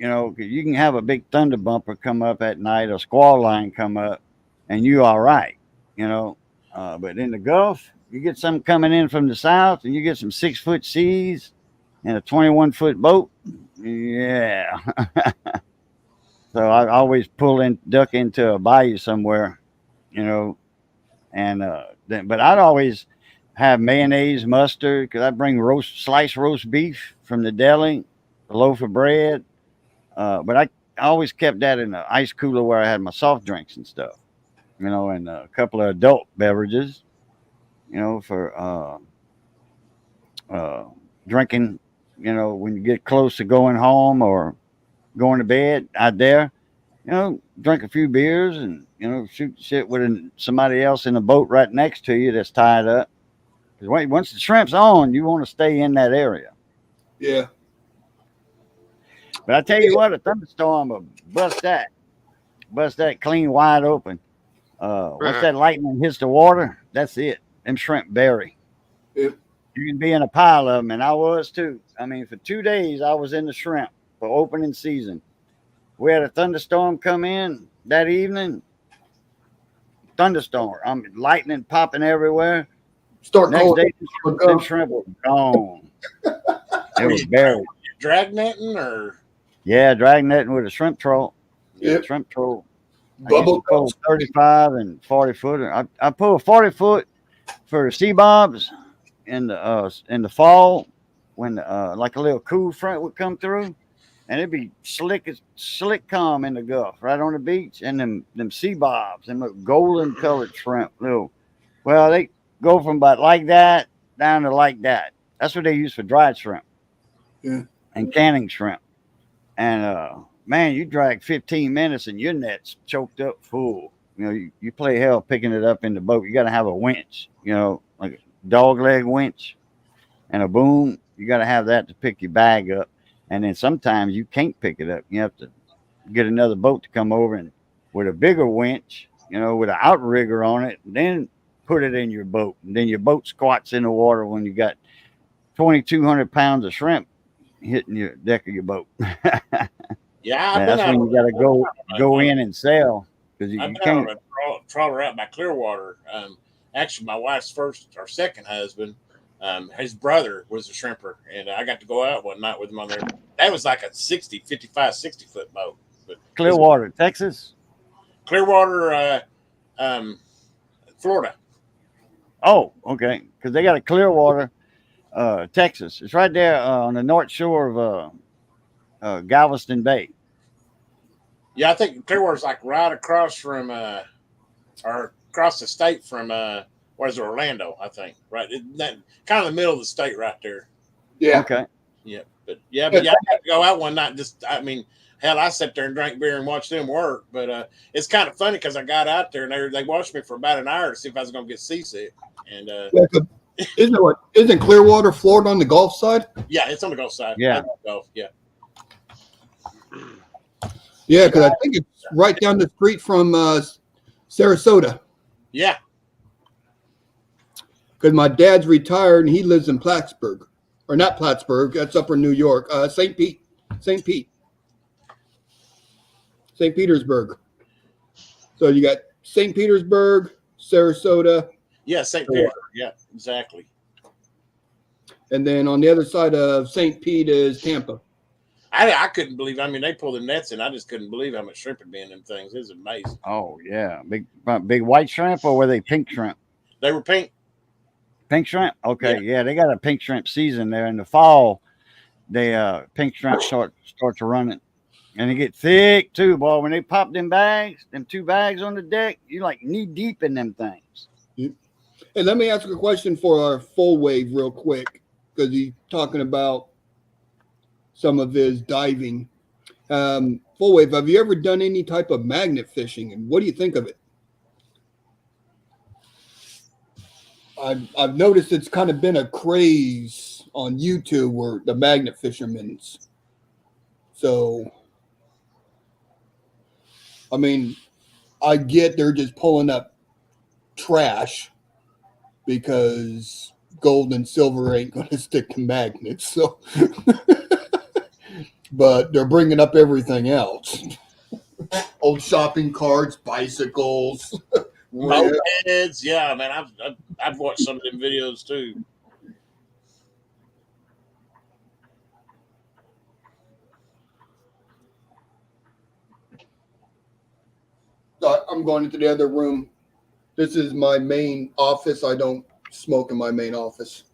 'Cause you can have a big thunder bumper come up at night, a squall line come up, and you all right. You know, but in the Gulf, you get something coming in from the south, and you get some 6-foot seas and a 21-foot boat. Yeah. So I always duck into a bayou somewhere, you know, and but I'd always have mayonnaise, mustard, because I'd bring sliced roast beef from the deli, a loaf of bread. But I always kept that in the ice cooler where I had my soft drinks and stuff, and a couple of adult beverages, for uh, drinking, when you get close to going home or going to bed out there, drink a few beers and, shoot shit with somebody else in the boat right next to you that's tied up. Because once the shrimp's on, you want to stay in that area. Yeah. But I tell you what, a thunderstorm will bust that clean wide open. Once that lightning hits the water, that's it. Them shrimp bury. Yep. You can be in a pile of them, and I was too. I mean, for 2 days, I was in the shrimp for opening season. We had a thunderstorm come in that evening. Thunderstorm. Lightning popping everywhere. Start Next calling day, them shrimp were gone. They were buried. Drag netting or Yeah, drag netting with a shrimp troll. Yep. Shrimp troll. I used Bubble to pull 35 and 40 footer. I pull a 40-foot for sea bobs in the fall when like a little cool front would come through, and it'd be slick calm in the Gulf, right on the beach, and them sea bobs, them little golden colored shrimp, well, they go from about like that down to like that. That's what they use for dried shrimp. Yeah. And canning shrimp. And man, you drag 15 minutes and your net's choked up full. You play hell picking it up in the boat. You got to have a winch, like a dog leg winch and a boom. You got to have that to pick your bag up. And then sometimes you can't pick it up. You have to get another boat to come over and with a bigger winch, with an outrigger on it, and then put it in your boat. And then your boat squats in the water when you got 2,200 pounds of shrimp hitting your deck of your boat. Yeah, I've been That's out. when you got to go in and sell because I've you been out on can't. a trawler out by Clearwater. Actually, my wife's first or second husband, his brother was a shrimper, and I got to go out one night with him on there. That was like a 60 foot boat. But Clearwater, Texas. Clearwater, Florida. Oh, okay. Because they got a Clearwater, Texas. It's right there on the north shore of Galveston Bay. Yeah, I think Clearwater's like right across from, or across the state from, where's Orlando? I think right, that kind of the middle of the state right there. Yeah. Okay. Yeah, but I got to go out one night. Hell, I sat there and drank beer and watched them work. But it's kind of funny because I got out there and they watched me for about an hour to see if I was going to get seasick. And isn't Clearwater, Florida, on the Gulf side? yeah, it's on the Gulf side. Yeah. Gulf. Yeah. Yeah, because I think it's right down the street from Sarasota. Yeah. Because my dad's retired and he lives in Plattsburgh, or not Plattsburgh. That's upper New York. St. Petersburg. So you got St. Petersburg, Sarasota. Yeah, St. Petersburg. Yeah, exactly. And then on the other side of St. Pete is Tampa. I couldn't believe. I mean, they pulled the nets in. I just couldn't believe how much shrimp would be in them things. It was amazing. Oh yeah, big white shrimp, or were they pink shrimp? They were pink. Pink shrimp. Okay, yeah, they got a pink shrimp season there in the fall. They pink shrimp start to run it, and they get thick too, boy. When they pop them 2 bags on the deck, you like knee deep in them things. Hey, let me ask a question for our full wave real quick, because he's talking about some of his diving. Full wave, have you ever done any type of magnet fishing, and what do you think of it? I've noticed it's kind of been a craze on YouTube where the magnet fishermen's. So, I mean, I get they're just pulling up trash because gold and silver ain't going to stick to magnets. So, but they're bringing up everything else. Old shopping carts, bicycles. Mopeds, yeah, man. I've watched some of them videos too. I'm going into the other room. This is my main office. I don't smoke in my main office.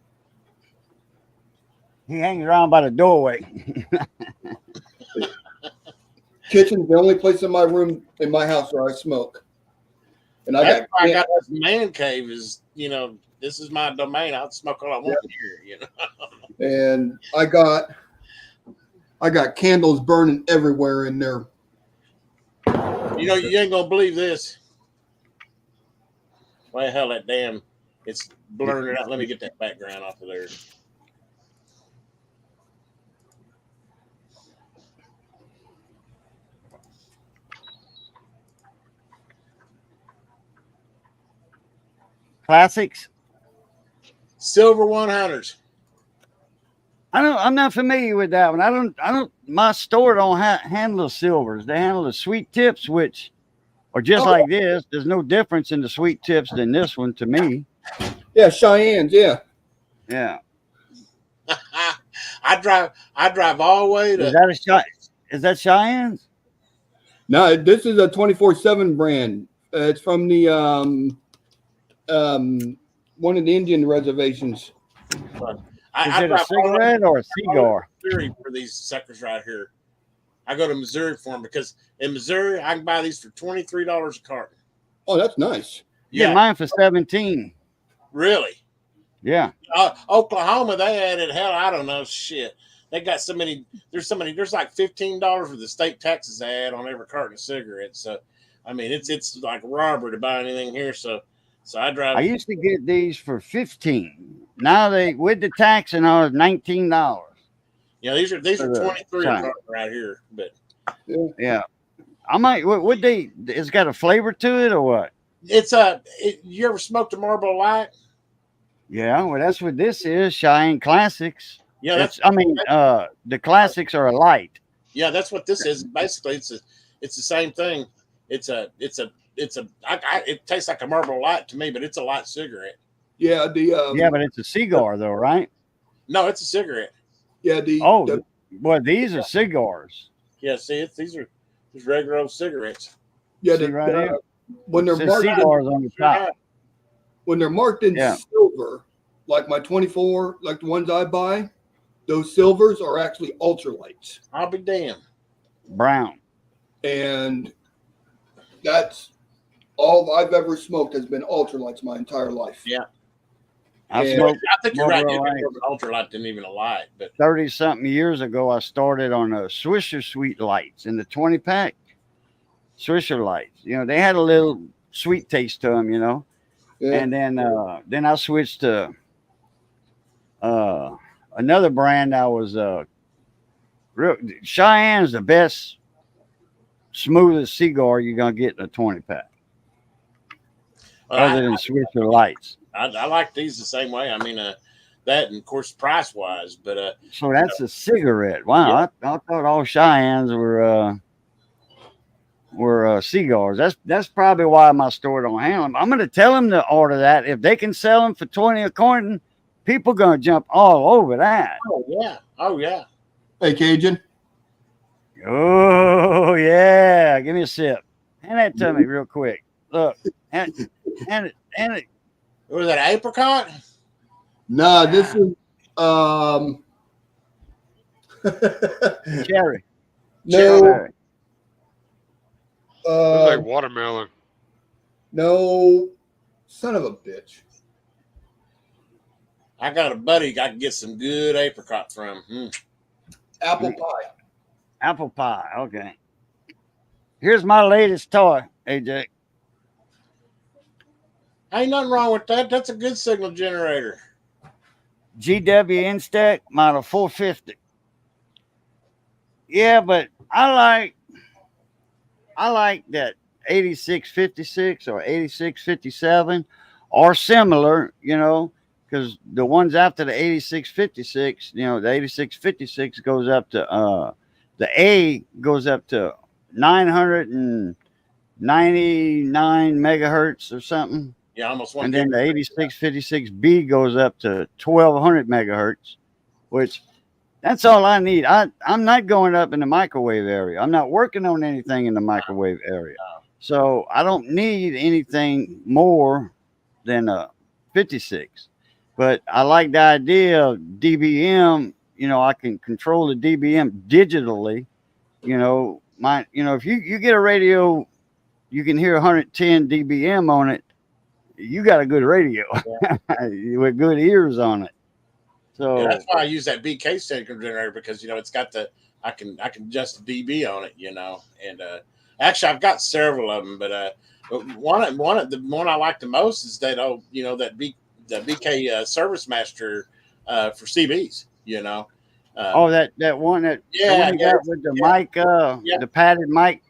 He hangs around by the doorway. Kitchen's the only place in my room in my house where I smoke. And I got this man cave. Is this is my domain. I'll smoke all I want here. And I got candles burning everywhere in there. You ain't gonna believe this. Why the hell it's blurring it out. Let me get that background off of there. Classics. Silver 100s. I'm not familiar with that one. I don't. My store don't handle the silvers. They handle the sweet tips, which are just like this. There's no difference in the sweet tips than this one to me. Yeah, Cheyenne's. Yeah. Yeah. I drive all the way to. Is that Cheyenne's? No, this is a 24/7 brand. It's from the one of the Indian reservations. Is it a cigarette or a cigar? Missouri for these suckers right here. I go to Missouri for them because in Missouri I can buy these for $23 a carton. Oh, that's nice. Yeah, mine for 17. Really? Yeah. Oklahoma, they added I don't know shit. They got so many. There's like $15 for the state taxes they add on every carton of cigarettes. So, I mean, it's like robbery to buy anything here. So I drive. I used to get these for 15. Now they with the tax and all $19. Yeah, these are 23 right here. But yeah, I might. Would they? It's got a flavor to it or what? You ever smoked a Marlboro Light? Yeah, well, that's what this is. Cheyenne Classics. Yeah, It's. I mean, the classics are a light. that's what this is. Basically, it's the same thing. It tastes like a Marlboro Light to me, but it's a light cigarette. Yeah, the Yeah, but it's a cigar though, right? No, it's a cigarette. yeah Oh, the well, these are cigars. Yeah, see, these are just regular old cigarettes. yeah See right here. when they're It says marked cigars on the top. when they're marked in Yeah. silver, like my 24, like the ones I buy, those silvers are actually ultralights, I'll be damned. Brown. and that's all I've ever smoked has been ultralights my entire life. Yeah. I Yeah. smoked I think you're right. Marlboro It's Light. more of an ultralight than even a light, but 30 something years ago. I started on Swisher Sweet Lights in the 20 pack. Swisher Lights. You know, they had a little sweet taste to them, you know. Yeah. And then I switched to another brand. I was Cheyenne's the best, smoothest cigar you're gonna get in a 20 pack, other than Swisher Lights. I like these the same way. I mean, that and of course price wise, but So that's a cigarette. Wow, Yeah. I thought all Cheyennes were cigars. That's probably why my store don't handle them. I'm gonna tell them to order that. If they can sell them for 20 a carton, people gonna jump all over that. oh yeah. Hey, Cajun. Oh yeah, give me a sip. Hand that to me real quick. Look, hand it. Was that an apricot? Nah, this is Cherry. no Cherry. Looks like watermelon. no son of a bitch. I got a buddy I can get some good apricot from. Apple pie. Apple pie. Okay. Here's my latest toy, AJ. Ain't nothing wrong with that. That's a good signal generator. GW Instack model 450. Yeah, but I like that 8656 or 8657 or similar, you know, because the ones after the 8656, you know, the 8656 goes up to the A goes up to 999 megahertz or something. Yeah, almost one. And then the 8656B goes up to 1200 megahertz, which that's all I need. I'm not going up in the microwave area. I'm not working on anything in the microwave area. So I don't need anything more than a 56. But I like the idea of DBM. You know, I can control the DBM digitally. You know, if you get a radio, you can hear 110 DBM on it. You got a good radio with good ears on it. So that's why I use that BK signal generator because it's got I can adjust the dB on it, and actually I've got several of them, but the one I like the most is that the BK Service Master for CBs, that one that the one you got with the mic, the padded mic.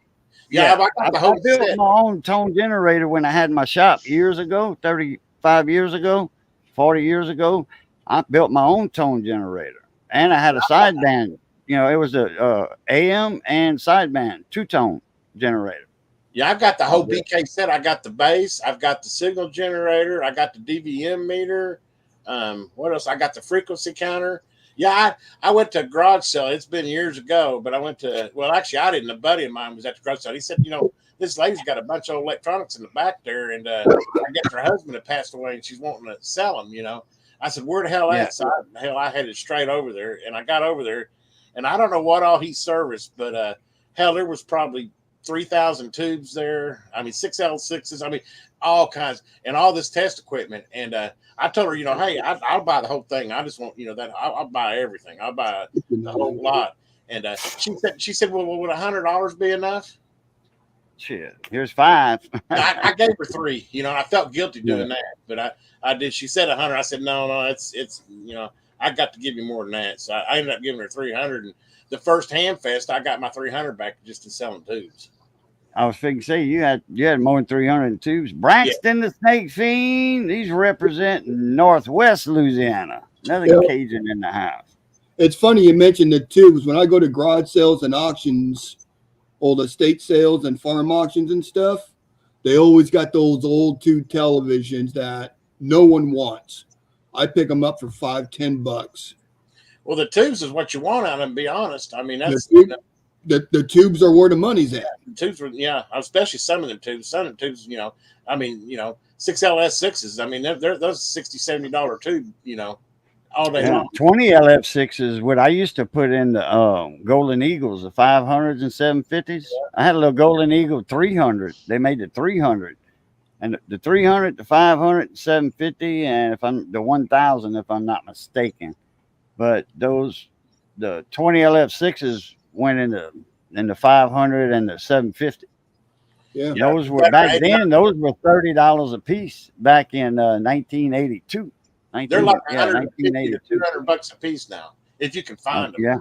Yeah, I got the whole I built set. my own tone generator when I had my shop years ago, 35 years ago, 40 years ago. I built my own tone generator, and I had a sideband. It was a AM and sideband 2-tone generator. Yeah, I've got the whole BK set. I got the bass. I've got the signal generator. I got the DVM meter. What else? I got the frequency counter. Yeah, I went to a garage sale. It's been years ago, but I went to, actually, I didn't. A buddy of mine was at the garage sale. He said, this lady's got a bunch of electronics in the back there, and I guess her husband had passed away, and she's wanting to sell them, I said, where the hell at? So I headed straight over there, and I got over there, and I don't know what all he serviced, but there was probably 3,000 tubes there. I mean, 6L6s. I mean, all kinds, and all this test equipment. And I told her, hey, I'll buy the whole thing. I just want, that I'll buy everything. I'll buy the whole lot. And she said, well, would $100 be enough? Shit, here's 5. I gave her 3. I felt guilty doing that, but I did. She said 100. I said, no, it's I got to give you more than that. So I ended up giving her 300. And the first Ham Fest, I got my 300 back just in selling tubes. I was figuring, say you had more than 300 tubes. Yeah. Braxton the Snake Fiend. He's representing Northwest Louisiana. Another Yeah. Cajun in the house. It's funny you mentioned the tubes. When I go to garage sales and auctions, all the estate sales and farm auctions and stuff, they always got those old tube televisions that no one wants. I pick them up for $5-10. Well, the tubes is what you want out of them. Be honest. I mean, The, that's tube, the tubes are where the money's at. the tubes were, yeah, especially some of them tubes. Some of the tubes, I mean, 6LS6s. I mean, they're those $60-$70 tube, all day Yeah, long. 20 LF6s, what I used to put in the Golden Eagles, the 500s and 750s. I had a little Golden Eagle 300. They made the 300. And the 300, the 500, 750, and if I'm the 1000, if I'm not mistaken. But the 20 LF6s went in the 500 and the 750. Yeah. Those were back then. Those were $30 a piece back in 1982. They're like 150 to 1982. $200 a piece now, if you can find them. Yeah.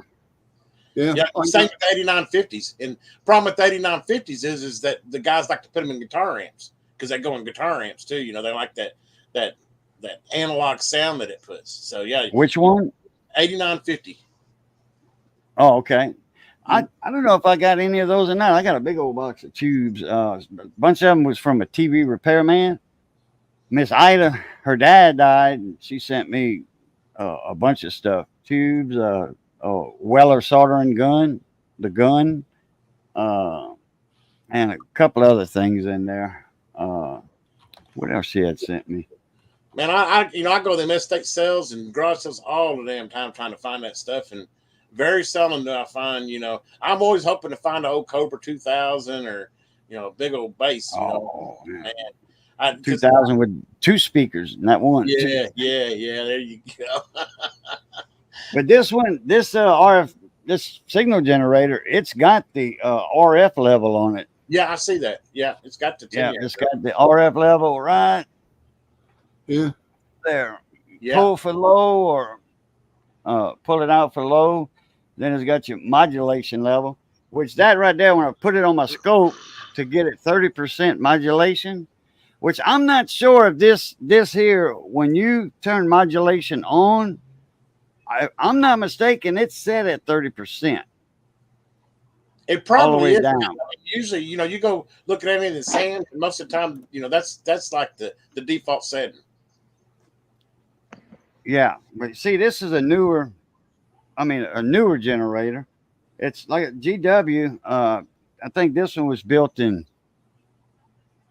Yeah. Yeah, same with 8950s. And problem with 8950s is that the guys like to put them in guitar amps because they go in guitar amps too. They like that analog sound that it puts. So yeah, Which one? 8950. Oh, okay. I don't know if I got any of those or not. I got a big old box of tubes. A bunch of them was from a TV repairman. Miss Ida, her dad died, and she sent me a bunch of stuff. Tubes, Weller soldering gun, the gun, and a couple other things in there. What else she had sent me? Man, I go to them estate sales and garage sales all the damn time trying to find that stuff, and very seldom do I find. I'm always hoping to find an old Cobra 2000 or a big old bass. Oh, man. 'Cause 2000 with two speakers, not one. Yeah. There you go. But this one, this RF, this signal generator, it's got the RF level on it. Yeah, I see that. Yeah, it's got the 10 Yeah, it's got the RF level right Yeah. there. Yeah. Pull for low or pull it out for low. Then it's got your modulation level, which that right there, when I put it on my scope to get it 30% modulation, which I'm not sure if this here, when you turn modulation on, I'm not mistaken, it's set at 30%. It probably is. Down. Usually, you go look at anything in the sand, and most of the time, that's like the default setting. Yeah, but see, this is a newer generator. It's like a GW. I think this one was built in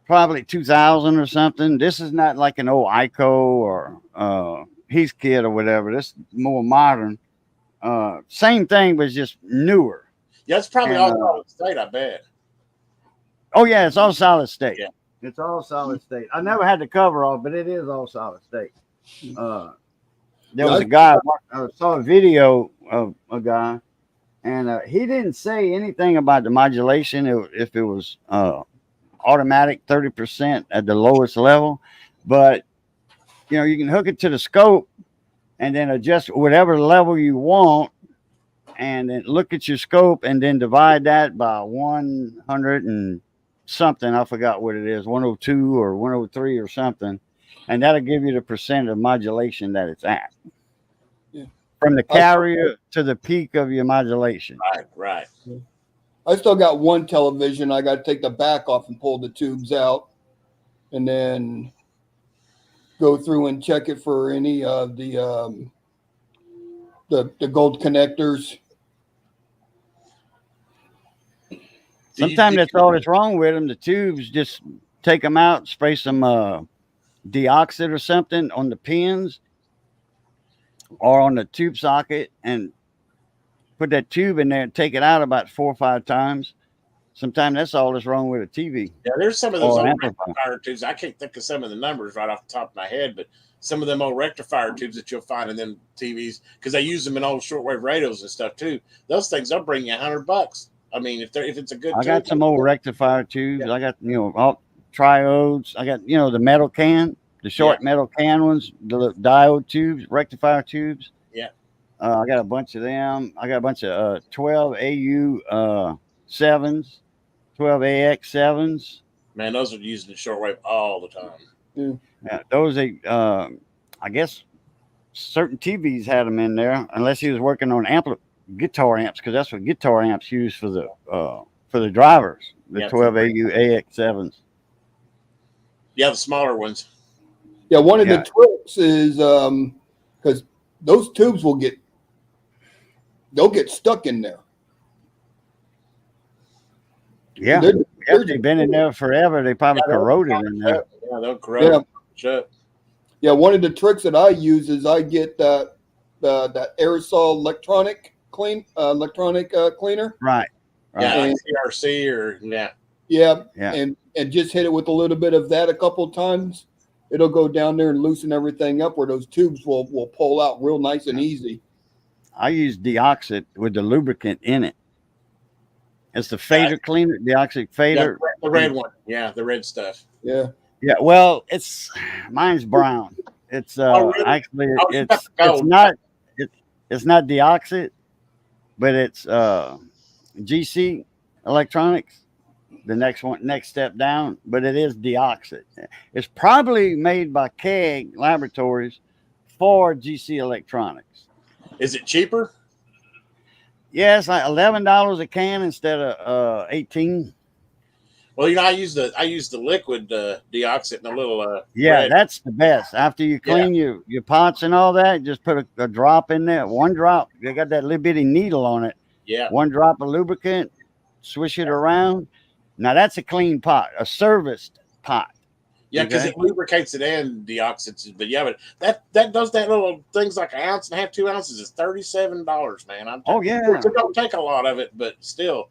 probably 2000 or something. This is not like an old ICO or Heath Kit or whatever. This is more modern. Same thing, but just newer. Yeah, it's probably all solid state, I bet. Oh yeah, it's all solid state. Yeah. It's all solid state. I never had the cover off, but it is all solid state. There was a guy, I saw a video of a guy, and he didn't say anything about the modulation, if it was automatic 30% at the lowest level. But, you can hook it to the scope and then adjust whatever level you want, and then look at your scope and then divide that by 100 and something. I forgot what it is, 102 or 103 or something. And that'll give you the percent of modulation that it's at. Yeah. From the carrier to the peak of your modulation. Right. I still got one television. I got to take the back off and pull the tubes out, and then go through and check it for any of the gold connectors. Sometimes that's all that's wrong with them. The tubes, just take them out, spray some deoxit or something on the pins or on the tube socket, and put that tube in there and take it out about 4 or 5 times. Sometimes that's all that's wrong with a TV. Yeah, there's some of those old rectifier tubes. I can't think of some of the numbers right off the top of my head, but some of them old rectifier tubes that you'll find in them TVs, because they use them in old shortwave radios and stuff too. Those things, they'll bring you $100. I mean, if it's a good I got some old rectifier tubes. Yeah. I got, all triodes. I got, the metal can, the short metal can ones, the diode tubes, rectifier tubes. Yeah. I got a bunch of them. I got a bunch of 12 AU 7s, 12AX7s. Man, those are used in shortwave all the time. Yeah, those I guess certain TVs had them in there, unless he was working on guitar amps, because that's what guitar amps use for the drivers. The Yeah. 12AU AX7s. Yeah, the smaller ones. Yeah, one of Yeah. the tricks is because those tubes they'll get stuck in there. Yeah, they've been in there forever. They probably corroded in there. Yeah, they'll corrode. Shut. Yeah, one of the tricks that I use is I get that aerosol electronic cleaner. Right. Yeah, like And- CRC or Yeah, Yeah. and just hit it with a little bit of that a couple of times. It'll go down there and loosen everything up where those tubes will pull out real nice and easy. I use deoxit with the lubricant in it. It's the fader cleaner, deoxit fader. the red one. Yeah, the red stuff. Yeah. Yeah, well, mine's brown. It's really? actually Oh, it's gold. it's not deoxit, but it's GC Electronics. The next step down, but it is deoxit. It's probably made by KEG Laboratories for GC Electronics. Is it cheaper? Yeah, it's like $11 a can instead of 18. Well, I use the liquid deoxit and a little Yeah, red. that's the best. After you clean your pots and all that, just put a drop in there. One drop. They got that little bitty needle on it. Yeah. One drop of lubricant, swish it around. Now that's a clean pot, a serviced pot. Yeah, because Okay. it lubricates it and deoxits it. But yeah, but that does that little things like 1.5 ounces, 2 ounces is $37, man. Oh yeah. It don't take a lot of it, but still.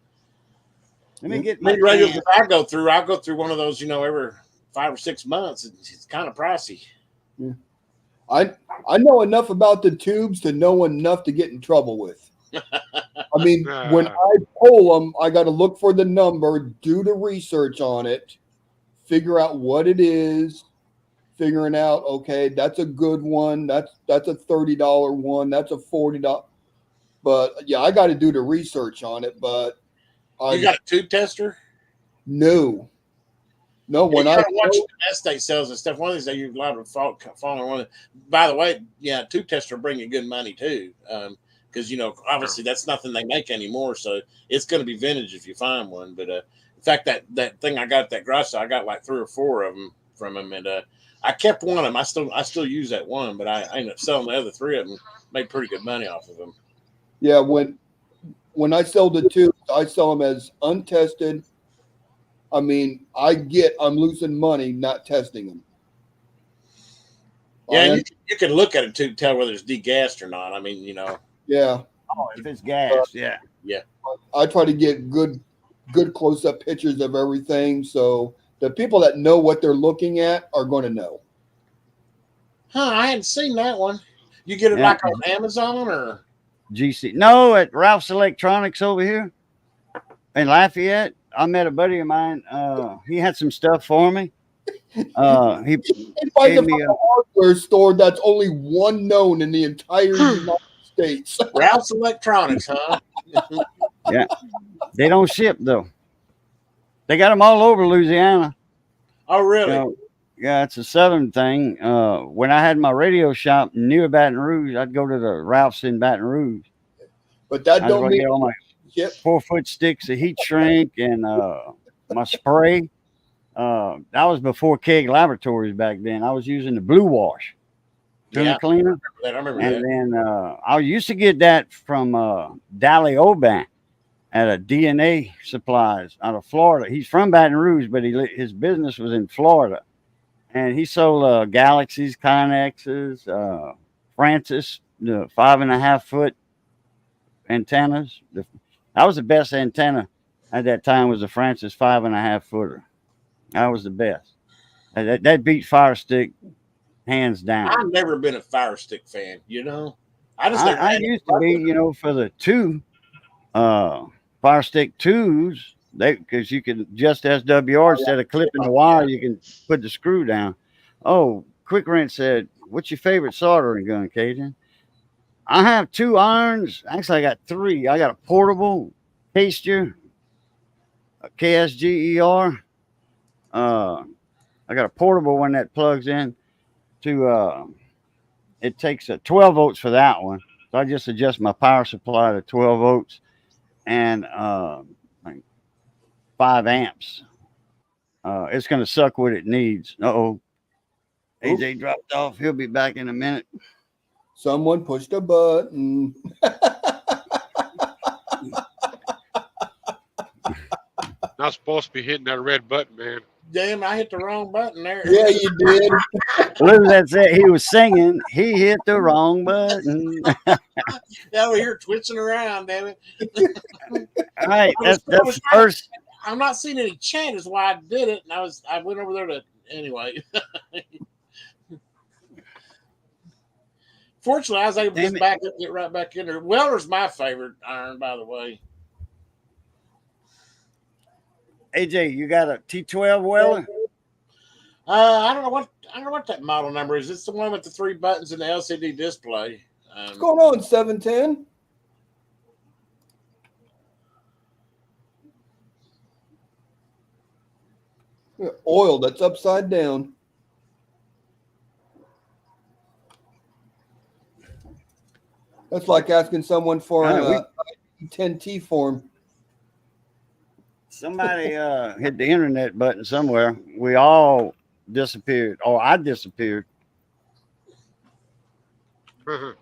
Let me get my Many radios can. that I go through one of those, every 5 or 6 months. It's kind of pricey. I know enough about the tubes to know enough to get in trouble with. I mean, when I pull them, I got to look for the number, do the research on it, figure out what it is, figuring out, okay, that's a good one. That's a $30 one. That's a $40. But yeah, I got to do the research on it. But You got a tube tester? no, when you I gotta watch the estate sales and stuff. One of these days you're liable to fall on one. By the way, yeah, tube tester will bring you good money too. Because obviously that's nothing they make anymore, so it's going to be vintage if you find one. But in fact, that thing I got at that garage sale, I got like 3 or 4 of them from them, and I kept one of them. I still use that one, but I ended up selling the other 3 of them. Made pretty good money off of them. Yeah, when I sell the tubes, I sell them as untested. I mean, I'm losing money not testing them. Yeah, you can look at it to tell whether it's degassed or not. I mean, Yeah. Oh, if it's gas, yeah. I try to get good close-up pictures of everything, so the people that know what they're looking at are going to know. Huh? I hadn't seen that one. You get it Yeah. like on Amazon or? GC. No, at Ralph's Electronics over here in Lafayette. I met a buddy of mine. He had some stuff for me. He If I gave can me find a hardware store that's only one known in the entire United States. Ralph's Electronics, huh? they don't ship though. They got them all over Louisiana. Oh, really? You know, yeah, it's a southern thing. When I had my radio shop near Baton Rouge, I'd go to the Ralph's in Baton Rouge. But that I'd don't go mean get all my ship. 4-foot sticks of heat shrink and my spray. That was before KEG Laboratories back then. I was using the Blue Wash tuna Yeah. cleaner. I remember And that. then I used to get that from Dally Oban at a DNA Supplies out of Florida. He's from Baton Rouge, but his business was in Florida. And he sold Galaxies, Connexes, Francis, the 5.5 foot antennas. That was the best antenna at that time, was the Francis 5.5 footer. That was the best. That beat Fire Stick hands down. I've never been a Fire Stick fan, I just never I had used to be, for the 2 Fire Stick 2s, because you can adjust SWR instead of clipping the wire, you can put the screw down. Oh, Quick Wrench said, "What's your favorite soldering gun, Cajun?" I have 2 irons. Actually, I got 3. I got a portable caster, KSGER. I got a portable one that plugs in to. It takes 12 volts for that one, so I just adjust my power supply to 12 volts and like 5 amps. It's going to suck what it needs. Uh-oh. AJ dropped off. He'll be back in a minute. Someone pushed a button. Not supposed to be hitting that red button, man. Damn, I hit the wrong button there. Yeah, you did. Look at that. Set. He was singing. He hit the wrong button. Yeah, we're here twitching around, damn it. All right, that's the first. I'm not seeing any chat is why I did it, and I went over there to anyway. Fortunately, I was able to just back up, get right back in there. Weller's my favorite iron, by the way. AJ, you got a T12 Weller? I don't know what that model number is. It's the one with the 3 buttons and the LCD display. What's going on, 710? Oil that's upside down. That's like asking someone for a 10T form. Somebody hit the internet button somewhere. We all disappeared. Oh, I disappeared. I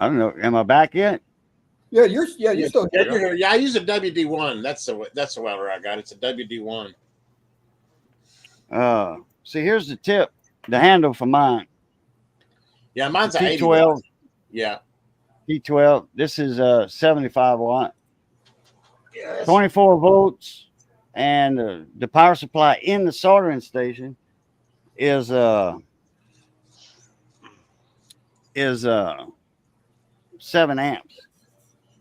don't know. Am I back yet? Yeah, you're still here. You're here. Yeah, I use a WD1. That's the welder I got. It's a WD1. See, here's the tip. The handle for mine. Yeah, mine's a T12. Yeah. T12. This is 75 watt. Yes. 24 volts, and the power supply in the soldering station is 7 amps.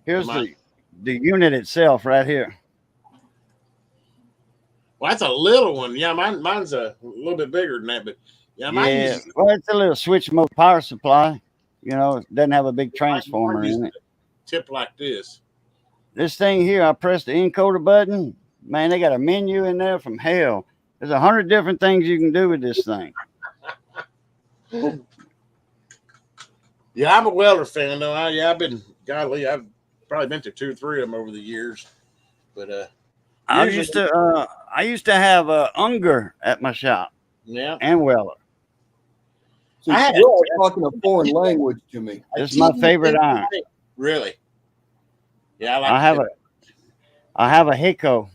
Here's the unit itself right here. Well, that's a little one. Yeah, mine's a little bit bigger than that, but yeah, well, it's a little switch mode power supply. You know, it doesn't have a big transformer in it. Tip like this. This thing here, I press the encoder button. Man, they got a menu in there from hell. There's 100 different things you can do with this thing. Yeah, I'm a welder fan, though. I've probably been to 2 or 3 of them over the years. But I used to have Unger at my shop. Yeah, and welder. So you're talking a foreign language to me. This is my favorite iron. Really? Yeah, I have a Hiko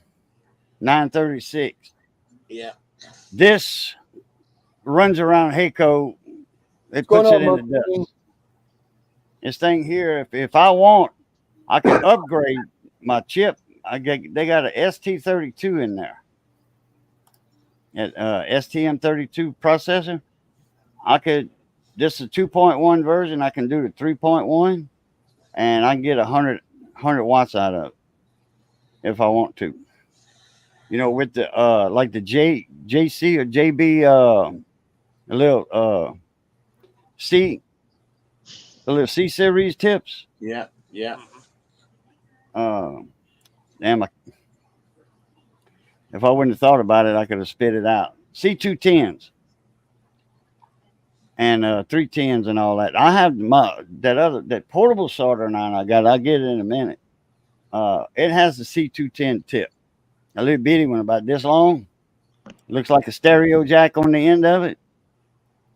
936. Yeah. This runs around Hiko. It puts it in the dust. This thing here, if I want, I can upgrade my chip. They got an ST32 in there. STM32 processor. This is a 2.1 version. I can do the 3.1, and I can get 100 watts out of it if I want to. You know, with the like the JC or JB a little C, the little C series tips. Yeah. Damn, if I wouldn't have thought about it, I could have spit it out. C210s and 310s and all that. I have that portable soldering iron I got. I'll get it in a minute. It has the C210 tip, a little bitty one about this long. Looks like a stereo jack on the end of it.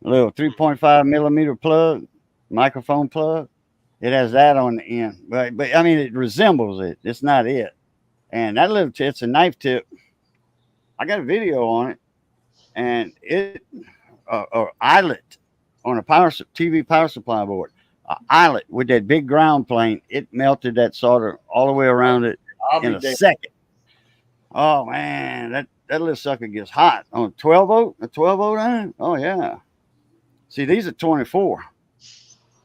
A little 3.5 millimeter plug, microphone plug. It has that on the end, but I mean it resembles it. It's not it. And that little tip, it's a knife tip. I got a video on it, and it or eyelet on a TV power supply board. Eyelet with that big ground plane. It melted that solder all the way around it in a second. Oh man, that little sucker gets hot on a 12 volt iron. Oh yeah. See, these are 24.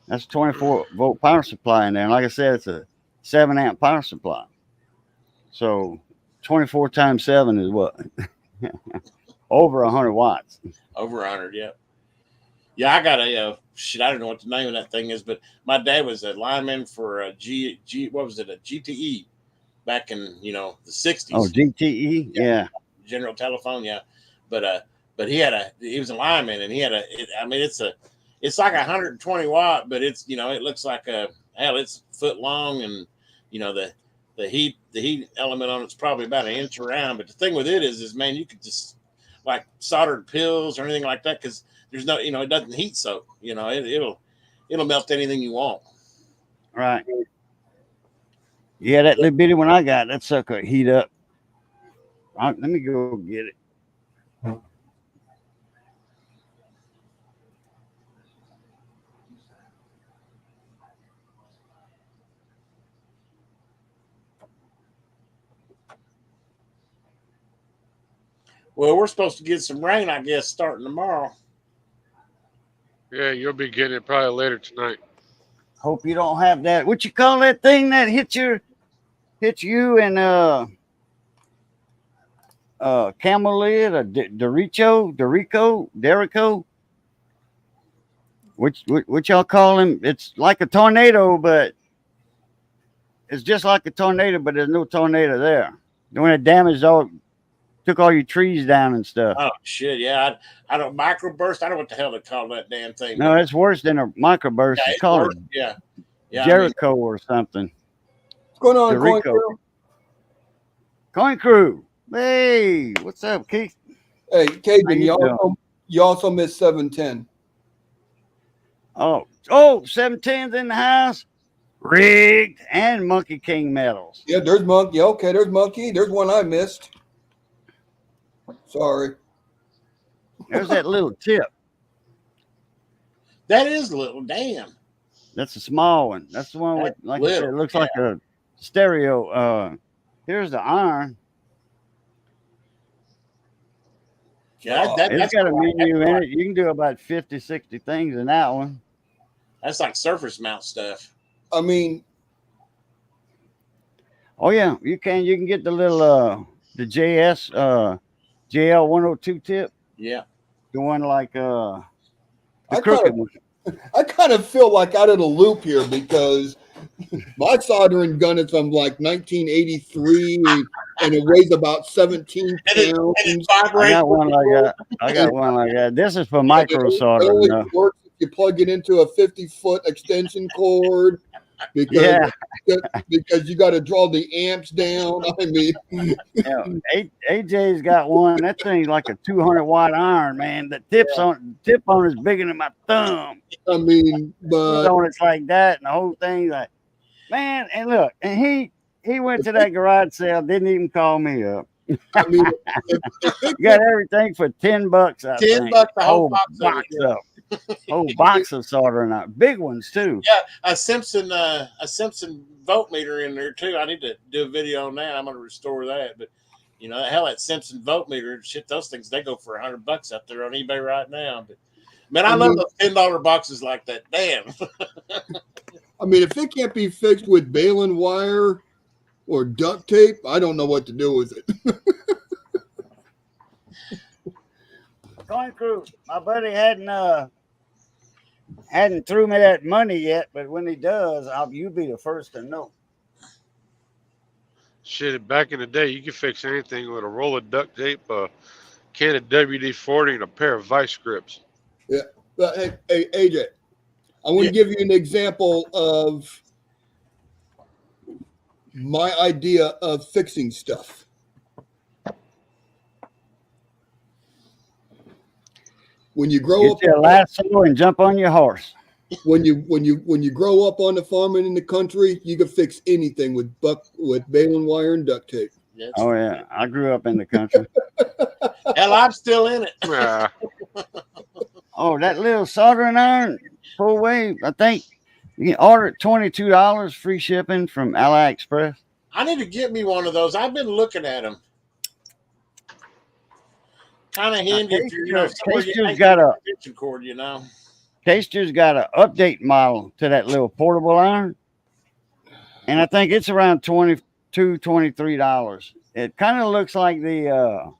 That's a 24 volt power supply in there. And like I said, it's a 7 amp power supply. So 24 times 7 is what? Over 100 watts. Over 100, yeah. Yeah, I got a I don't know what the name of that thing is, but my dad was a lineman for a GTE, back in the 60s. Oh, GTE, yeah. General Telephone, yeah. But he was a lineman, and it's like 120 watt, but it's it looks like it's a foot long, and the heat element on it's probably about an inch around. But the thing with it is man, you could just like soldered pills or anything like that, because there's no it doesn't heat soak. It'll melt anything you want. Right. Yeah, that little bitty one I got, that sucker heat up. Let me go get it. Well, we're supposed to get some rain, I guess, starting tomorrow. Yeah, you'll be getting it probably later tonight. Hope you don't have that. What you call that thing that hits you and camel lid or Derico? Which y'all call him? It's like a tornado, but it's just like a tornado, but there's no tornado there. The one that took all your trees down and stuff. Oh shit, yeah. I don't microburst. I don't know what the hell they call that damn thing. No, it's worse than a microburst. Yeah, it's called worse. Yeah. Jericho or something. What's going on, Coin Dorico. Crew? Coin Crew. Hey, what's up, Keith? Hey, How Cajun, you you also missed 710. Oh, 710's in the house. Rigged and Monkey King medals. Yeah, there's Monkey. Okay, there's Monkey. There's one I missed. Sorry. There's that little tip. That is little. Damn. That's a small one. That's the one with, like I said, it looks like a stereo. Here's the iron. Yeah, It's got a menu in it. You can do about 50, 60 things in that one. That's like surface mount stuff. I mean, oh yeah, you can get the little the JS JL 102 tip. Yeah. The one like the crooked one. I kind of feel like out of the loop here because my soldering gun is from like 1983 and it weighs about 17 pounds. I got one like that. This is for micro soldering. It only works if you plug it into a 50-foot extension cord because you got to draw the amps down. I mean, AJ's got one. That thing's like a 200 watt iron, man. The tip on is bigger than my thumb. I mean, but it's like that, and the whole thing like, man. And look, and he went to that garage sale, didn't even call me up. I mean, you got everything for $10. $10, the whole box up. Whole box of soldering out, big ones too. Yeah, a Simpson voltmeter in there too. I need to do a video on that. I'm going to restore that, but that Simpson voltmeter, shit, those things they go for $100 out there on eBay right now. But man, I love those $10 boxes like that. Damn. I mean, if it can't be fixed with baling wire or duct tape, I don't know what to do with it. Coin Crew, my buddy hadn't threw me that money yet, but when he does, you'll be the first to know. Shit, back in the day, you could fix anything with a roll of duct tape, a can of WD-40, and a pair of vice grips. Yeah. But hey, AJ, I want to give you an example of my idea of fixing stuff. When you grow up, get your lasso and jump on your horse. When you grow up on the farm and in the country, you can fix anything with baling wire and duct tape. Yes. Oh yeah, I grew up in the country. Hell, I'm still in it. Yeah. Oh, that little soldering iron full wave. I think you can order it $22, free shipping from AliExpress. I need to get me one of those. I've been looking at them. Kind of handy if Caster's got a extension cord, Caster's got an update model to that little portable iron, and I think it's around $22, $23. It kind of looks like the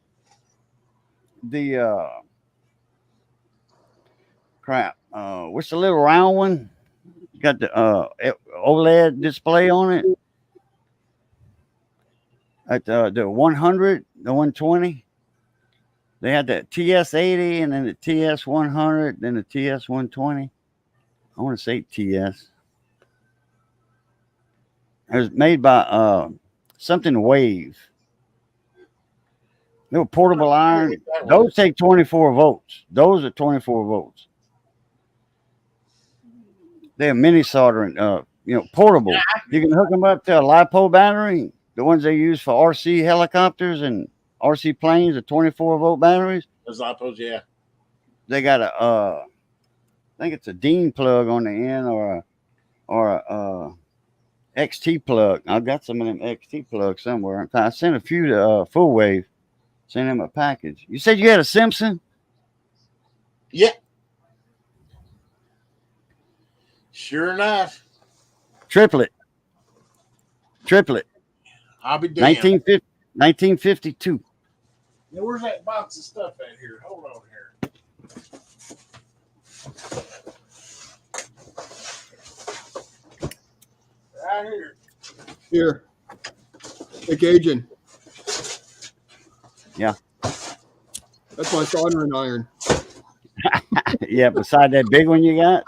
what's the little round one? Got the OLED display on it. at the 100, the 120. They had the TS80 and then the TS100, then the TS120. I want to say TS. It was made by something Wave. They were portable iron. Those take 24 volts. Those are 24 volts. They're mini soldering, portable. Yeah. You can hook them up to a LiPo battery. The ones they use for RC helicopters and RC planes are 24 volt batteries. Those lipos, yeah. They got I think it's a Dean plug on the end or a XT plug. I've got some of them XT plugs somewhere. I sent a few to Full Wave. Sent him a package. You said you had a Simpson? Yeah. Sure enough. Triplet. I'll be damned. 1952. Now, where's that box of stuff at here? Hold on here. Right here. Here. Hey, Cajun. Yeah. That's my soldering iron. Yeah, beside that big one you got?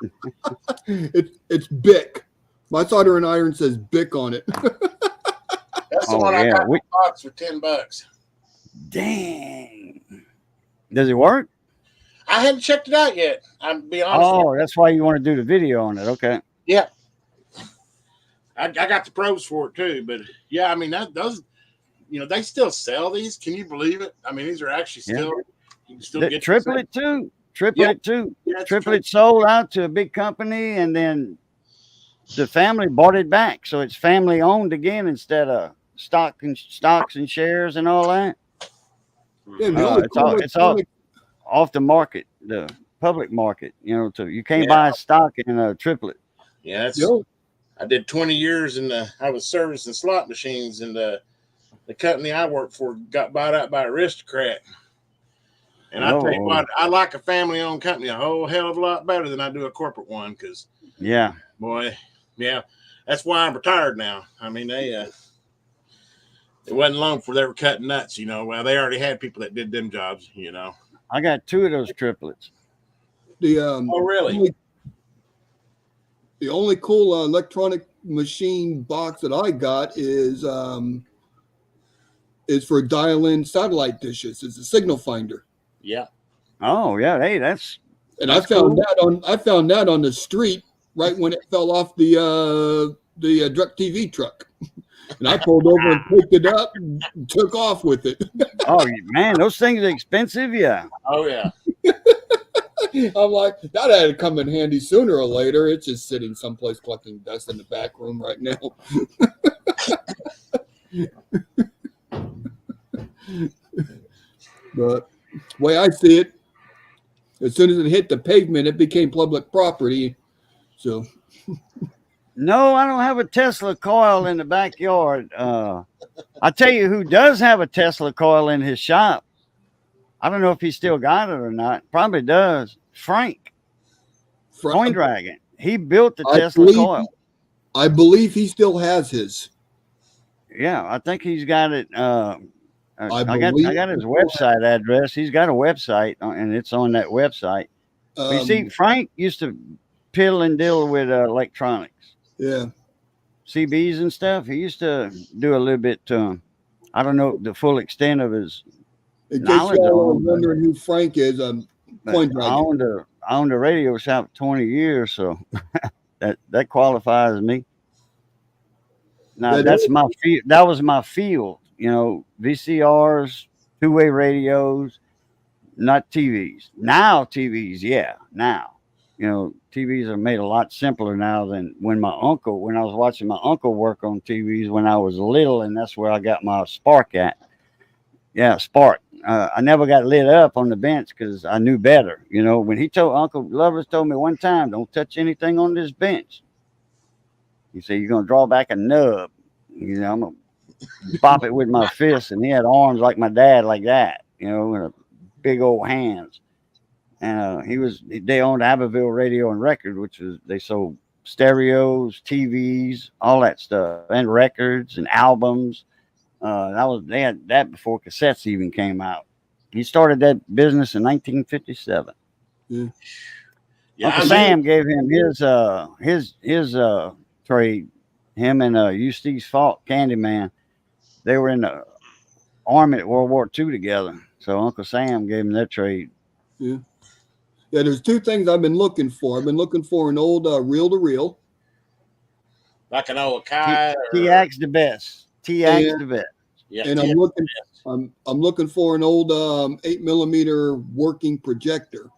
It's Bic. My soldering iron says Bic on it. That's the Oh, one I yeah. got in the box for $10. Dang. Does it work? I hadn't checked it out yet. I'm be honest. Oh, that's why you want to do the video on it. Okay. Yeah. I got the probes for it too, but yeah, I mean those, they still sell these. Can you believe it? I mean, these are actually still you can still get Triplet too. Triplet too. Yeah, it's Triplet sold out to a big company, and then the family bought it back, so it's family owned again instead of stocks and shares and all that. Yeah, the only It's all off the market, the public market. You can't buy a stock in a triplet. Yeah, that's. Yo. I did 20 years I was servicing slot machines, and the company I worked for got bought out by Aristocrat. And I tell you what, I like a family-owned company a whole hell of a lot better than I do a corporate one, because that's why I'm retired now. I mean, it wasn't long before they were cutting nuts. Well, they already had people that did them jobs. I got 2 of those triplets. Oh, really? The only cool electronic machine box that I got is for dial-in satellite dishes. It's a signal finder. Yeah. Oh yeah, hey, that's I found that on the street right when it fell off the DirecTV truck. And I pulled over and picked it up and took off with it. Oh man, those things are expensive. Yeah. Oh yeah. I'm like, that had to come in handy sooner or later. It's just sitting someplace collecting dust in the back room right now. But the way I see it, as soon as it hit the pavement, it became public property. So No, I don't have a Tesla coil in the backyard. I tell you who does have a Tesla coil in his shop. I don't know if he still got it or not. Probably does. Frank Coin Dragon. He built the Tesla coil. I believe he still has his. Yeah, I think he's got it. I got his website address. He's got a website, and it's on that website. You see, Frank used to piddle and deal with electronics. Yeah. CBs and stuff. He used to do a little bit to him. I don't know the full extent of his In case knowledge y'all are on, wondering who Frank is, Coin Dragon. I owned a radio shop 20 years, so that qualifies me. Now that was my field, VCRs, two-way radios, not TVs. Now TVs, yeah. Now, TVs are made a lot simpler now than when I was watching my uncle work on TVs when I was little, and that's where I got my Spark at. Yeah, Spark. I never got lit up on the bench because I knew better. When Uncle Lovers told me one time, don't touch anything on this bench. He said, you're going to draw back a nub. I'm going to bop it with my fist. And he had arms like my dad, like that, with big old hands. And they owned Abbeville Radio and Record, they sold stereos, TVs, all that stuff, and records and albums. They had that before cassettes even came out. He started that business in 1957. Yeah, Uncle I mean, Sam gave him his trade. Him and Eustace Falk, Candyman, they were in the army at World War II together. So Uncle Sam gave him that trade. Yeah. Yeah, there's two things I've been looking for. I've been looking for an old reel to reel, like an old T Kai T or Axe the best. T Axe and the best. yeah, and I'm looking for an old 8 millimeter working projector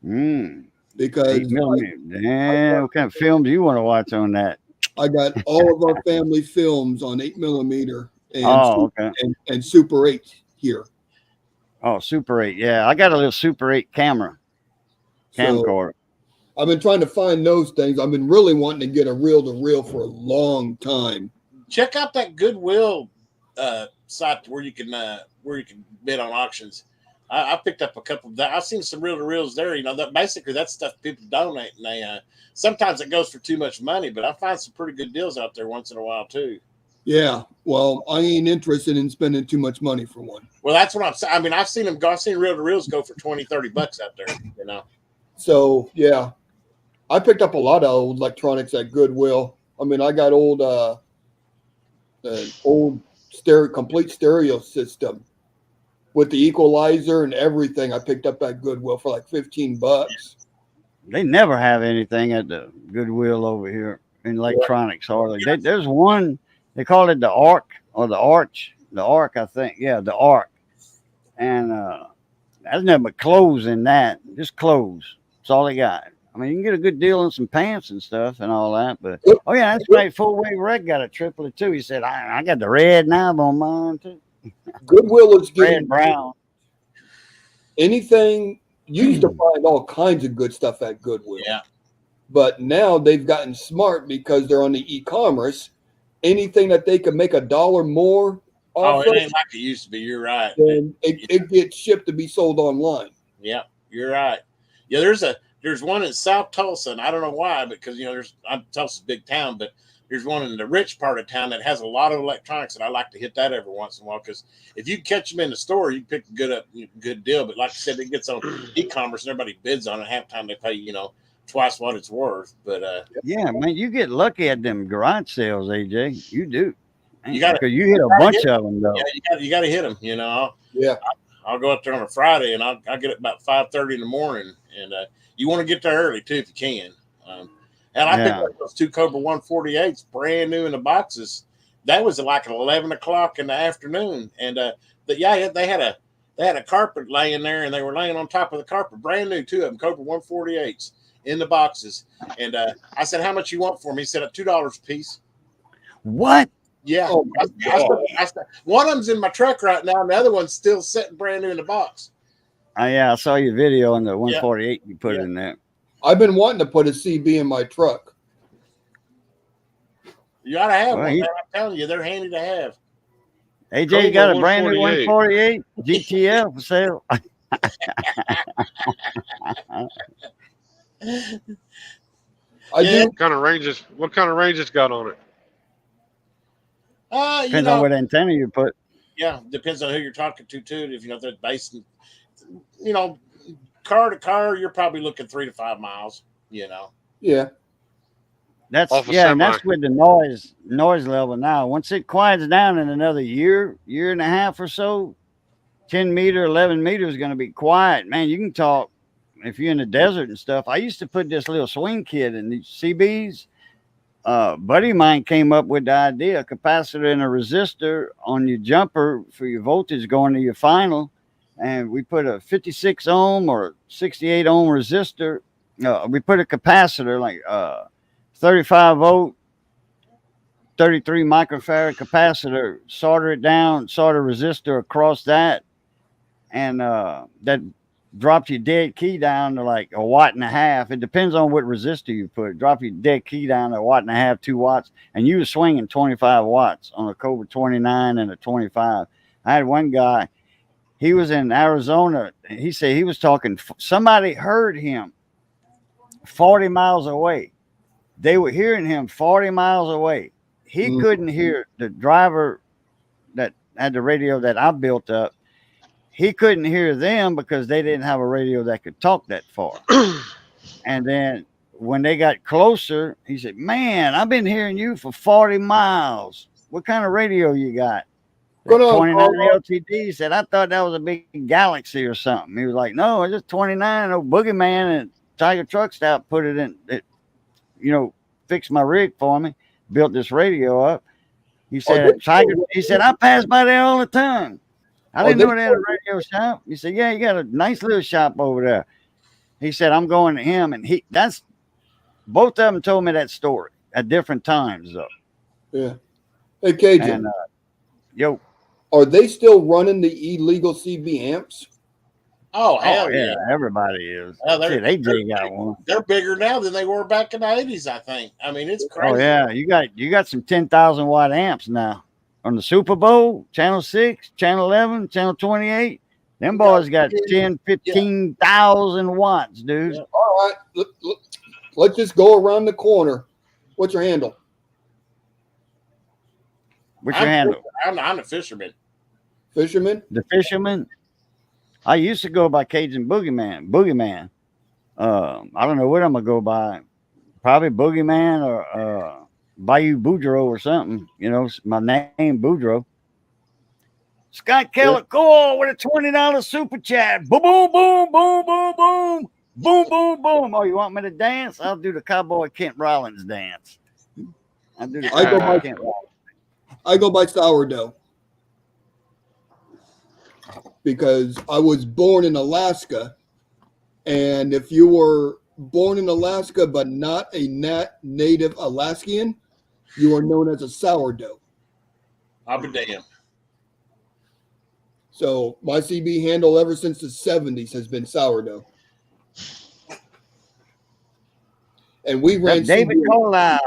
because 8 millimeter. Damn, what kind of films do you want to watch on that? I got all of our family films on 8 millimeter Oh, okay. and Super 8 here. Oh, Super 8. Yeah, I got a little Super 8 camera, So camcorder. I've been trying to find those things. I've been really wanting to get a reel to reel for a long time. check out that Goodwill site where you can bid on auctions. I picked up a couple of that. I've seen some reel to reels there. You know, that basically that's stuff people donate, and they sometimes it goes for too much money, but I find some pretty good deals out there once in a while too. Yeah, well, I ain't interested in spending too much money for one. Well, that's what I'm saying. I mean, I've seen them go. I've seen reel to reels go for $20-$30 out there. You know. So yeah, I picked up a lot of old electronics at Goodwill. I mean, I got old complete stereo system with the equalizer and everything. I picked up at Goodwill for like $15. They never have anything at the Goodwill over here in electronics, hardly. There's one, they call it the Arc or the Arch. The Arc, I think. Yeah, the Arc. And there's nothing but clothes in that. Just clothes. That's all they got. I mean, you can get a good deal on some pants and stuff and all that. But, oh, yeah, that's right. Full Wave Red got a triplet, too. He said, I got the red knob on mine, too. Goodwill is getting Red, brown. anything. You used to find all kinds of good stuff at Goodwill. Yeah. But now they've gotten smart because they're on the e-commerce. Anything that they can make $1 more Oh, off it of, ain't like it used to be. You're right. then it gets shipped to be sold online. Yeah, you're right. Yeah, there's one in South Tulsa, and I don't know why, because Tulsa's a big town, but there's one in the rich part of town that has a lot of electronics, and I like to hit that every once in a while because if you catch them in the store, you pick a good deal. But like I said, it gets on e-commerce and everybody bids on it. Half the time they pay twice what it's worth. But yeah, man, you get lucky at them garage sales, AJ. You do. You got because you hit a bunch of them though. Yeah, you got to hit them. Yeah. I'll go up there on a Friday and I'll get it about 5:30 in the morning, and you want to get there early too if you can. And I picked up those 2 Cobra 148s brand new in the boxes. That was like at 11 o'clock in the afternoon, and they had a carpet laying there, and they were laying on top of the carpet, brand new, 2 of them Cobra 148s in the boxes. And I said, "How much you want for them?" He said, $2 a piece. What? Yeah, Oh, one of them's in my truck right now, and the other one's still sitting brand new in the box. Yeah, I saw your video on the 148 you put in there. I've been wanting to put a CB in my truck. You ought to have one. Man. I'm telling you, they're handy to have. AJ, you got a brand new 148 GTL for sale. I do. What kind of ranges got on it? Depends on what antenna you put. Yeah, depends on who you're talking to too. If they're based in, car to car, you're probably looking 3 to 5 miles. Yeah. That's and that's with the noise level now. Once it quiets down in another year and a half or so, 10 meter, 11 meters is going to be quiet. Man, you can talk if you're in the desert and stuff. I used to put this little swing kit in these CBs. Buddy of mine came up with the idea, a capacitor and a resistor on your jumper for your voltage going to your final. And we put a 56 ohm or 68 ohm resistor. We put a capacitor like 35 volt, 33 microfarad capacitor, solder it down, solder resistor across that. And that dropped your dead key down to like 1.5 watts. It depends on what resistor you put. Drop your dead key down to 1.5 watts, 2 watts, and you were swinging 25 watts on a Cobra 29 and a 25. I had one guy, he was in Arizona. He said he was talking, somebody heard him 40 miles away. They were hearing him 40 miles away. He couldn't hear the driver that had the radio that I built up, he couldn't hear them because they didn't have a radio that could talk that far. And then when they got closer, he said, "Man, I've been hearing you for 40 miles. What kind of radio you got?" Going on, 29 Carl? LTD. He said, "I thought that was a big galaxy or something." He was like, "No, it's just 29. Old Boogeyman and Tiger Truck Stop put it in, it, fixed my rig for me, built this radio up." He said, "Tiger," he said, "I pass by there all the time. I didn't know they had a radio shop." He said, "Yeah, you got a nice little shop over there." He said, "I'm going to him." And that's both of them told me that story at different times, though. Yeah. Hey, Cajun. And, yo. Are they still running the illegal CB amps? Oh, hell yeah. Everybody is. Well, Shit, AJ got one. They're bigger now than they were back in the 80s, I think. I mean, it's crazy. Oh, yeah. You got some 10,000 watt amps now. On the Super Bowl, Channel 6, Channel 11, Channel 28. Them boys got 10, 15,000 watts, dude. Yeah. All right. Let's just go around the corner. What's your handle? What's your handle? I'm the fisherman. Fisherman? The Fisherman? I used to go by Cajun Boogeyman. I don't know what I'm going to go by. Probably Boogeyman or Bayou Boudreaux or something. My name, Boudreaux. Scott Kellicoe with a $20 super chat. Boom, boom, boom, boom, boom, boom. Boom, boom, boom. Oh, you want me to dance? I'll do the Cowboy Kent Rollins dance. I'll do the Cowboy Kent Rollins. I go by sourdough because I was born in Alaska, and if you were born in Alaska but not a native Alaskan, you are known as a sourdough. I'll be damned. So my CB handle ever since the 70s has been sourdough. And we ran David Colau.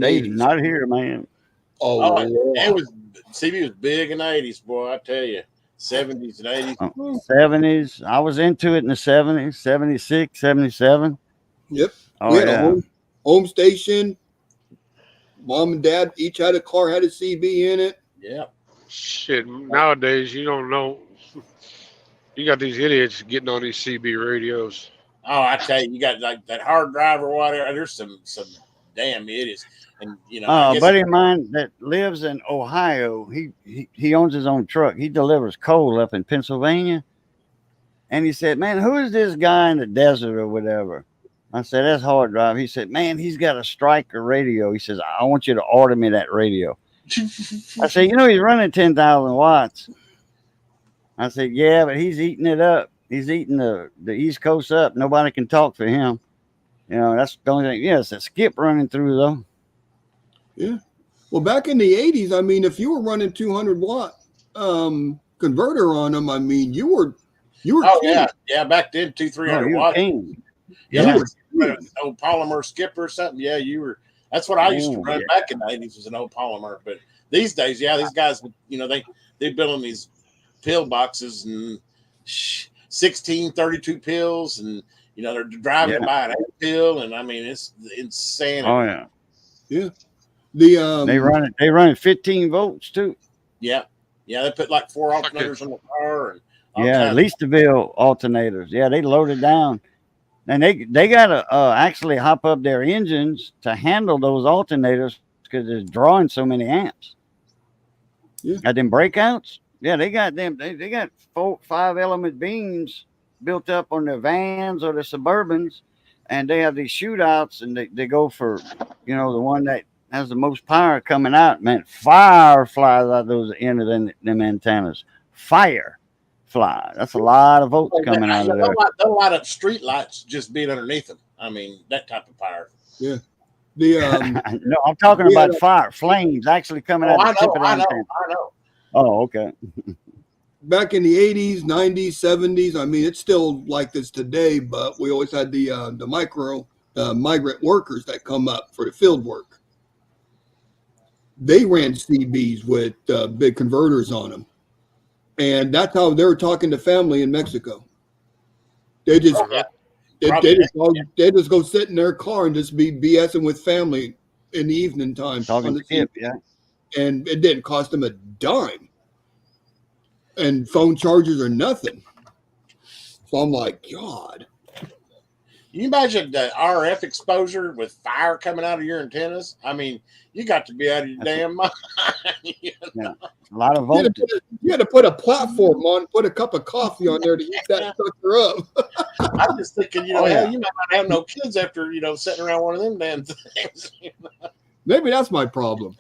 David's not here, man. It was CB was big in the 80s, boy. I tell you, 70s and 80s. 70s. I was into it in the 70s, 76, 77. Yep. Oh, we had yeah. a home station. Mom and dad each had a car, had a CB in it. Yeah. Shit, nowadays you don't know. You got these idiots getting on these CB radios. Oh, I tell you, you got like that hard drive or whatever. There's some damn idiots. And a buddy of mine that lives in Ohio, he owns his own truck. He delivers coal up in Pennsylvania. And he said, "Man, who is this guy in the desert or whatever?" I said, "That's hard drive." He said, "Man, he's got a Striker radio." He says, "I want you to order me that radio." I said, "He's running 10,000 watts. I said, "Yeah, but he's eating it up. He's eating the East Coast up. Nobody can talk for him." That's the only thing. Yeah, it's a skip running through, though. Yeah. Well, back in the 80s, I mean, if you were running 200 watt converter on them, I mean, you were. Oh, king. Yeah. Back then, 200-300 watts. Yeah, like an old polymer skipper or something. Yeah, you were. That's what I used to run back in the 80s, was an old polymer. But these days, these guys, they building these pill boxes and 16, 32 pills, and they're driving by an 8 pill, and I mean it's insane. Oh yeah. Yeah. They run 15 volts too. Yeah. They put like 4 alternators on the car and Leasterville alternators. Yeah, they loaded down. And they got to actually hop up their engines to handle those alternators because it's drawing so many amps. Yeah. Got them breakouts. Yeah, they got them. They got 4-5 element beams built up on their vans or their Suburbans, and they have these shootouts, and they go for, the one that has the most power coming out. Man, fire flies out those end of them antennas. Fire. Fly. That's a lot of volts coming out of there. A lot of street lights just being underneath them. I mean, that type of power. Yeah. No, I'm talking about fire, flames actually coming out of the tip of the antenna. I know. Oh, okay. Back in the 80s, 90s, 70s, I mean, it's still like this today, but we always had the migrant workers that come up for the field work. They ran CBs with big converters on them. And that's how they were talking to family in Mexico. They just they just go sit in their car and just be BSing with family in the evening time. Talking to Skip, yeah. And it didn't cost them a dime. and phone chargers are nothing. So I'm like, God. You imagine the RF exposure with fire coming out of your antennas? I mean, you got to be out of your damn mind. Yeah, a lot of You had, voltage. you had to put a platform on, put a cup of coffee on there to heat that sucker up. I'm just thinking, Oh, hell, yeah. you might not have no kids after, sitting around one of them damn things. Maybe that's my problem.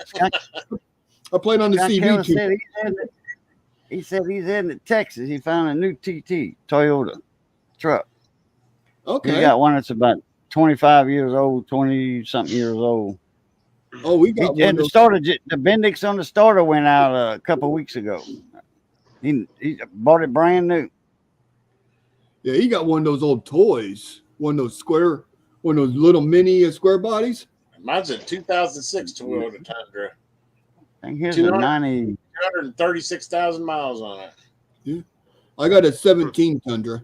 I played on the Scott CB Keller too. said he said he's heading to Texas. He found a new TT Toyota truck. He's Okay. got one that's about 25 years old, 20 something years old. Oh, we got one. And the starter, the Bendix on the starter went out a couple of weeks ago. He bought it brand new. Yeah, he got one of those old toys, one of those little mini square bodies. Mine's a 2006 Toyota Tundra. I think here's a 90. 236,000 miles on it. Yeah, I got a 17 Tundra.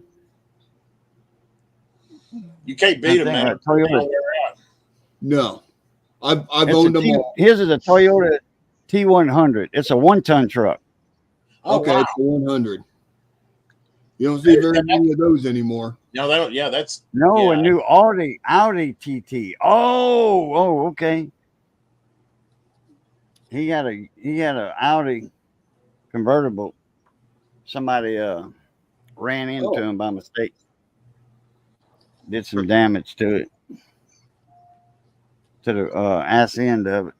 You can't beat them, I man. think a Toyota. They don't wear out. No, I've owned them all. His is a Toyota T100. It's a 1-ton truck. Oh, Okay, wow. it's a 100. You don't see very many of those anymore. No, they don't. Yeah, that's No, yeah. a new Audi TT. Oh, okay. He had a Audi convertible. Somebody ran into him by mistake. Did some damage to it, to the ass end of it.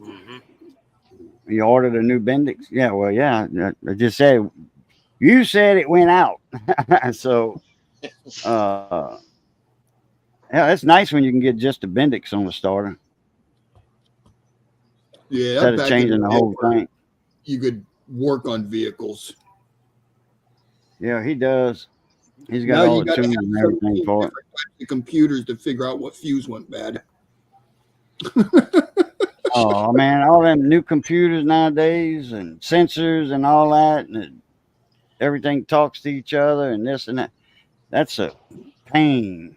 Mm-hmm. You ordered a new Bendix? Yeah, well, yeah. I just said, you said it went out. So, yeah, it's nice when you can get just a Bendix on the starter Yeah, instead of back in changing the day whole thing. you could work on vehicles. Yeah, he does. He's Now got all you the got to tunes have and everything 17 for it. different types of computers to figure out what fuse went bad. Oh man, all them new computers nowadays and sensors and all that, and everything talks to each other and this and that. That's a pain.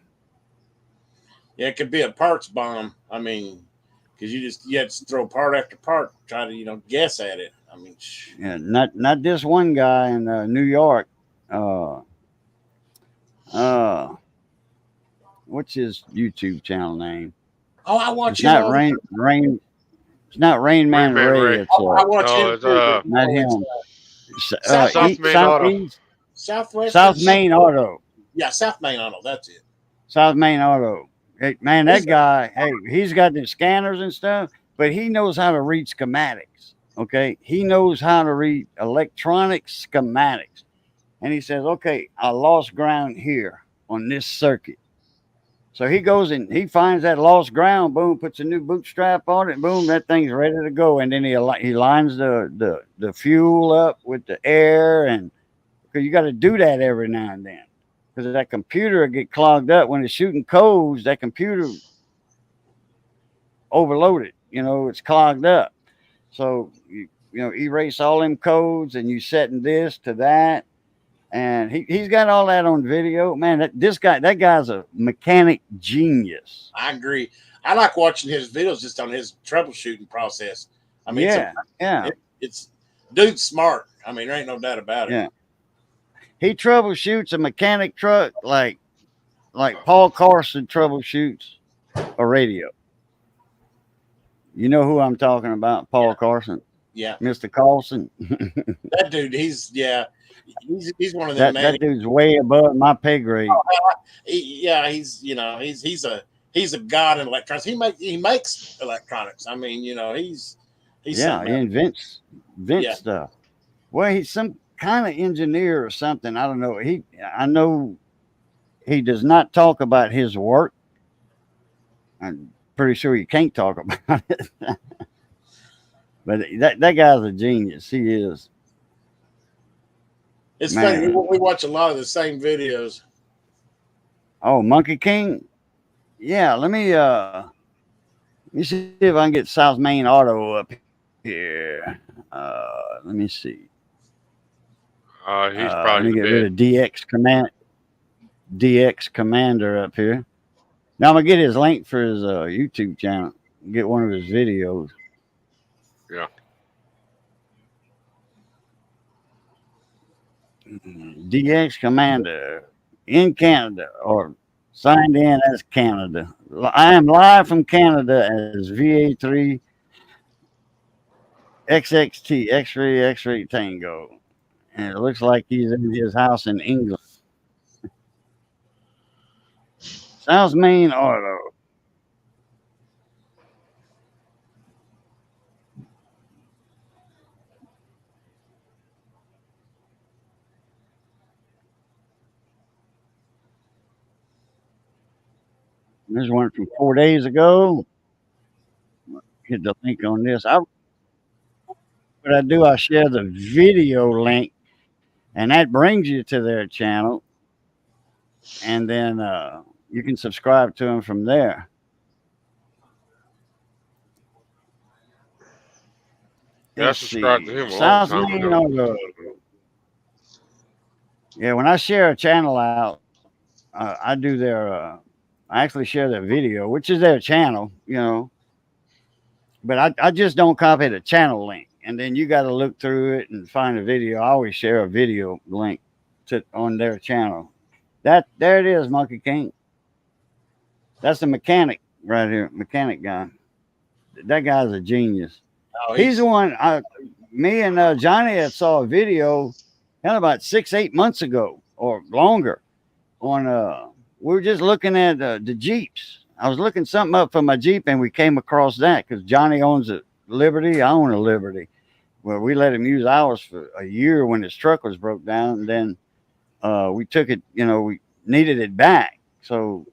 Yeah, it could be a parts bomb. I mean, because you have to throw part after part, try to guess at it. I mean, Yeah, not this one guy in New York. What's his YouTube channel name? oh, I watch It's him not all the Rain. It's not Rain Man Man Ray. Ray. It's I watch No, him it's too, but not no, it's, him. South Main Auto. Southeast, Southwest, South Main Auto. Yeah, South Main Auto. That's it. South Main Auto. Hey, man, that guy. Hey, he's got the scanners and stuff, but he knows how to read schematics. Okay, he knows how to read electronic schematics, and he says, "Okay, I lost ground here on this circuit." So he goes and he finds that lost ground, boom, puts a new bootstrap on it, boom, that thing's ready to go. And then he lines the fuel up with the air, and because you got to do that every now and then, because that computer will get clogged up when it's shooting codes. That computer overloaded, it's clogged up. So erase all them codes, and you setting this to that. And he's got all that on video. Man, that guy's a mechanic genius. I agree. I like watching his videos just on his troubleshooting process. I mean, yeah. It's dude's smart. I mean, there ain't no doubt about it. Yeah. He troubleshoots a mechanic truck like Paul Carson troubleshoots a radio. You know who I'm talking about, Paul Carson. Yeah. Mr. Carlson. That dude, he's one of them. That dude's way above my pay grade. He's a god in electronics. He makes electronics. I mean, he's he invents stuff. Well, he's some kind of engineer or something. I don't know. I know he does not talk about his work. I'm pretty sure he can't talk about it. But that guy's a genius. He is. It's funny. We watch a lot of the same videos. Oh, Monkey King. Yeah, let me see if I can get South Main Auto up here. Let me see. He's probably let me get rid of DX Commander up here. Now I'm gonna get his link for his YouTube channel. Get one of his videos. Yeah. DX Commander in Canada or signed in as Canada. I am live from Canada as VA3 XXT X-ray Tango. And it looks like he's in his house in England. South Main Auto. There's one from 4 days ago. Hit the link on this. What I do, I share the video link, and that brings you to their channel, and then you can subscribe to them from there. Yeah, I Let's subscribed see. to him a long South time Main ago. Auto. Yeah, when I share a channel out, I do their. I actually share their video, which is their channel, but I just don't copy the channel link, and then you got to look through it and find a video. I always share a video link on their channel. There it is, Monkey King. That's the mechanic right here, mechanic guy. That guy's a genius. Oh, He's the one. Me and Johnny had saw a video, about 6-8 months ago or longer. On we were just looking at the Jeeps. I was looking something up for my Jeep, and we came across that because Johnny owns a Liberty. I own a Liberty. Well, we let him use ours for a year when his truck was broke down, and then we took it. We needed it back, so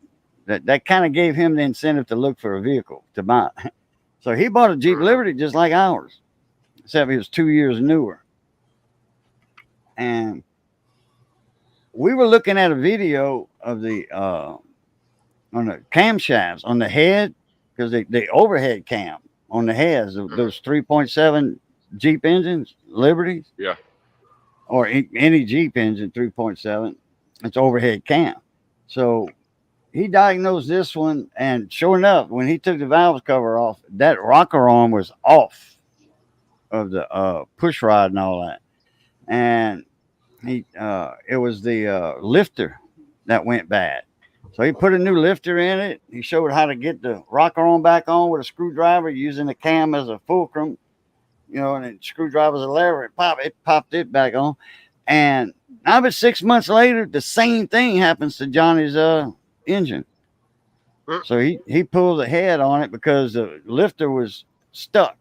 that kind of gave him the incentive to look for a vehicle to buy. So he bought a Jeep Liberty just like ours, except it was 2 years newer. And we were looking at a video of the on the camshafts on the head, because they overhead cam on the heads of those 3.7 Jeep engines, Liberties. Yeah. Or any Jeep engine 3.7, it's overhead cam. So he diagnosed this one, and sure enough, when he took the valve cover off, that rocker arm was off of the push rod and all that. And it was the lifter that went bad. So he put a new lifter in it. He showed how to get the rocker arm back on with a screwdriver using the cam as a fulcrum, and then screwdriver's a lever. It popped it back on. And now, but 6 months later, the same thing happens to Johnny's engine. So he pulled the head on it because the lifter was stuck.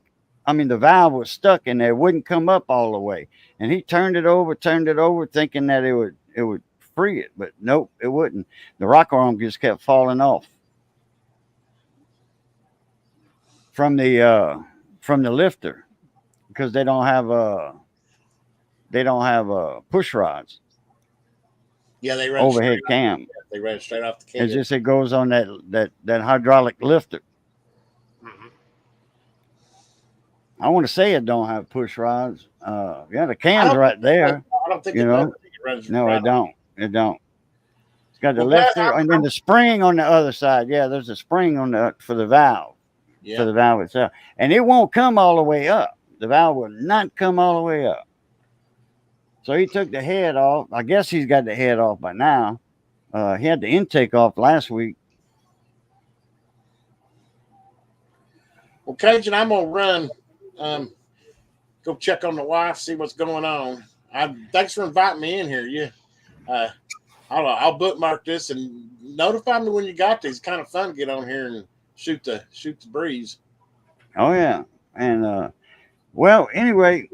I mean, the valve was stuck and it wouldn't come up all the way. And he turned it over, thinking that it would free it, but nope, it wouldn't. The rocker arm just kept falling off from the lifter because they don't have push rods. Yeah, they run overhead cam. They ran straight off the cam. It's just it goes on that hydraulic lifter. Mhm. I want to say it don't have push rods. Yeah, the cam's right there. I don't think You it know? does. I think it runs No, right it don't. It don't. It's got the Well, lifter Brad, and then the spring on the other side. Yeah, there's a spring for the valve. Yeah. For the valve itself. And it won't come all the way up. The valve will not come all the way up. So he took the head off. I guess he's got the head off by now. He had the intake off last week. Well, Cajun, I'm gonna run. Go check on the wife, see what's going on. Thanks for inviting me in here. I'll bookmark this and notify me when you got these. It's kind of fun to get on here and shoot the breeze. Oh yeah. And well, anyway,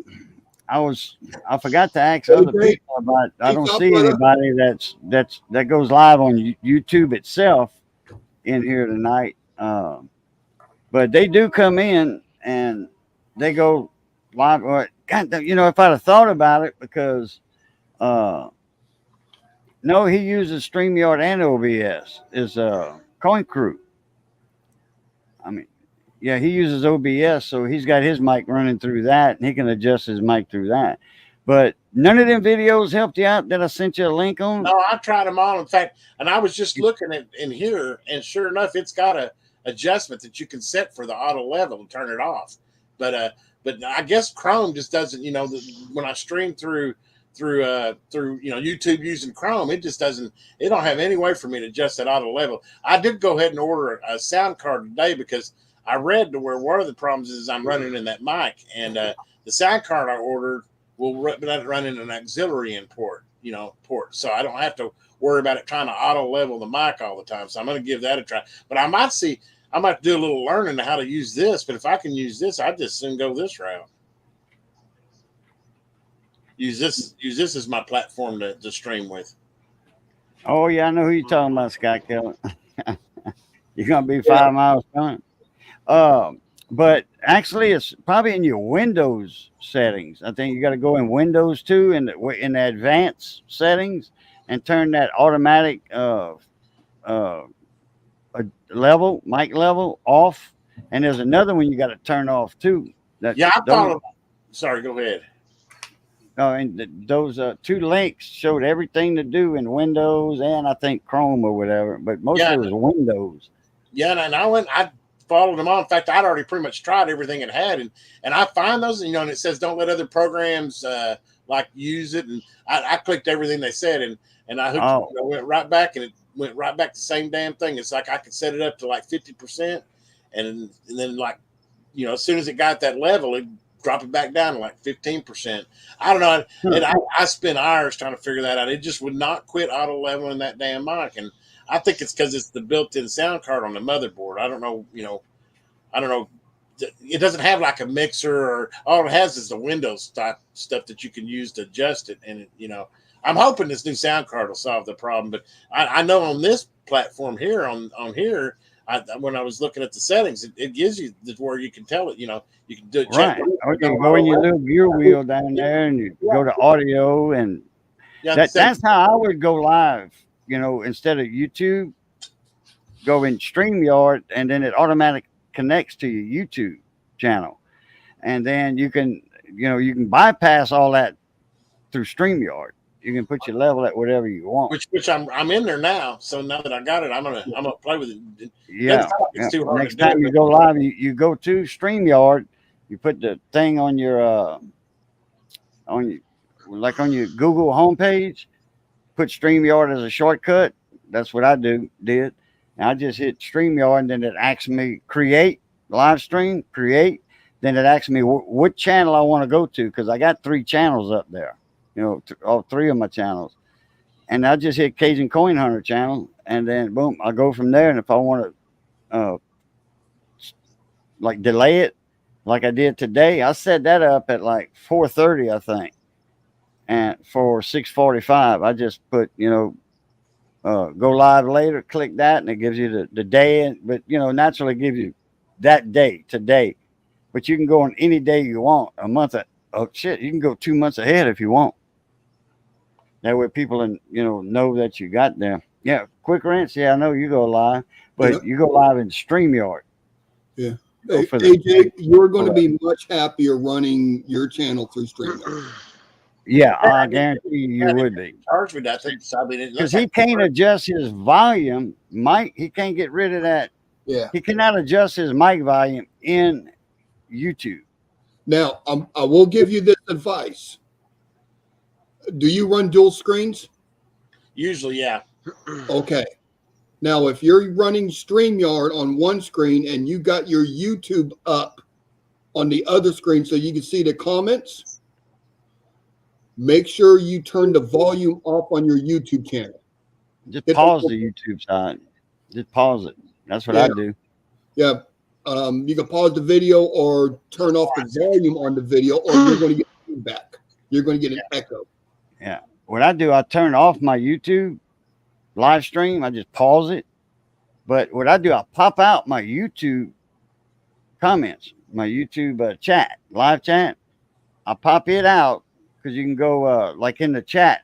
I forgot to ask other people about. I don't see anybody that goes live on YouTube itself in here tonight. But they do come in and they go live. God, if I'd have thought about it, because no, he uses StreamYard and OBS. Is Coin Crew. I mean, yeah, he uses OBS, so he's got his mic running through that, and he can adjust his mic through that. But none of them videos helped you out that I sent you a link on? No, I tried them all. In fact, and I was just looking in here, and sure enough, it's got a adjustment that you can set for the auto level and turn it off. But I guess Chrome just doesn't, when I stream through through YouTube using Chrome. It just doesn't. It don't have any way for me to adjust that auto level. I did go ahead and order a sound card today because I read to where one of the problems is I'm running in that mic, and the sound card I ordered will let it run in an auxiliary in port, so I don't have to worry about it trying to auto level the mic all the time. So I'm going to give that a try. But I might do a little learning to how to use this. But if I can use this, I'd just soon go this route. Use this as my platform to stream with. Oh yeah, I know who you're talking about, Sky Killer. You're gonna be 5 miles from it. But actually, it's probably in your Windows settings. I think you got to go in Windows too, in the advanced settings, and turn that automatic mic level off. And there's another one you got to turn off too. Sorry, go ahead. And those two links showed everything to do in Windows and I think Chrome or whatever, but most of it was Windows. Yeah, and I followed them on. In fact, I'd already pretty much tried everything it had, and I find those, and it says don't let other programs use it, and I clicked everything they said, and I hooked, went right back, and it went right back to the same damn thing. It's like I could set it up to like 50%, and then as soon as it got that level, it drop it back down to like 15%. I don't know. And I spent hours trying to figure that out. It just would not quit auto leveling that damn mic. And I think it's because it's the built-in sound card on the motherboard. I don't know. I don't know. It doesn't have like a mixer, or all it has is the Windows type stuff that you can use to adjust it. And I'm hoping this new sound card will solve the problem. But I know on this platform here, on here, when I was looking at the settings, it gives you where you can tell it. You can do it. Right. Okay. Go in your little gear wheel down there, and you go to audio, and that's how I would go live. Instead of YouTube, go in StreamYard, and then it automatically connects to your YouTube channel, and then you can bypass all that through StreamYard. You can put your level at whatever you want. Which I'm in there now. So now that I got it, I'm gonna play with it. Yeah. Next time you go live, you go to StreamYard. You put the thing on your on your Google homepage. Put StreamYard as a shortcut. That's what I did. And I just hit StreamYard, and then it asks me create live stream. Then it asks me what channel I want to go to, because I got 3 channels up there. All 3 of my channels, and I just hit Cajun Coin Hunter channel, and then boom, I'll go from there. And if I want to delay it, like I did today, I set that up at like 4:30, I think, and for 6:45, I just put go live later, click that, and it gives you the day. But naturally gives you that day today, but you can go on any day you want. A month. You can go 2 months ahead if you want. That way people know that you got there. Yeah, Quick Rinse. Yeah, I know you go live, but you go live in StreamYard. Yeah. Hey, AJ, you're going to be much happier running your channel through StreamYard. Yeah, I guarantee you would be. Charge me that thing because he can't adjust his volume. Mike, he can't get rid of that. Yeah. He cannot adjust his mic volume in YouTube. Now, I will give you this advice. Do you run dual screens? Usually, yeah. Okay. Now, if you're running StreamYard on one screen and you got your YouTube up on the other screen so you can see the comments, make sure you turn the volume off on your YouTube channel. Just pause the YouTube side. Just pause it. That's what I do. Yeah. You can pause the video or turn off the volume on the video, or you're going to get feedback. You're going to get an echo. Yeah. What I do, I turn off my YouTube live stream. I just pause it. But what I do, I pop out my YouTube comments, my YouTube chat, live chat. I pop it out because you can go like in the chat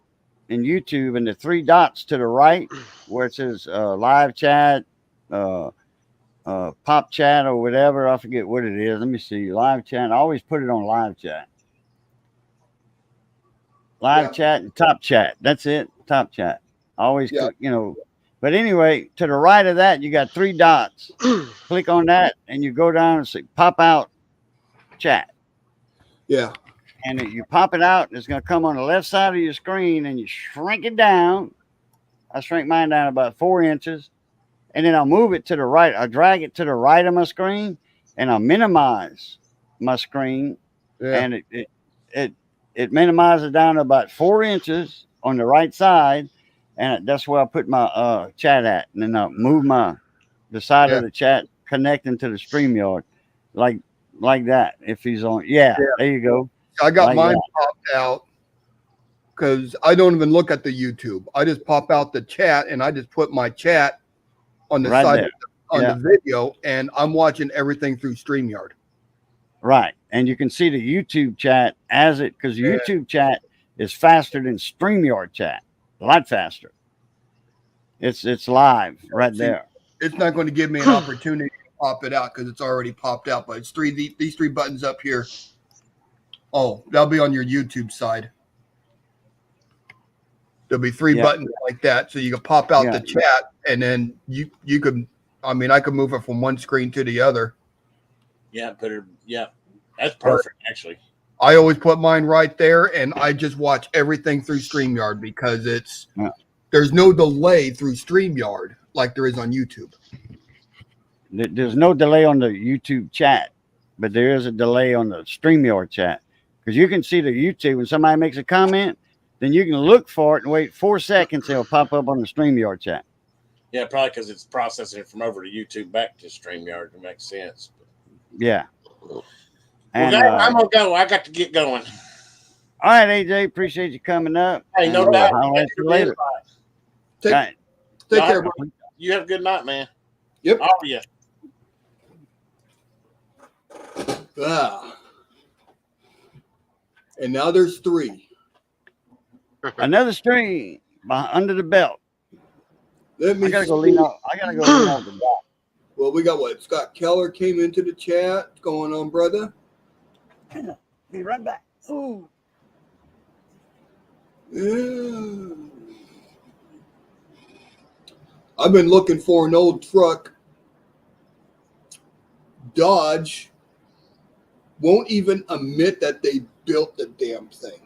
in YouTube, and the 3 dots to the right where it says live chat, pop chat or whatever. I forget what it is. Let me see. Live chat. I always put it on live chat. Live chat and top chat. That's it. Top chat. I always, But anyway, to the right of that, you got 3 dots. Click on that, and you go down and say pop out chat. Yeah. and you pop it out, and it's going to come on the left side of your screen, and you shrink it down. I shrink mine down about 4 inches, and then I'll move it to the right. I'll drag it to the right of my screen, and I'll minimize my screen, Yeah. and it minimizes down to about 4 inches on the right side, and that's where I put my chat at, and then I'll move the side Yeah. of the chat connecting to the StreamYard, like that. If he's on, yeah. There you go. I got Like mine that. popped out because I don't even look at the YouTube. I just pop out the chat and I just put my chat on the Right side there. of the video, and I'm watching everything through StreamYard. Right, and you can see the YouTube chat because YouTube chat is faster than StreamYard chat, a lot faster. It's live right there. It's not going to give me an opportunity to pop it out because it's already popped out. But it's these three buttons up here. Oh, that'll be on your YouTube side. There'll be three buttons like that, so you can pop out the chat, and then you could. I mean, I could move it from one screen to the other. Yeah, that's perfect. Actually, I always put mine right there, and I just watch everything through StreamYard because there's no delay through StreamYard like there is on YouTube. There's no delay on the YouTube chat, but there is a delay on the StreamYard chat because you can see the YouTube when somebody makes a comment, then you can look for it and wait 4 seconds. It'll pop up on the StreamYard chat. Yeah, probably because it's processing it from over to YouTube back to StreamYard. It makes sense. Yeah. And, I'm gonna go. I got to get going. All right, AJ. Appreciate you coming up. Hey, no doubt. I'll let you later. Take care, bro. You have a good night, man. Yep. All of you. And now there's 3. Another string under the belt. Let me I gotta go lean off the dock. Well, we got what? Scott Keller came into the chat. What's going on, brother? Be right back. Ooh. Yeah. I've been looking for an old truck. Dodge won't even admit that they built the damn thing.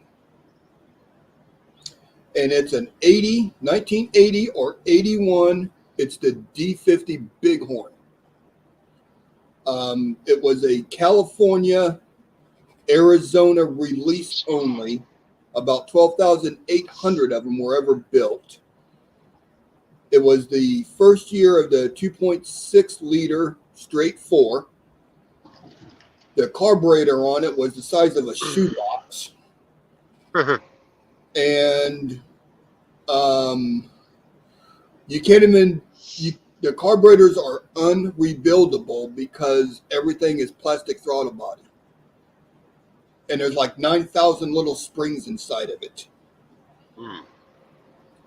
And it's an 1980 or 81. It's the D50 Bighorn. It was a California, Arizona release only. About 12,800 of them were ever built. It was the first year of the 2.6 liter straight 4. The carburetor on it was the size of a shoebox. And you can't even, the carburetors are unrebuildable because everything is plastic throttle body. And there's like 9,000 little springs inside of it.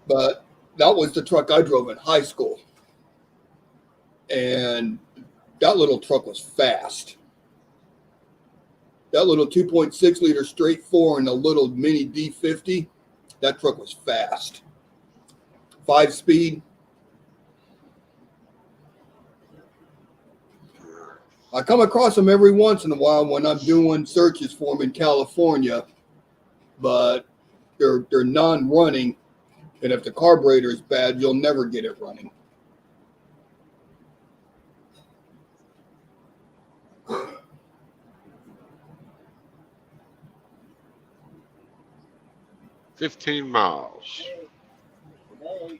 But that was the truck I drove in high school. And that little truck was fast. That little 2.6 liter straight 4 and a little mini D50, that truck was fast. 5-speed. I come across them every once in a while when I'm doing searches for them in California, but they're non-running, and if the carburetor is bad, you'll never get it running. $15 miles.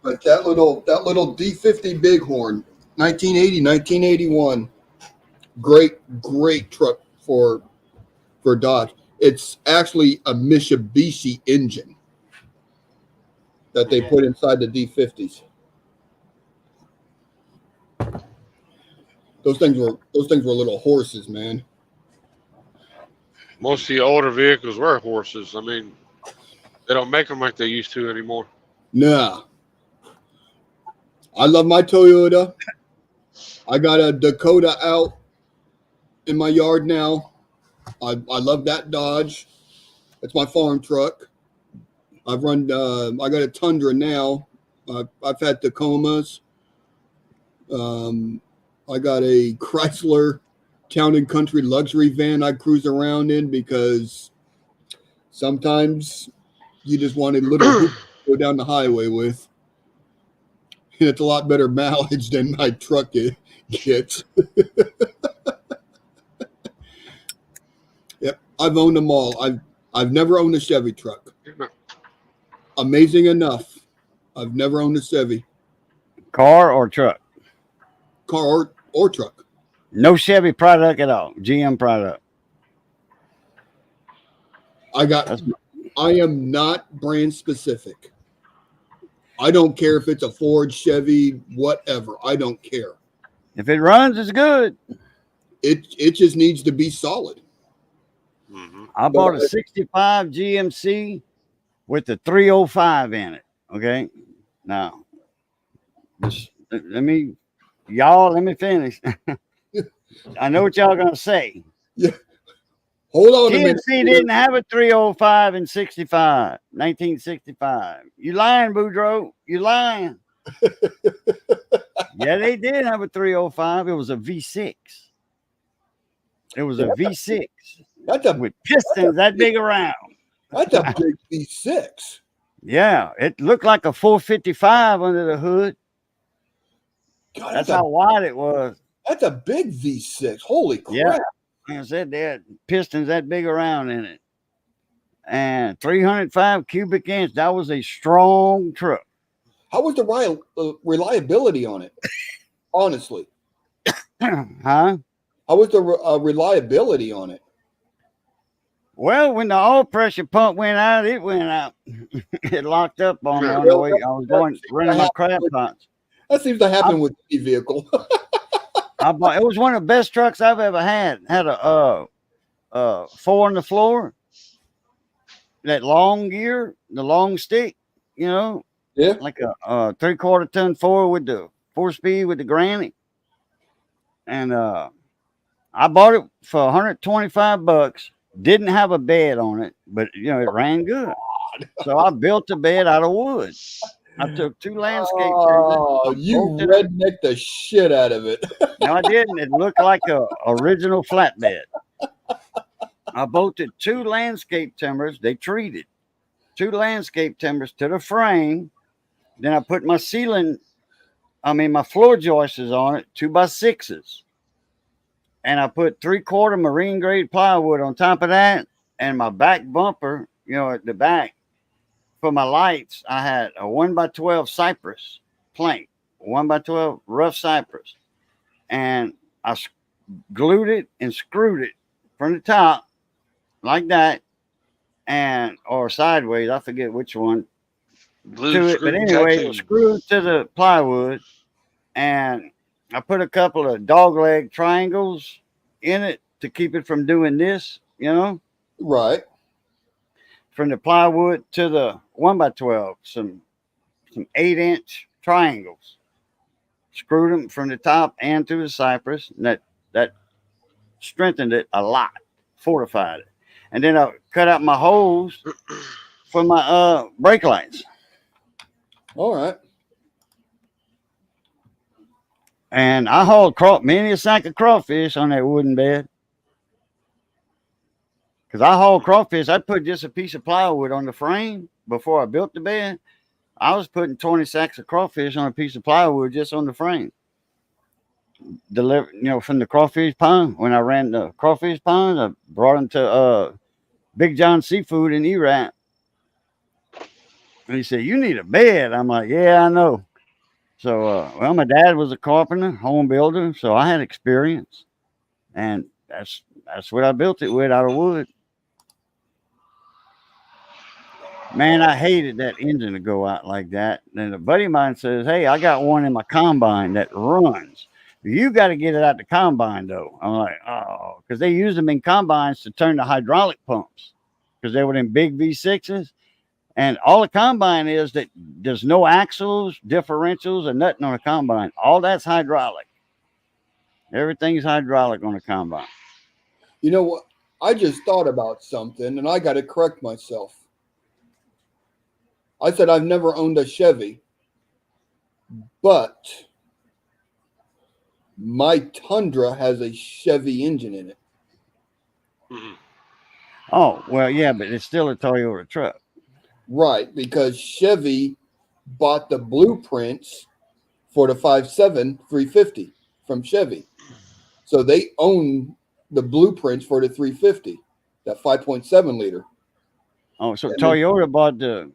But that little D50 Bighorn, 1980, 1981, great truck for Dodge. It's actually a Mitsubishi engine that they put inside the D50s. Those things were little horses, man. Most of the older vehicles were horses. I mean, they don't make them like they used to anymore. Nah. I love my Toyota. I got a Dakota out in my yard now. I love that Dodge. It's my farm truck. I've run. I got a Tundra now. I've had Tacomas. I got a Chrysler Town and Country luxury van I cruise around in because Sometimes you just want a little hoop to go down the highway with. And it's a lot better mileage than my truck gets. Yep, I've owned them all. I've never owned a Chevy truck. Amazing enough, I've never owned a Chevy Car or truck? car or truck. No Chevy product at all. GM product. I am not brand specific. I don't care if it's a Ford, Chevy, whatever. I don't care. If it runs, it's good. It just needs to be solid. Mm-hmm. I bought a 65 GMC with the 305 in it. Okay. Now, just let me finish. I know what y'all gonna say. Yeah. Hold on a minute. GMC didn't have a 305 in 1965. You lying, Boudreaux. You lying. Yeah, they did have a 305. It was a V6. It was a V6 with pistons that big around. That's a big V6. Yeah, it looked like a 455 under the hood. God, that's how wide it was. That's a big V6. Holy crap. Yeah. Like I said, they had pistons that big around in it. And 305 cubic inch. That was a strong truck. How was the reliability on it? Honestly. Huh? How was the reliability on it? Well, when the oil pressure pump went out, it went out. It locked up on me on the way. I was running my crab pots. That seems to happen with any vehicle. It was one of the best trucks I've ever had. Had a 4 on the floor, that long gear, the long stick, Yeah. like a 3/4 ton 4 with the 4-speed with the granny. And I bought it for $125. Didn't have a bed on it, but it ran good. So I built a bed out of wood. I took 2 landscape. Oh, you rednecked the shit out of it. No, I didn't. It looked like a original flatbed. I bolted 2 landscape timbers. They treated 2 landscape timbers to the frame. Then I put my my floor joists on it, 2x6s. And I put 3/4 marine grade plywood on top of that. And my back bumper, at the back for my lights, I had a 1x12 cypress plank, 1x12 rough cypress. And I glued it and screwed it from the top like that, or sideways. I forget which one. To it, but anyway, it was screwed to the plywood, and I put a couple of dogleg triangles in it to keep it from doing this, Right. From the plywood to the 1x12, some 8-inch triangles. Screwed them from the top and to the cypress. And that strengthened it a lot, fortified it. And then I cut out my holes for my brake lights. All right. And I hauled many a sack of crawfish on that wooden bed. Because I hauled crawfish, I put just a piece of plywood on the frame before I built the bed. I was putting 20 sacks of crawfish on a piece of plywood just on the frame. From the crawfish pond. When I ran the crawfish pond, I brought them to Big John Seafood in Erat. And he said, "You need a bed." I'm like, "Yeah, I know." So, my dad was a carpenter, home builder, so I had experience. And that's what I built it with, out of wood. Man, I hated that engine to go out like that. Then a buddy of mine says, "Hey, I got one in my combine that runs. You got to get it out the combine, though." I'm like, "Oh," because they use them in combines to turn the hydraulic pumps, because they were in big V6s. And all the combine is that there's no axles, differentials, or nothing on a combine. All that's hydraulic. Everything's hydraulic on a combine. You know what? I just thought about something, and I got to correct myself. I said I've never owned a Chevy, but my Tundra has a Chevy engine in it. Mm-hmm. Oh, well, yeah, but it's still a Toyota truck. Right, because Chevy bought the blueprints for the 5.7 350 from Chevy. So they own the blueprints for the 350, that 5.7 liter. Oh, so And then- Toyota bought the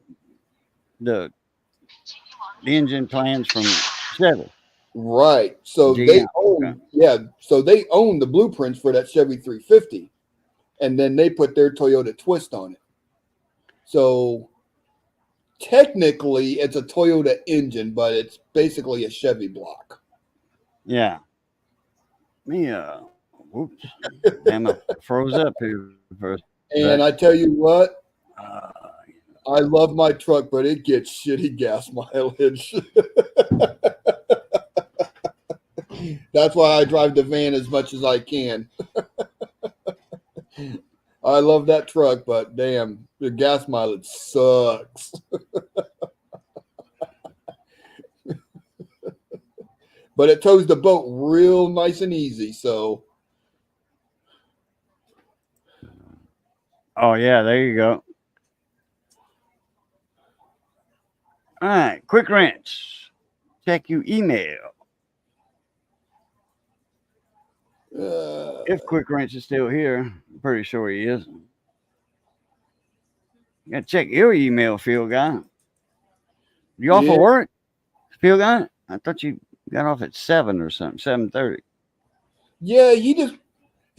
engine plans from Chevy. Right. So they GM. own, Okay. yeah. So they own the blueprints for that Chevy 350, and then they put their Toyota twist on it. So technically, it's a Toyota engine, but it's basically a Chevy block. Yeah. Me, whoops. Damn, I froze up here for a And sec. I tell you what, Uh, I love my truck, but it gets shitty gas mileage. That's why I drive the van as much as I can. I love that truck, but damn, the gas mileage sucks. But it tows the boat real nice and easy. So, oh, yeah, there you go. All right, quick rinse. Check your email. If Quick Wrench is still here, I'm pretty sure he is. You gotta check your email, Phil guy. You off yeah, of work, Phil guy? I thought you got off at 7 or something, 7:30. yeah, he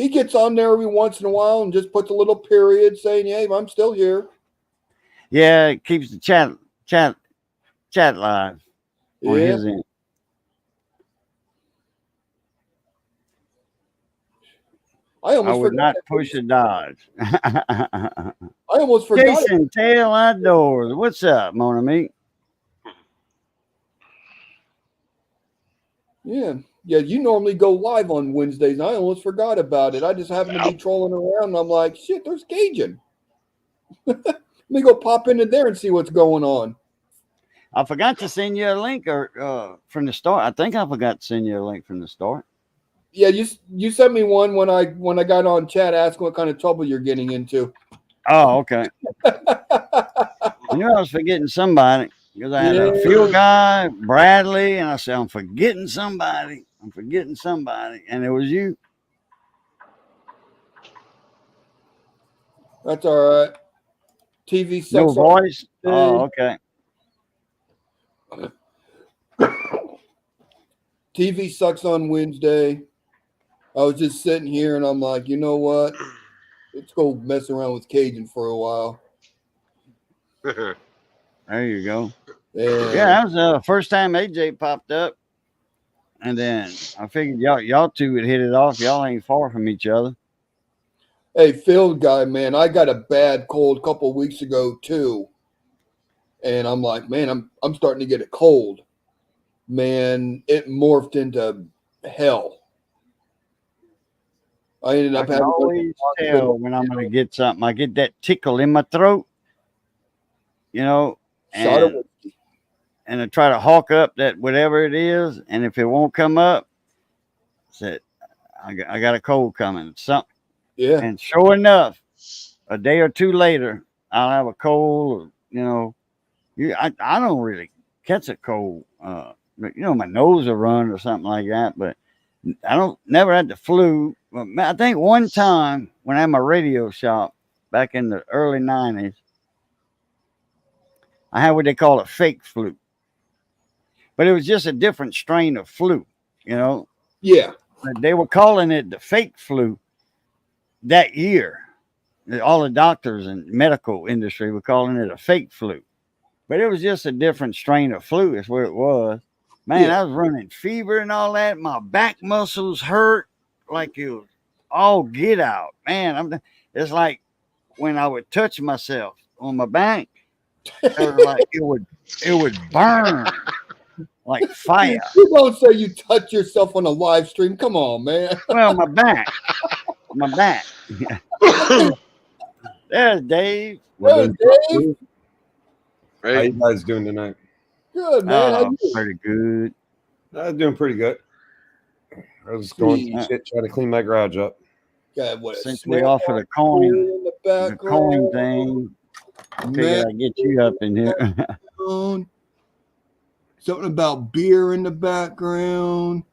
gets on there every once in a while and just puts a little period saying, "Hey, I'm still here." Yeah, it keeps the chat live on Yeah, his end. I I almost would forgot. not push a Dodge. I almost forgot. Jason Tail Outdoors. What's up, mon ami? Yeah, yeah. You normally go live on Wednesdays, and I almost forgot about it. I just happened to be trolling around, and I'm like, "Shit, there's Cajun." Let me go pop into there and see what's going on. I forgot to send you a link from the start. I think I forgot to send you a link from the start. Yeah, you sent me one when I got on chat asking what kind of trouble you're getting into. Oh, okay. I knew I was forgetting somebody because I had a Yeah. field guy, Bradley, and I said, I'm forgetting somebody. And it was you. That's all right. TV No sucks on voice? Oh, okay. TV sucks on Wednesday. I was just sitting here and I'm like, you know what? Let's go mess around with Cajun for a while. There you go. And Yeah, that was the first time AJ popped up. And then I figured y'all two would hit it off. Y'all ain't far from each other. hey, field guy, man, I got a bad cold a couple of weeks ago too. And I'm like, man, I'm starting to get a cold. Man, it morphed into hell. I ended I up can having to go to always the tell hospital. when I'm going to get something. I get that tickle in my throat, Shot of and whiskey. I try to hawk up that whatever it is, and if it won't come up, said I got a cold coming. Something, Yeah. and sure enough, a day or two later, I'll have a cold. I don't really catch a cold. But, my nose will run or something like that, but I don't never had the flu. Well, I think one time when I had my radio shop back in the early 90s, I had what they call a fake flu, but it was just a different strain of flu. Yeah. But they were calling it the fake flu that year. All the doctors and medical industry were calling it a fake flu, but it was just a different strain of flu. Is where it was. Man, Yeah. I was running fever and all that. My back muscles hurt like it was all get out. Man, it's like when I would touch myself on my back, it was like it would burn like fire. You don't say you touch yourself on a live stream. Come on, man. Well, my back. There's Dave. Hey, Dave. How Hey, you guys doing tonight? Good, man. How you? Pretty good. I'm doing pretty good. I was going Sweet. through shit trying to clean my garage up. Got what? Since we offered a coin. In the the coin background. thing. Figured I'd get you up in here. Something about beer in the background.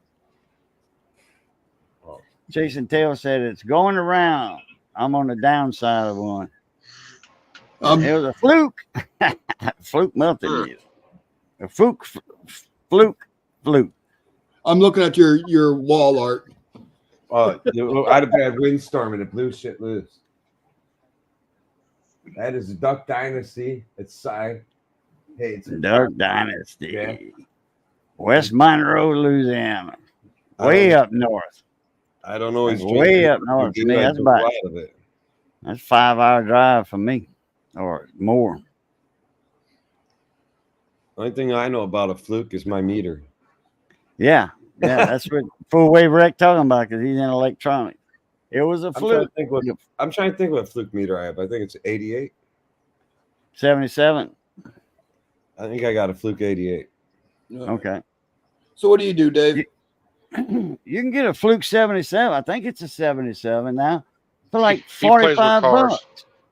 Jason Taylor said it's going around. I'm on the downside of one. It was a fluke. Fluke melted me. A fluke. I'm looking at your wall art. I had a bad windstorm and it blew shit loose. That is a Duck Dynasty. It's hey, it's a Duck Dynasty. Yeah. West Monroe, Louisiana. Way up north. I don't know. He's way up north for me. That's about that's 5-hour drive for me, or more. Only thing I know about a fluke is my meter. Yeah, that's what Full Wave Rec talking about because he's in electronics. It was a fluke. I'm trying to think what fluke meter I have. I think it's 88. 77. I think I got a fluke 88. Okay. So what do you do, Dave? You can get a fluke 77. I think it's a 77 now for like $45.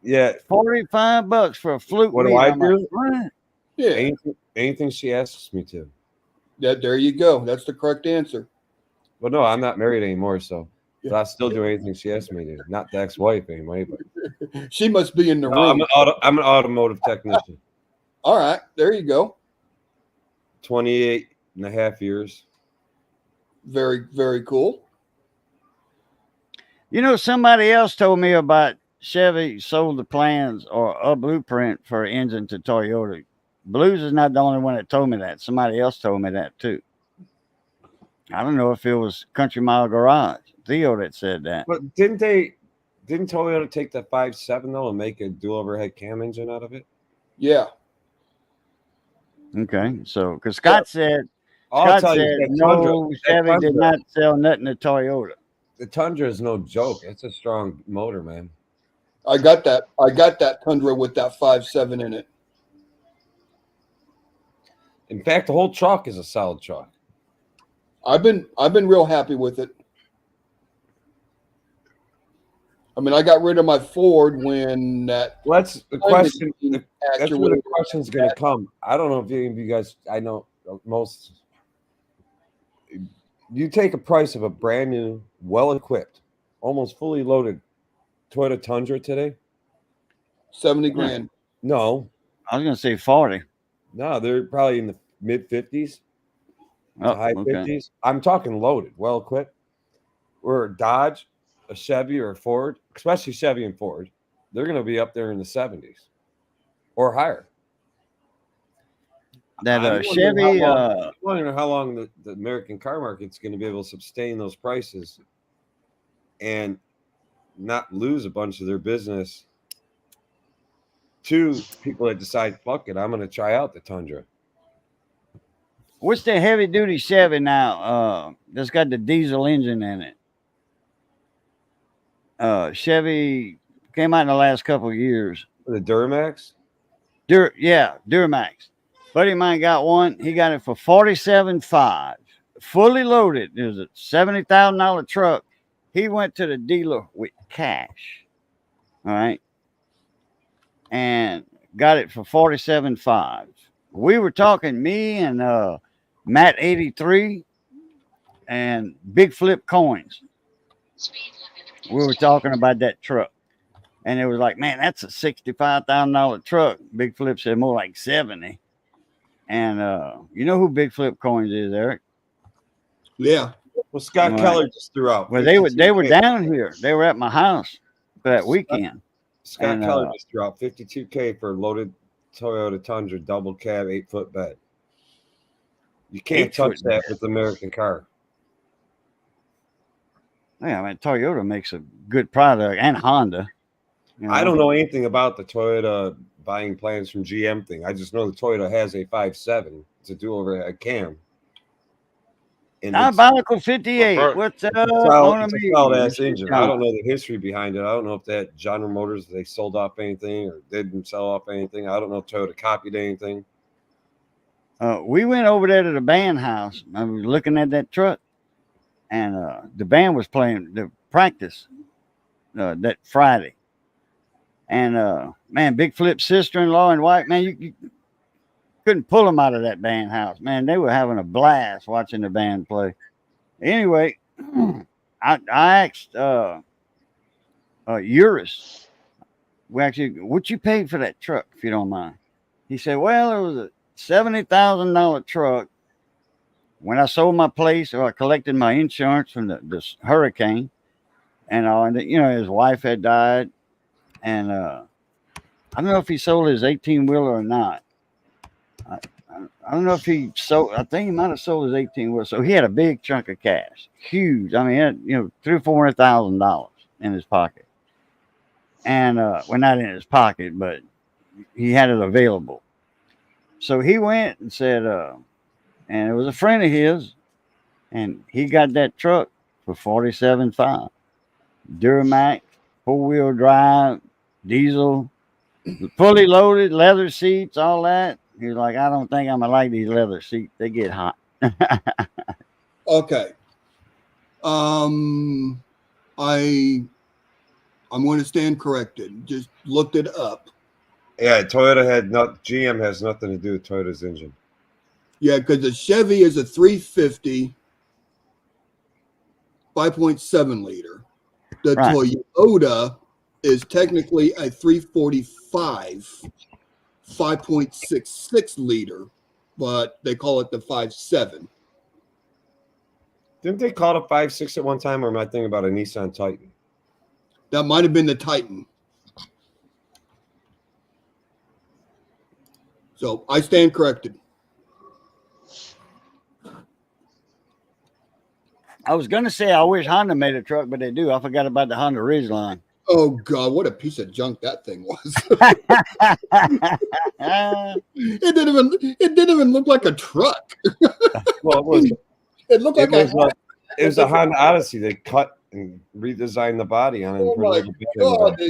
Yeah, $45 for a fluke. What do I do? Like, Yeah, anything she asks me to. There you go. That's the correct answer. Well, no, I'm not married anymore, so but I'll still do anything she asks me to. Not the ex-wife anyway, but she must be in the room. I'm an automotive technician. All right, there you go. 28 and a half years. Very, very cool. You know, somebody else told me about Chevy sold the plans or a blueprint for an engine to Toyota. Blues is not the only one that told me that. Somebody else told me that too. I don't know if it was Country Mile Garage, Theo, that said that. But didn't Toyota take the 5.7 though and make a dual overhead cam engine out of it? Yeah. Okay, so because Scott said no, Chevy did not sell nothing to Toyota. The Tundra is no joke. It's a strong motor, man. I got that Tundra with that 5.7 in it. In fact, the whole truck is a solid truck. I've been real happy with it. I mean, I got rid of my Ford when that. Well, that's the question. That's where the question's going to come. I don't know if any of you guys. I know most. You take a price of a brand new, well-equipped, almost fully loaded Toyota Tundra today. 70 grand. No, I was going to say 40. No, they're probably in the mid 50s, high 50s. I'm talking loaded, well equipped. Or a Dodge, a Chevy, or a Ford, especially Chevy and Ford, they're going to be up there in the 70s or higher. That Chevy. I wonder how long the American car market's going to be able to sustain those prices and not lose a bunch of their business to people that decide, fuck it, I'm going to try out the Tundra. What's the heavy duty Chevy now? That's got the diesel engine in it. Chevy came out in the last couple of years. The Duramax? Duramax. Buddy of mine got one. He got it for $47,500. Fully loaded. It was a $70,000 truck. He went to the dealer with cash. All right. And got it for $47,500. We were talking, me and Matt 83 and Big Flip Coins. We were talking about that truck. And it was like, man, that's a $65,000 truck. Big Flip said more like 70. And you know who Big Flip Coins is, Eric? Yeah. Well, Scott Keller just threw out. Well, they were down here. They were at my house for that weekend. Scott Keller just threw out $52,000 for a loaded Toyota Tundra double cab 8-foot bed. You can't touch that with the American car. Yeah, I mean, Toyota makes a good product, and Honda. You know? I don't know anything about the Toyota buying plans from GM thing. I just know the Toyota has a 5.7. It's a dual overhead cam. Diabolical 58. What's up? It's a solid-ass engine. I don't know the history behind it. I don't know if that General Motors, they sold off anything or didn't sell off anything. I don't know if Toyota copied anything. We went over there to the band house. I was looking at that truck, and the band was playing the practice that Friday. And man, Big Flip's sister-in-law and wife, man, you couldn't pull them out of that band house. Man, they were having a blast watching the band play. Anyway, I asked Urus, what you paid for that truck, if you don't mind? He said, well, it was a $70,000 truck. When I sold my place, or I collected my insurance from this hurricane, and his wife had died, and I don't know if he sold his 18-wheeler or not. I don't know if he sold. I think he might have sold his 18-wheeler. So he had a big chunk of cash, huge. I mean, he had, $300,000-$400,000 in his pocket, and well, not in his pocket, but he had it available. So he went and said, and it was a friend of his, and he got that truck for $47,500. Duramax, 4-wheel drive, diesel, fully loaded, leather seats, all that. He was like, I don't think I'm gonna like these leather seats. They get hot. Okay. I'm going to stand corrected. Just looked it up. Yeah, GM has nothing to do with Toyota's engine. Yeah, because the Chevy is a 350 5.7 liter. The Right. Toyota is technically a 345 5.66 liter, but they call it the 5.7. Didn't they call it a 5.6 at one time, or am I thinking about a Nissan Titan? That might have been the Titan. So I stand corrected. I was gonna say I wish Honda made a truck, but they do. I forgot about the Honda Ridgeline. Oh God, what a piece of junk that thing was. It didn't even look like a truck. Well, it was. It looked like it was a Honda Odyssey. They cut and redesigned the body on it. Oh my God,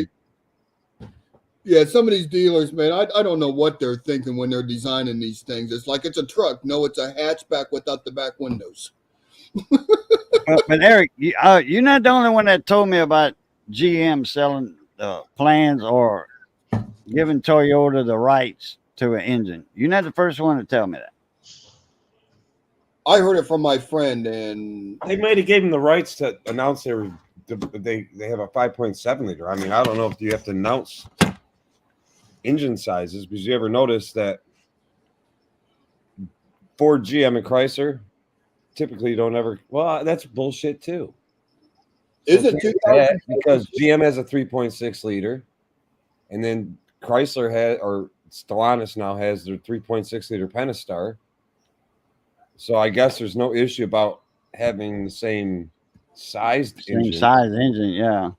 yeah, some of these dealers, man, I don't know what they're thinking when they're designing these things. It's like it's a truck. No, it's a hatchback without the back windows. But Eric, you're not the only one that told me about GM selling plans or giving Toyota the rights to an engine. You're not the first one to tell me that. I heard it from my friend, and they might have gave him the rights to announce they have a 5.7 liter. I mean, I don't know if you have to announce engine sizes, because you ever notice that Ford, GM, and Chrysler typically don't ever. Well, that's bullshit too. Is it because GM has a 3.6 liter, and then Chrysler or Stellantis now has their 3.6 liter Pentastar. So I guess there's no issue about having the same sized engine. Size engine, yeah.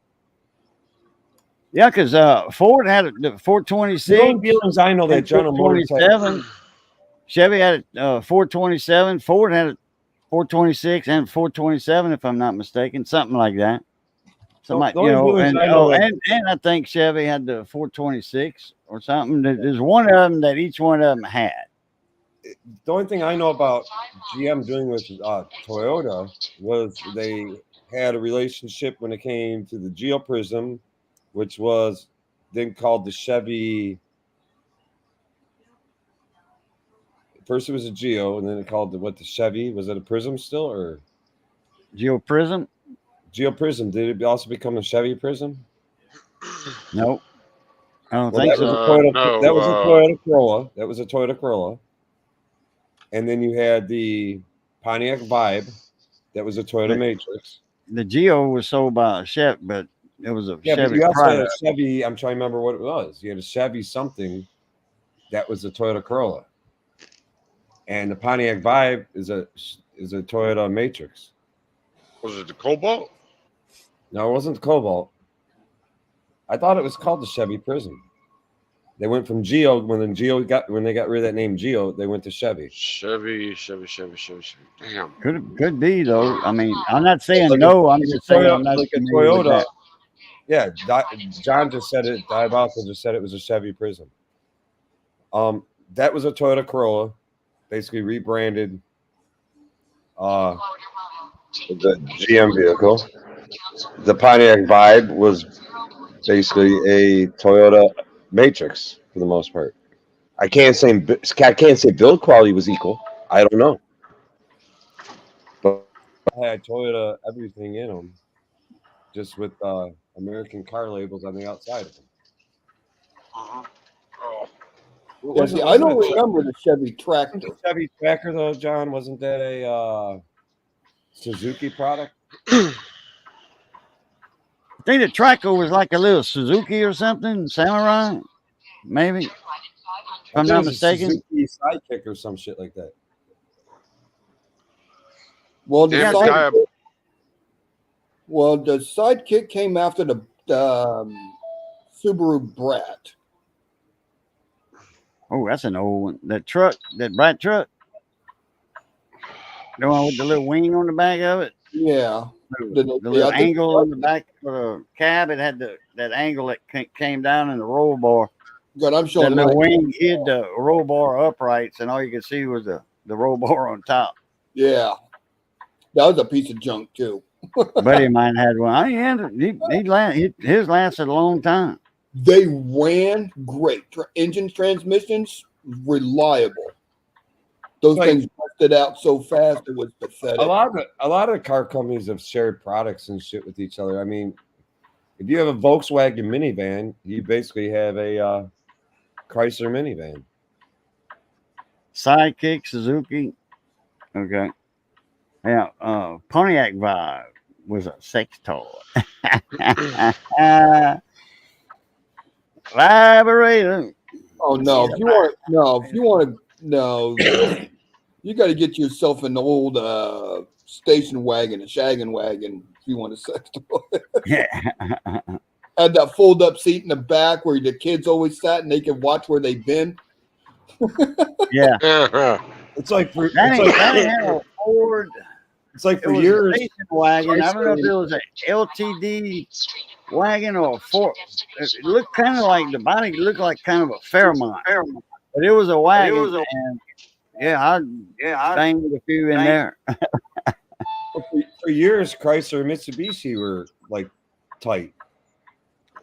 Yeah, because Ford had the 426. The only dealers I know that General Motors had. Chevy had a 427. Ford had a 426 and 427, if I'm not mistaken, something like that. And I think Chevy had the 426 or something. There's one of them that each one of them had. The only thing I know about GM doing with Toyota was they had a relationship when it came to the Geo Prism, which was then called the Chevy. First it was a Geo, and then it called the Chevy. Was it a Prism still, or Geo Prism? Geo Prism. Did it also become a Chevy Prism? Nope. I don't think so. That was a Toyota Corolla. That was a Toyota Corolla. And then you had the Pontiac Vibe. That was a Toyota Matrix. The Geo was sold by a Chevy, but it was a Chevy. But you also had a Chevy. I'm trying to remember what it was. You had a Chevy something that was a Toyota Corolla. And the Pontiac Vibe is a Toyota Matrix. Was it the Cobalt? No, it wasn't the Cobalt. I thought it was called the Chevy Prism. They went from Geo when they got rid of that name Geo. They went to Chevy. Chevy. Damn. Could be though. I mean, I'm not saying no. I'm just saying I'm not like a Toyota. Yeah, John just said it. Diabolical just said it was a Chevy Prism. That was a Toyota Corolla, basically rebranded. The GM vehicle. The Pontiac Vibe was basically a Toyota Matrix for the most part. I can't say build quality was equal. I don't know, but I had Toyota everything in them, just with American car labels on the outside of them. Oh. Yeah, see, I don't remember the Chevy Tractor. The Chevy Tracker though, John, wasn't that a Suzuki product? I think the Tracker was like a little Suzuki or something, Samurai, maybe. If I'm not mistaken. Suzuki Sidekick or some shit like that. Well, the Damn Sidekick, the Sidekick came after the Subaru Brat. Oh, that's an old one. That truck, that Brat truck. The one with the little wing on the back of it. Yeah. The little angle on the back of the cab. It had that angle that came down in the roll bar. God, I'm showing the wing hid the roll bar uprights, and all you could see was the roll bar on top. Yeah. That was a piece of junk, too. Buddy of mine had one. His lasted a long time. They ran great. Engines, transmissions, reliable. Those things busted out so fast it was pathetic. A lot of the car companies have shared products and shit with each other. I mean, if you have a Volkswagen minivan, you basically have a Chrysler minivan. Sidekick, Suzuki. Okay. Yeah, Pontiac Vibe was a sex toy. Vibrator. Oh no! If you got to get yourself an old station wagon, a shaggin' wagon, if you want a sex toy. Yeah. Had that fold-up seat in the back where the kids always sat and they could watch where they've been. Yeah. It's like for that had a Ford. It's like for years. A station wagon. I don't know if it was an LTD wagon or a Ford. It looked kind of like the body looked like kind of a Fairmont, but it was a wagon. I banged a few in there. For years, Chrysler and Mitsubishi were like tight.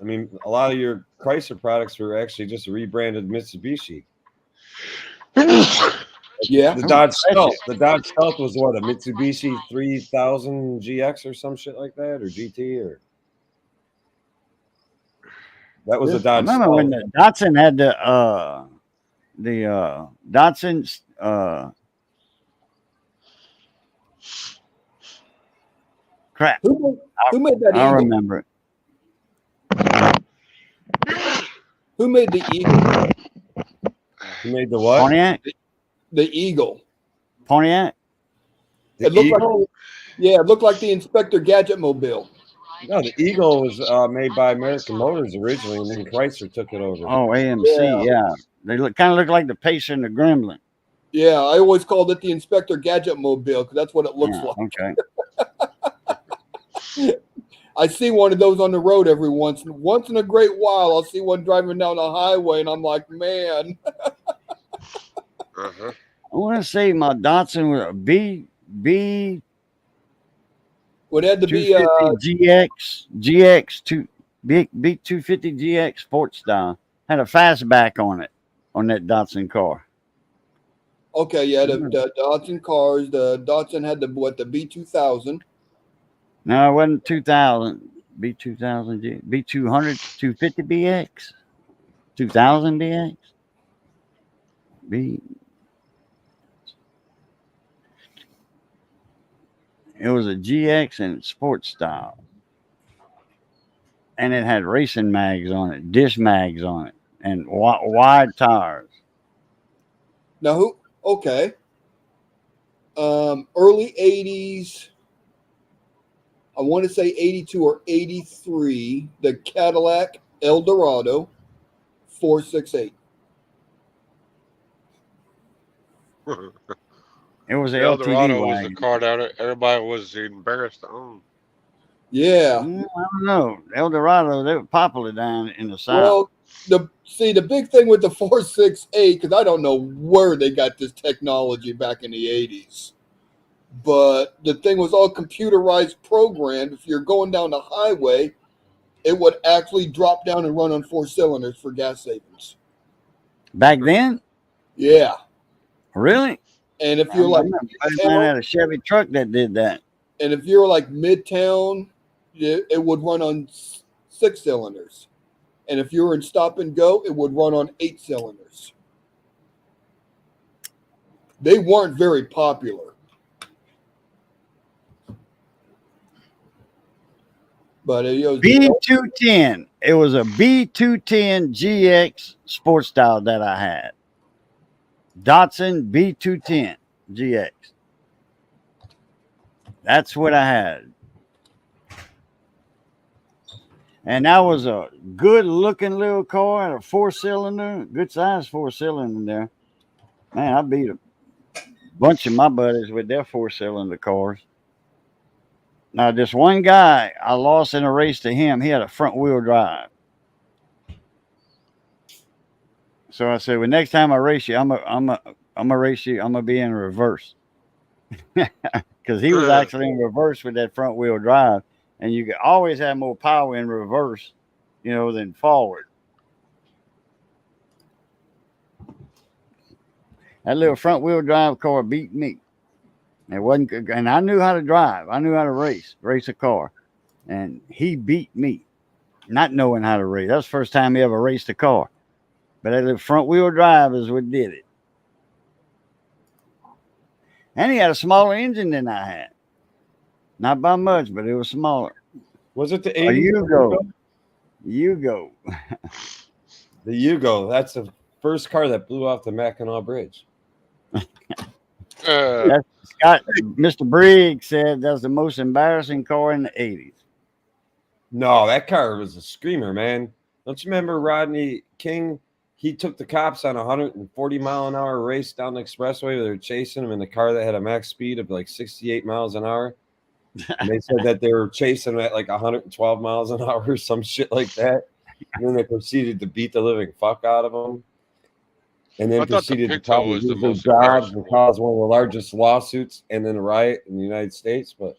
I mean, a lot of your Chrysler products were actually just a rebranded Mitsubishi. Yeah, the Dodge Stealth. The Dodge Stealth was what, a Mitsubishi 3000 GX or some shit like that, or GT, or that was a Dodge. I remember when the Datsun had the Datsun crap. Who made that? I remember it. Who made the Eagle? Who made the what? Pontiac. The Eagle. Pontiac. It looked like the Inspector Gadget mobile. No, the Eagle was made by American Motors originally, and then Chrysler took it over. Oh, AMC, yeah. They kind of look like the Pacer and the Gremlin. Yeah, I always called it the Inspector Gadget mobile because that's what it looks like. Okay. I see one of those on the road every once in a great while. I'll see one driving down the highway, and I'm like, man. I want to say my Datsun was a B. Well, it had to be GX B250 GX sports style. Had a fastback on it on that Datsun car. Okay, yeah, the Datsun cars. The Datsun had the B2000. No, it wasn't 2000. B2000 B200 250 BX 2000 BX B. It was a GX and sports style. And it had racing mags on it, disc mags on it, and wide tires. Now, who? Okay. Early 80s. I want to say 82 or 83. The Cadillac Eldorado 468. It was an Eldorado LTD was wagon. the car that everybody was embarrassed to own. Yeah. I don't know. Eldorado, they were popular down in the South. Well, the big thing with the 468, because I don't know where they got this technology back in the 80s, but the thing was all computerized programmed. If you're going down the highway it would actually drop down and run on 4 cylinders for gas savings. Back then? Yeah. Really? And if I you're like remember mine had a Chevy truck that did that. and if you're like Midtown, it would run on 6 cylinders. And if you were in stop and go, it would run on 8 cylinders. They weren't very popular. But it was B210. It was a B210 GX sports style that I had. Datsun B210 GX. That's what I had. And that was a good looking little car, a 4-cylinder, good size 4-cylinder there. Man, I beat a bunch of my buddies with their 4-cylinder cars. Now, this one guy, I lost in a race to him. He had a front wheel drive. So I said, well, next time I race you, I'm gonna race you. I'm gonna be in reverse, because he was actually in reverse with that front wheel drive, and you could always have more power in reverse, than forward. That little front wheel drive car beat me. It wasn't good, and I knew how to drive. I knew how to race a car, and he beat me, not knowing how to race. That was the first time he ever raced a car. But that little front wheel drive is what did it. And he had a smaller engine than I had. Not by much, but it was smaller. Was it the A 80? Yugo. The Yugo. That's the first car that blew off the Mackinac Bridge. Scott, Mr. Briggs said that was the most embarrassing car in the 80s. No, that car was a screamer, man. Don't you remember Rodney King? He took the cops on a 140-mile-an-hour race down the expressway. They were chasing him in a car that had a max speed of like 68 miles an hour. And they said that they were chasing him at like 112 miles an hour or some shit like that. And then they proceeded to beat the living fuck out of him. And then proceeded to probably lose their jobs and cause one of the largest lawsuits and then a riot in the United States. But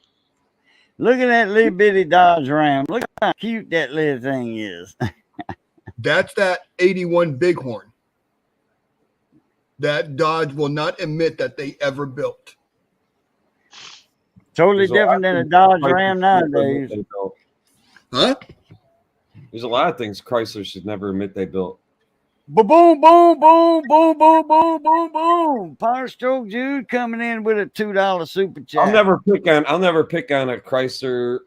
look at that little bitty Dodge Ram. Look how cute that little thing is. That's that 81 Bighorn that Dodge will not admit that they ever built. Totally different than a Dodge Ram nowadays. Huh? There's a lot of things Chrysler should never admit they built. Boom, boom, boom, boom, boom, boom, boom, boom, boom. Power Stroke Jude coming in with a $2 super chat. I'll never pick on a Chrysler,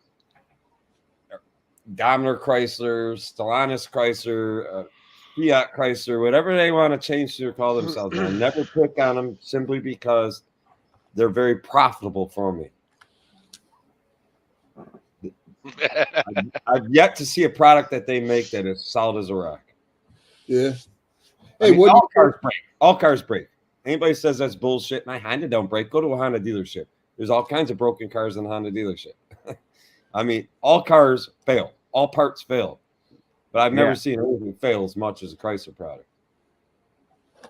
Daimler Chrysler, Stellantis Chrysler, Fiat Chrysler, whatever they want to change to call themselves. I'll never pick on them simply because they're very profitable for me. I've yet to see a product that they make that is solid as a rock. Yeah. Hey, all cars break. All cars break. Anybody says that's bullshit, my Honda don't break, go to a Honda dealership. There's all kinds of broken cars in the Honda dealership. I mean, all cars fail. All parts fail. But I've never seen anything fail as much as a Chrysler product.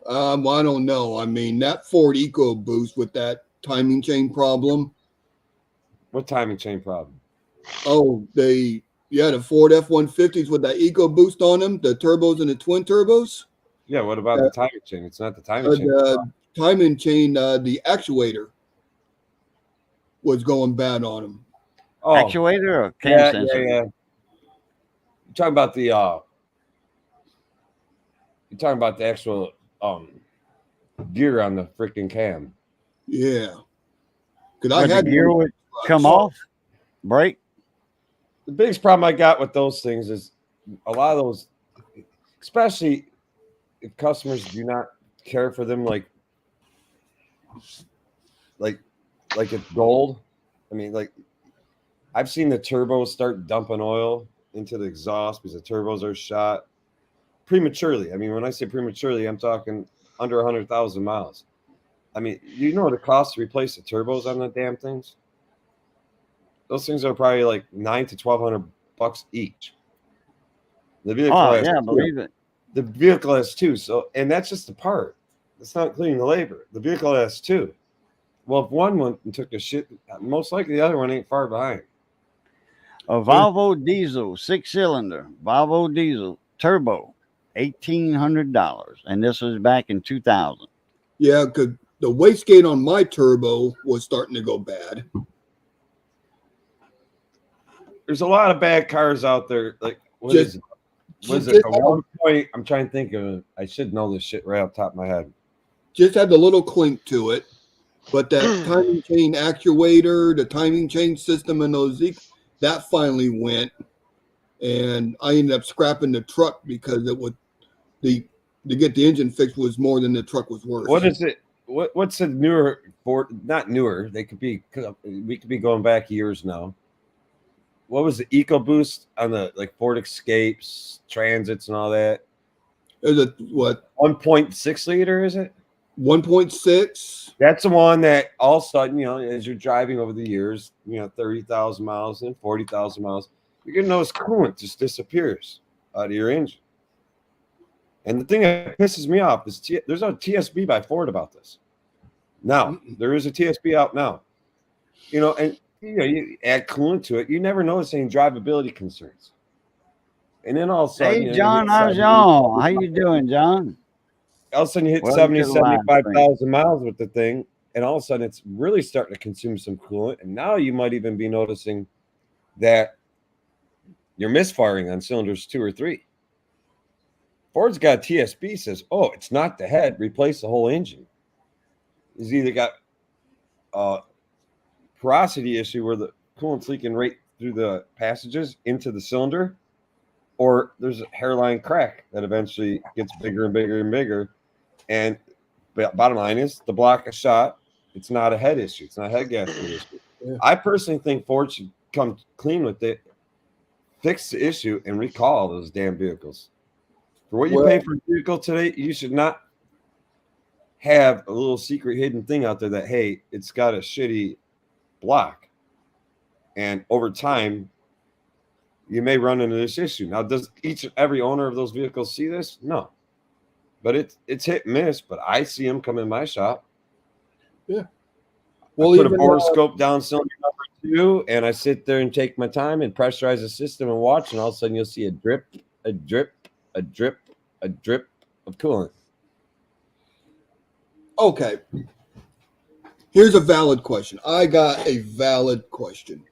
I don't know. I mean, that Ford EcoBoost with that timing chain problem. What timing chain problem? Oh, the Ford F-150s with that EcoBoost on them, the turbos and the twin turbos. Yeah, what about the timing chain? It's not the timing chain. The timing chain, the actuator was going bad on them. Oh, actuator or cam sensor? Yeah. You're talking about the actual gear on the freaking cam. Yeah. Because I had the gear would come off, break. The biggest problem I got with those things is a lot of those, especially if customers do not care for them like it's gold. I mean, like I've seen the turbos start dumping oil into the exhaust because the turbos are shot prematurely. I mean, when I say prematurely, I'm talking under 100,000 miles. I mean, you know what it costs to replace the turbos on the damn things? Those things are probably like $900 to $1,200 each. The vehicle believe it. The vehicle has two, and that's just the part. It's not including the labor. The vehicle has two. Well, if one went and took a shit, most likely the other one ain't far behind. A Volvo diesel, 6-cylinder, Volvo diesel turbo, $1,800. And this was back in 2000. Yeah, because the wastegate on my turbo was starting to go bad. There's a lot of bad cars out there. Like, what Just- is it? Was just it? At one point, I'm trying to think of it. I should know this shit right off the top of my head. Just had the little clink to it, but that timing chain actuator, the timing chain system, and those that finally went, and I ended up scrapping the truck because it would to get the engine fixed was more than the truck was worth. What is it? What's a newer Ford? Not newer. They could be. We could be going back years now. What was the EcoBoost on the like Ford Escapes, Transits, and all that? Is it what 1.6 liter? Is it 1.6? That's the one that all of a sudden, as you're driving over the years, 30,000 miles and 40,000 miles, you're gonna notice coolant just disappears out of your engine. And the thing that pisses me off is there's a TSB by Ford about this. Now there is a TSB out now, and you add coolant to it, you never notice any drivability concerns. And then all of a sudden, Hey, John, how's y'all? How you doing, John? All of a sudden you hit Welcome to the live 75,000 miles with the thing, and all of a sudden it's really starting to consume some coolant. And now you might even be noticing that you're misfiring on cylinders 2 or 3. Ford's got a TSB, says, oh, it's not the head, replace the whole engine. He's either got a porosity issue where the coolant's leaking right through the passages into the cylinder, or there's a hairline crack that eventually gets bigger and bigger and bigger. And bottom line is the block is shot. It's not a head issue. It's not a head gasket issue. Yeah. I personally think Ford should come clean with it, fix the issue, and recall those damn vehicles. For what you pay for a vehicle today, you should not have a little secret hidden thing out there that, hey, it's got a shitty block. And over time, you may run into this issue. Now, does each and every owner of those vehicles see this? No. But it's hit and miss, but I see them come in my shop. Yeah. Well, I put a borescope down cylinder number 2, and I sit there and take my time and pressurize the system and watch, and all of a sudden you'll see a drip, a drip, a drip, a drip of coolant. Okay. Here's a valid question. I got a valid question.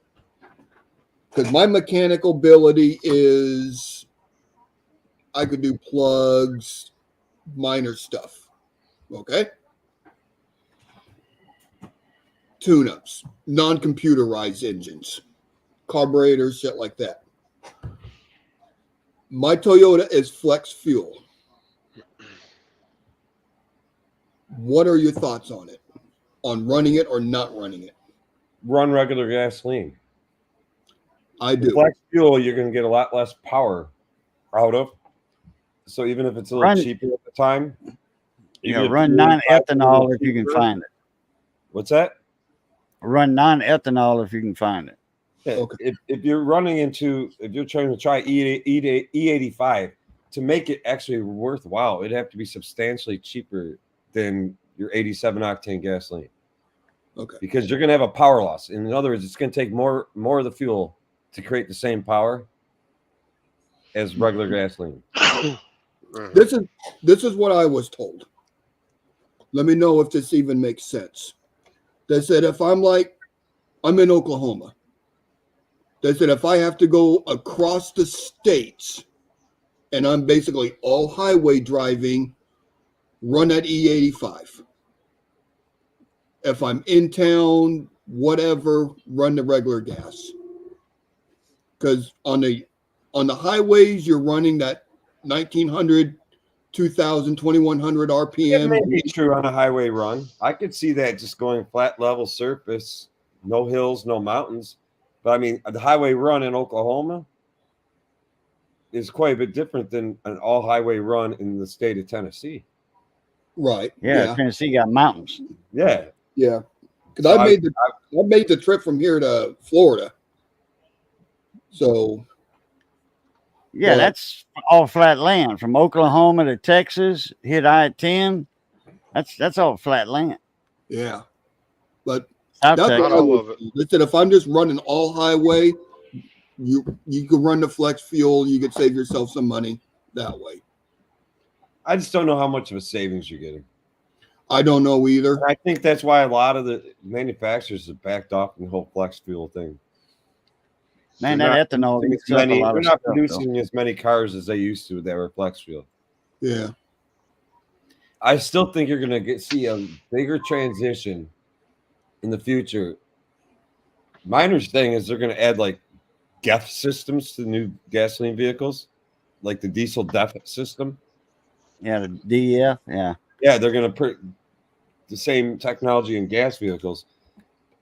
Because my mechanical ability is I could do plugs, minor stuff. Okay? Tune-ups, non-computerized engines, carburetors, shit like that. My Toyota is flex fuel. What are your thoughts on it? On running it or not running it? Run regular gasoline. I do. Flex fuel, you're going to get a lot less power out of. So even if it's a little cheaper at the time, run non-ethanol if you can find it. What's that? Run non-ethanol if you can find it. Yeah, okay. If you're trying to try E85 to make it actually worthwhile, it'd have to be substantially cheaper than your 87 octane gasoline. Okay. Because you're going to have a power loss. In other words, it's going to take more of the fuel to create the same power as regular gasoline. This is what I was told. Let me know if this even makes sense. They said if I'm in Oklahoma. They said if I have to go across the states and I'm basically all highway driving, run at E85. If I'm in town, whatever, run the regular gas. Because on the highways, you're running that 1900, 2000, 2100 RPM. It may be true on a highway run. I could see that just going flat level surface, no hills, no mountains. But I mean, the highway run in Oklahoma is quite a bit different than an all highway run in the state of Tennessee. Right. Yeah. Tennessee got mountains. Yeah. Yeah. Because I made the trip from here to Florida. So. Yeah, that's all flat land from Oklahoma to Texas. Hit I-10. That's all flat land. Yeah, but not all of it. Listen, if I'm just running all highway, you could run the flex fuel. You could save yourself some money that way. I just don't know how much of a savings you're getting. I don't know either. And I think that's why a lot of the manufacturers have backed off from the whole flex fuel thing. Man, that ethanol eats up a lot they're of not stuff, producing as many cars as they used to that were flex fuel. Yeah. I still think you're going to see a bigger transition in the future. My understanding is they're going to add like DEF systems to new gasoline vehicles, like the diesel DEF system. Yeah, the DEF. Yeah. Yeah, they're going to put the same technology in gas vehicles.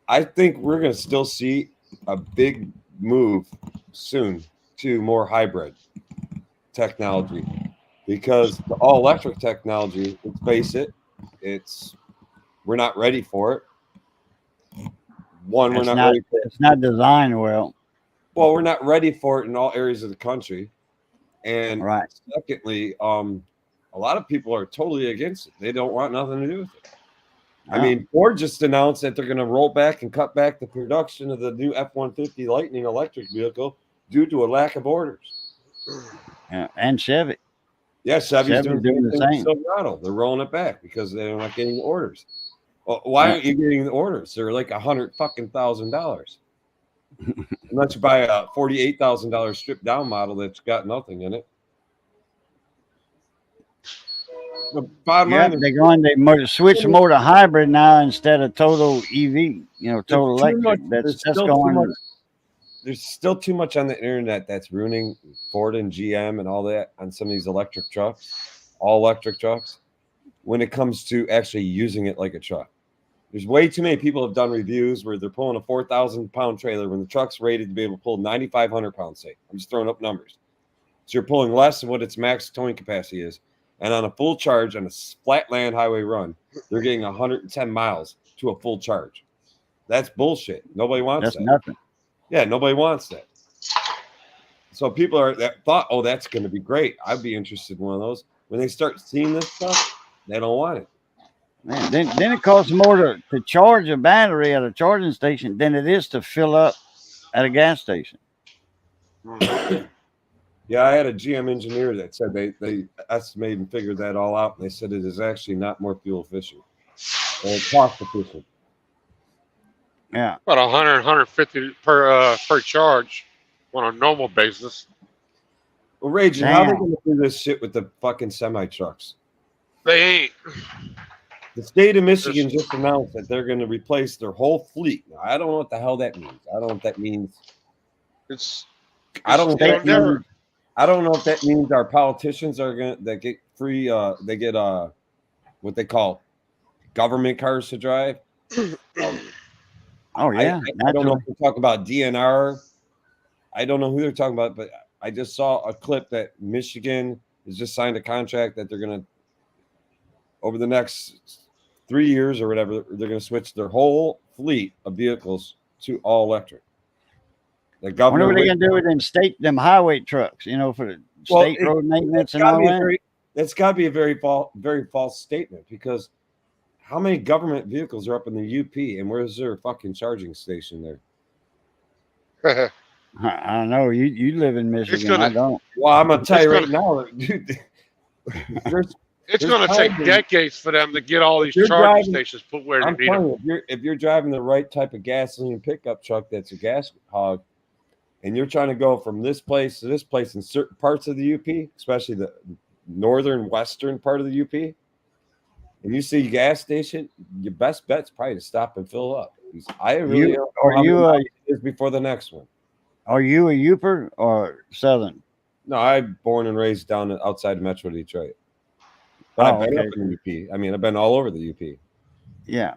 I think we're going to still see a big move soon to more hybrid technology, because the all electric technology, let's face it, we're not ready for it. One, we're not ready for it. It's not designed well. Well, we're not ready for it in all areas of the country. And Right. secondly, a lot of people are totally against it. They don't want nothing to do with it. I Yeah. mean, Ford just announced that they're going to roll back and cut back the production of the new F-150 Lightning electric vehicle due to a lack of orders. Yeah. And Chevy. Yeah, Chevy's Chevy's doing the the same. Silverado. They're rolling it back because they're not getting the orders. Well, why aren't you getting the orders? They're like $100,000. Unless you buy a $48,000 stripped down model that's got nothing in it. The bottom Yeah, line is they're going to switch more to hybrid now instead of total EV. Total there's too electric. much- That's there's still going. too much- There's still too much on the internet that's ruining Ford and GM and all that on some of these electric trucks, all electric trucks, when it comes to actually using it like a truck. There's way too many people have done reviews where they're pulling a 4,000-pound trailer when the truck's rated to be able to pull 9,500 pounds, say. I'm just throwing up numbers. So you're pulling less than what its max towing capacity is. And on a full charge on a flat land highway run, they're getting 110 miles to a full charge. That's bullshit. Nobody wants That's that. nothing. Yeah, nobody wants that. So people are that thought, oh, that's going to be great. I'd be interested in one of those. When they start seeing this stuff, they don't want it. Man, then it costs more to charge a battery at a charging station than it is to fill up at a gas station. Yeah, I had a GM engineer that said they estimated and figured that all out, and they said it is actually not more fuel efficient or cost efficient. Yeah. About 100, 150 per charge on a normal basis. Well, Raging, how are they Damn. going to do this shit with the fucking semi trucks? They ain't. The state of Michigan just announced that they're going to replace their whole fleet. Now, I don't know what the hell that means. I don't know what that means. I don't know if that means our politicians are going to get free. They get what they call government cars to drive. Oh yeah. I don't know if they're talking about DNR. I don't know who they're talking about, but I just saw a clip that Michigan has just signed a contract that they're going to, over the next 3 years or whatever, they're going to switch their whole fleet of vehicles to all electric. The government. What are they going to do with them highway trucks? For the state road maintenance and all that. That's got to be a very false statement, because how many government vehicles are up in the UP, and where's their fucking charging station there? I don't know. You live in Michigan. I don't. Well, I'm gonna tell you right now, dude. It's going to take decades for them to get all these charging stations put where they need them. If you're driving the right type of gasoline pickup truck that's a gas hog, and you're trying to go from this place to this place in certain parts of the UP, especially the northern western part of the UP, and you see a gas station, your best bet's probably to stop and fill up. I really is before the next one. Are you a Uper or Southern? No, I'm born and raised down outside of Metro Detroit. But I've been up in the UP. I mean, I've been all over the UP. Yeah.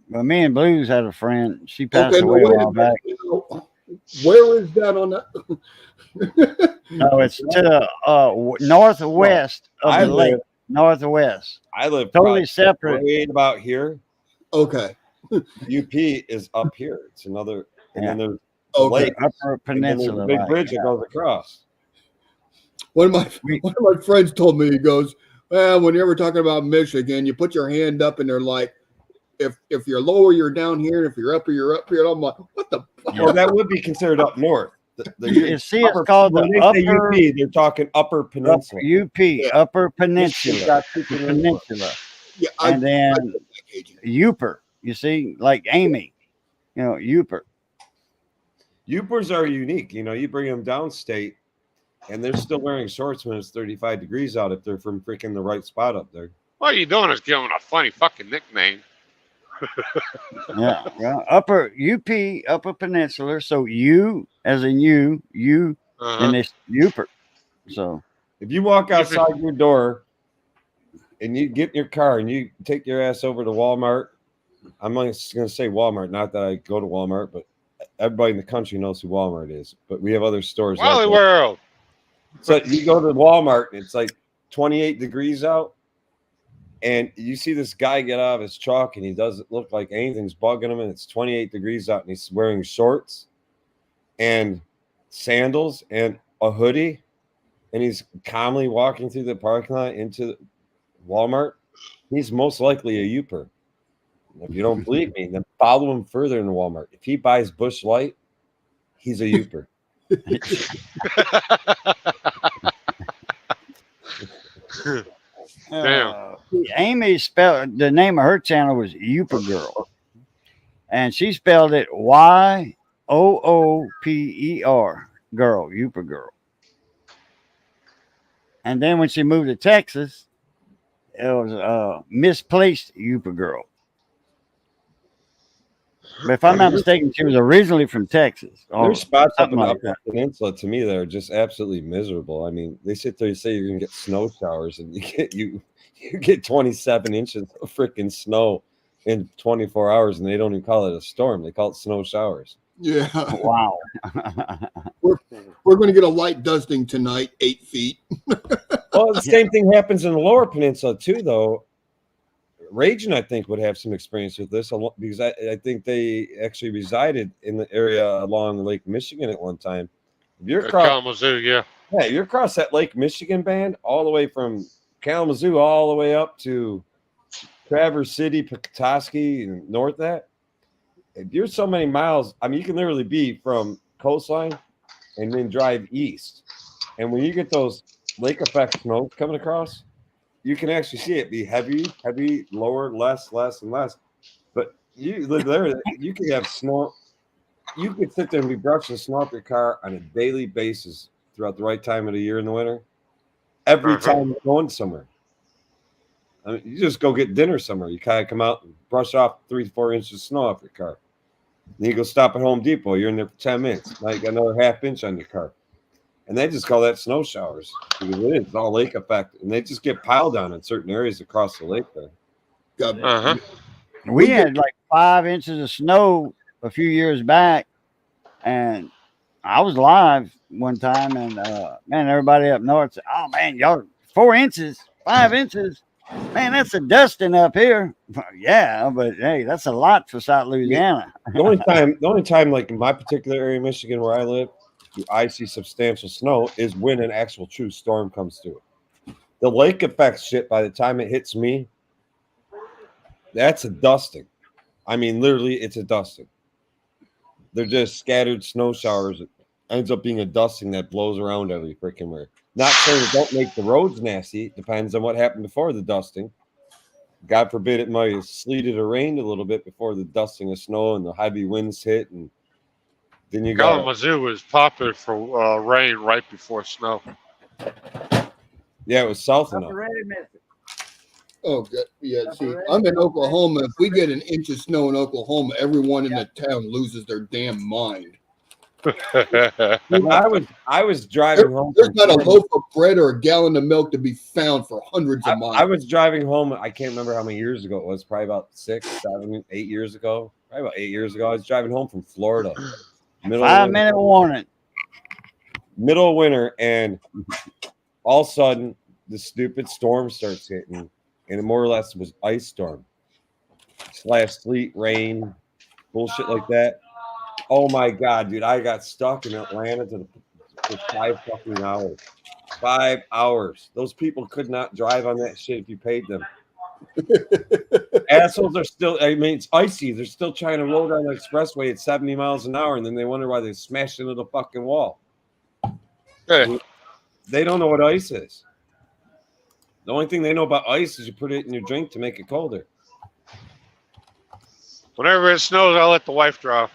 Well, me and Blues had a friend. She passed away a while back. Where is that on that? No, it's to northwest of the lake. Northwest. I live totally separate. Right about here. Okay. UP is up here. It's another, and then there's lake, upper peninsula, big bridge that goes across. One of my friends told me, he goes, well, when you're ever talking about Michigan, you put your hand up and they're like, if you're lower, you're down here, and if you're upper, you're up here. And I'm like, what the fuck? Well, that would be considered up north. It's called when the they say upper UP, they're talking Upper Peninsula. UP, Upper Peninsula, Got two the peninsulas. peninsula, Yeah, and then Uper. You see, like Amy, Uper. Upers are unique. You bring them downstate, and they're still wearing shorts when it's 35 degrees out if they're from freaking the right spot up there. What you doing is giving a funny fucking nickname. Yeah, well, Upper UP, Upper Peninsula. So U as in you, and it's Uper. So if you walk outside your door and you get in your car and you take your ass over to Walmart, I'm just going to say Walmart, not that I go to Walmart, but everybody in the country knows who Walmart is. But we have other stores. Wally like World. So you go to Walmart and it's like 28 degrees out, and you see this guy get out of his truck and he doesn't look like anything's bugging him, and it's 28 degrees out and he's wearing shorts and sandals and a hoodie, and he's calmly walking through the parking lot into Walmart. He's most likely a Uper. If you don't believe me, then follow him further in Walmart. If he buys Busch Light, he's a Uper. Damn. Amy spelled the name of her channel was Uper Girl, and she spelled it Yooper Girl, Uper Girl. And then when she moved to Texas, it was misplaced Uper Girl. But if I'm not mistaken, she was originally from Texas. There's spots up in the like Upper Peninsula to me that are just absolutely miserable. I mean, they sit there and say you're gonna get snow showers, and you get 27 inches of freaking snow in 24 hours, and they don't even call it a storm; they call it snow showers. Yeah. Wow. We're going to get a light dusting tonight, 8 feet. Well, the same thing happens in the Lower Peninsula too, though. Ragin, I think, would have some experience with this because I think they actually resided in the area along Lake Michigan at one time. If you're across Kalamazoo, yeah, you're across that Lake Michigan band all the way from Kalamazoo all the way up to Traverse City, Petoskey, and north of that. If you're so many miles, I mean, you can literally be from coastline and then drive east. And when you get those lake effect snows coming across, you can actually see it be heavy, lower, less, and less. But you live there, you could have snow. You could sit there and be brushing snow off your car on a daily basis throughout the right time of the year in the winter. Every time you're going somewhere. I mean, you just go get dinner somewhere. You kind of come out and brush off 3-4 inches of snow off your car. Then you go stop at Home Depot. You're in there for 10 minutes. Now you got another half inch on your car. And they just call that snow showers because it is all lake effect. And they just get piled on in certain areas across the lake there. We had like 5 inches of snow a few years back, and I was live one time, and man, everybody up north said, "Oh man, y'all 4 inches, 5 inches, man, that's a dusting up here." Yeah, but hey, that's a lot for South Louisiana. The only time, like in my particular area of Michigan where I live, I see substantial snow is when an actual true storm comes through. The lake effect shit, by the time it hits me, that's a dusting. I mean, literally, it's a dusting. They're just scattered snow showers. It ends up being a dusting that blows around every freaking where. Not saying it don't make the roads nasty. It depends on what happened before the dusting. God forbid it might have sleeted or rained a little bit before the dusting of snow and the heavy winds hit, and then you got Kalamazoo was popular for rain right before snow. Yeah, it was south enough. Oh, good. Yeah, see, I'm in Oklahoma. If we get an inch of snow in Oklahoma, everyone in the town loses their damn mind. Dude, I was driving home. There's not a loaf of bread or a gallon of milk to be found for hundreds of miles. I was driving home. I can't remember how many years ago it was. Probably about 6, 7, 8 years ago. Probably about 8 years ago. I was driving home from Florida. 5-minute warning. Middle of winter, and all of a sudden, the stupid storm starts hitting, and it more or less was ice storm / sleet, rain, bullshit like that. Oh my god, dude! I got stuck in Atlanta for 5 fucking hours. 5 hours. Those people could not drive on that shit if you paid them. Assholes are still, I mean, it's icy. They're still trying to roll down the expressway at 70 miles an hour, and then they wonder why they smashed into the fucking wall. Hey, They don't know what ice is. The only thing they know about ice is you put it in your drink to make it colder. whenever it snows, I'll let the wife drive.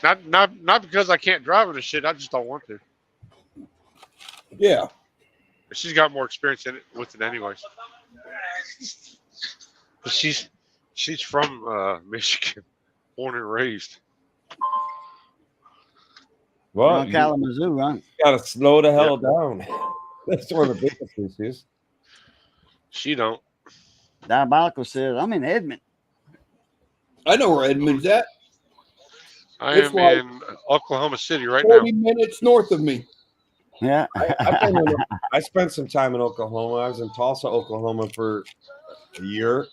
Not because I can't drive it and shit. I just don't want to. Yeah. She's got more experience in it with it, anyways. But she's from Michigan, born and raised. You're Well, on Kalamazoo, right? you gotta slow the hell down. That's one of the biggest issues. She don't. Diabolical says, I'm in Edmond. I know where Edmond's at. I It's am like in Oklahoma City right 40 now. minutes north of me. Yeah. I spent some time in Oklahoma. I was in Tulsa, Oklahoma for a year.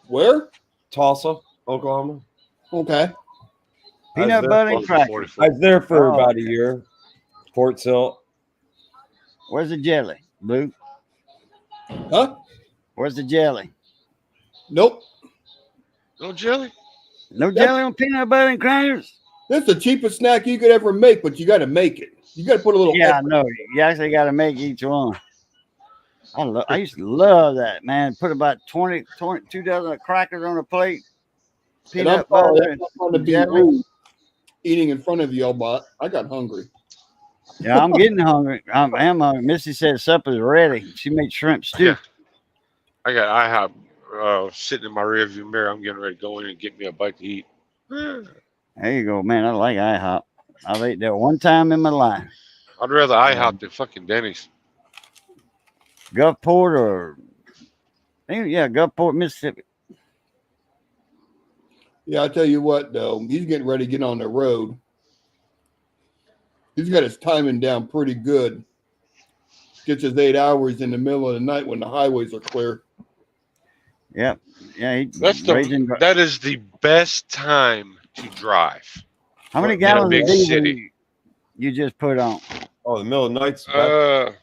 Where? Tulsa, Oklahoma. Okay. Peanut butter and crackers. 44. I was there for Oh. about a year. Fort Sill. Where's the jelly, Blue? Huh? Where's the jelly? Nope. No jelly? No jelly on peanut butter and crackers? That's the cheapest snack you could ever make, but you got to make it. You got to put a little. Yeah, I effort. know. You actually got to make each one. I used to love that, man. Put about 2 dozen crackers on a plate. And I'm Peanut sorry, butter. I'm not trying to be jelly. rude eating in front of y'all, but I got hungry. Yeah, I'm getting hungry. I am hungry. Missy said supper's ready. She made shrimp stew. Yeah. I have sitting in my rearview mirror. I'm getting ready to go in and get me a bite to eat. There you go, man. I like IHOP. I've ate that one time in my life. I'd rather IHOP than fucking Denny's. Gulfport or Gulfport, Mississippi. Yeah, I tell you what, though, he's getting ready to get on the road. He's got his timing down pretty good. Gets his 8 hours in the middle of the night when the highways are clear. Yep. Yeah, That is the best time to drive. How many in a gallons big of diesel city. you just put on? Oh, the middle of the night's I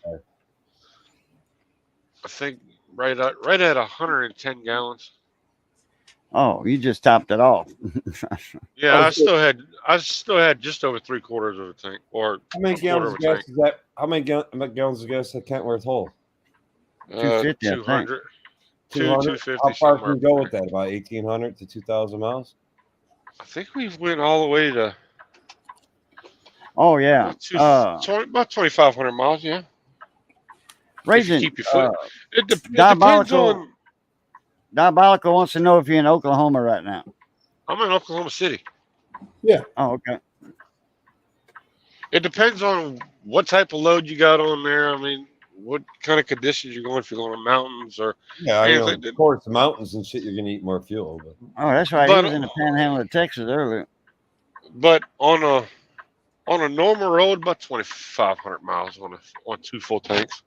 think right at 110 gallons. Oh, you just topped it off. Yeah, Oh, I still had just over 3/4 of a tank, or How many a quarter gallons of of a gas tank. is that? How many gallons of gas that Kentworth hold? 250, I think. 200. 250. How far can somewhere you go up with that? About 1,800 to 2,000 miles? I think we went all the way to Oh yeah. about 2,500 miles. Yeah, if you Raisin, keep your foot. It depends Diabolical on. Diabolical wants to know if you're in Oklahoma right now. I'm in Oklahoma City. Oh, okay. It depends on what type of load you got on there. I mean, what kind of conditions you're going. If you're going to mountains or Yeah, I know. anything. Of course, the mountains and shit, you're going to eat more fuel. But Oh, that's right. But- He was in the panhandle of Texas earlier. But on a normal road, about 2,500 miles on 2 full tanks.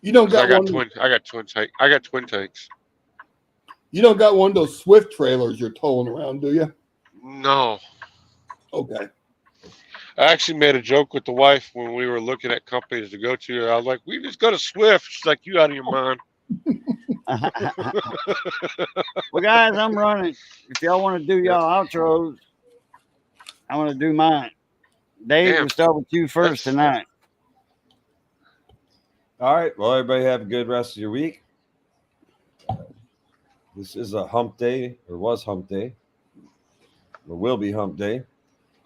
You don't 'Cause I got got one. twin tanks. You don't got one of those Swift trailers you're towing around, do you? No, Okay. I actually made a joke with the wife when we were looking at companies to go to. I was like, "We just go to Swift." She's like, "You out of your mind?" Well, guys, I'm running. If y'all want to do y'all outros, I want to do mine. Dave, Damn. we'll start with you first tonight. all right. Well, everybody have a good rest of your week. This is a hump day, or was hump day, or will be hump day.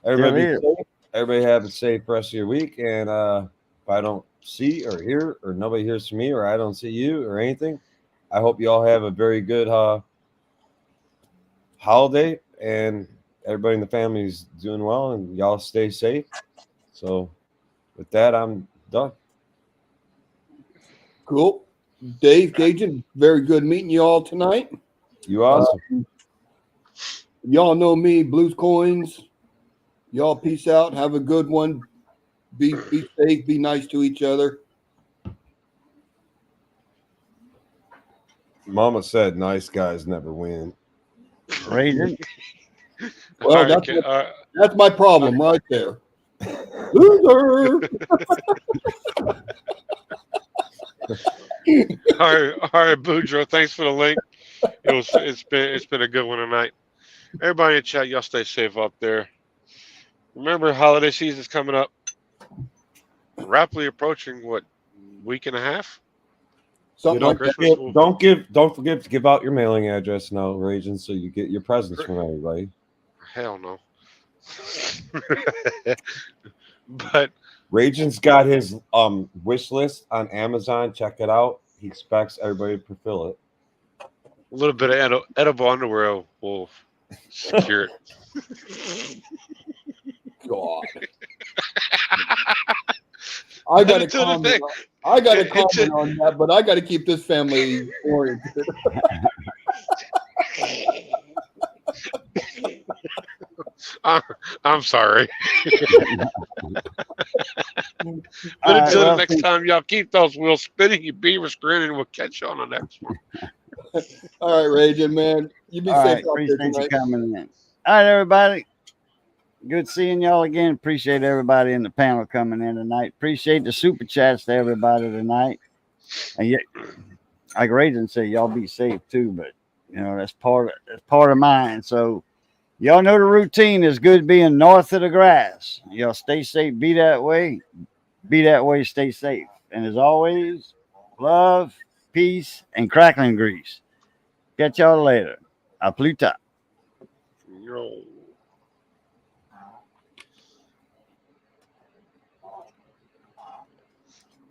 Everybody, Still be safe. Everybody have a safe rest of your week. And if I don't see or hear, or nobody hears from me, or I don't see you or anything, I hope you all have a very good holiday, and everybody in the family is doing well, and y'all stay safe. So, with that, I'm done. Cool. Dave, Cajun, very good meeting you all tonight. You awesome. Y'all know me, Blues Coins. Y'all peace out. Have a good one. Be safe. Be nice to each other. Mama said, "Nice guys never win." Raisin. Well, All right, that's my problem right there. Loser. All right, Boudreaux. Thanks for the link. It's been a good one tonight. Everybody in chat, y'all stay safe up there. Remember, holiday season's coming up. Rapidly approaching what, week and a half? Something like that. Christmas will, Don't forget to give out your mailing address now, Raging, so you get your presents from everybody. hell no. But Raging's got his wish list on Amazon. Check it out. He expects everybody to fulfill it. a little bit of edible underwear will secure it. God. I got to Until the comment. thing- I got to it's comment on that, but I got to keep this family oriented. I'm sorry. But All right, until well, the next time, y'all keep those wheels spinning, you beavers grinning. We'll catch you on the next one. All right, Raging, man. You be all safe right, out there appreciate you tonight. coming in. All right, everybody. Good seeing y'all again. Appreciate everybody in the panel coming in tonight. Appreciate the super chats to everybody tonight. And yet, like Raging said, y'all be safe too. But you know that's part of mine. So y'all know the routine is good being north of the grass. Y'all stay safe. Be that way. Be that way. Stay safe. And as always, love, peace, and crackling grease. Catch y'all later. A Pluta. Yo.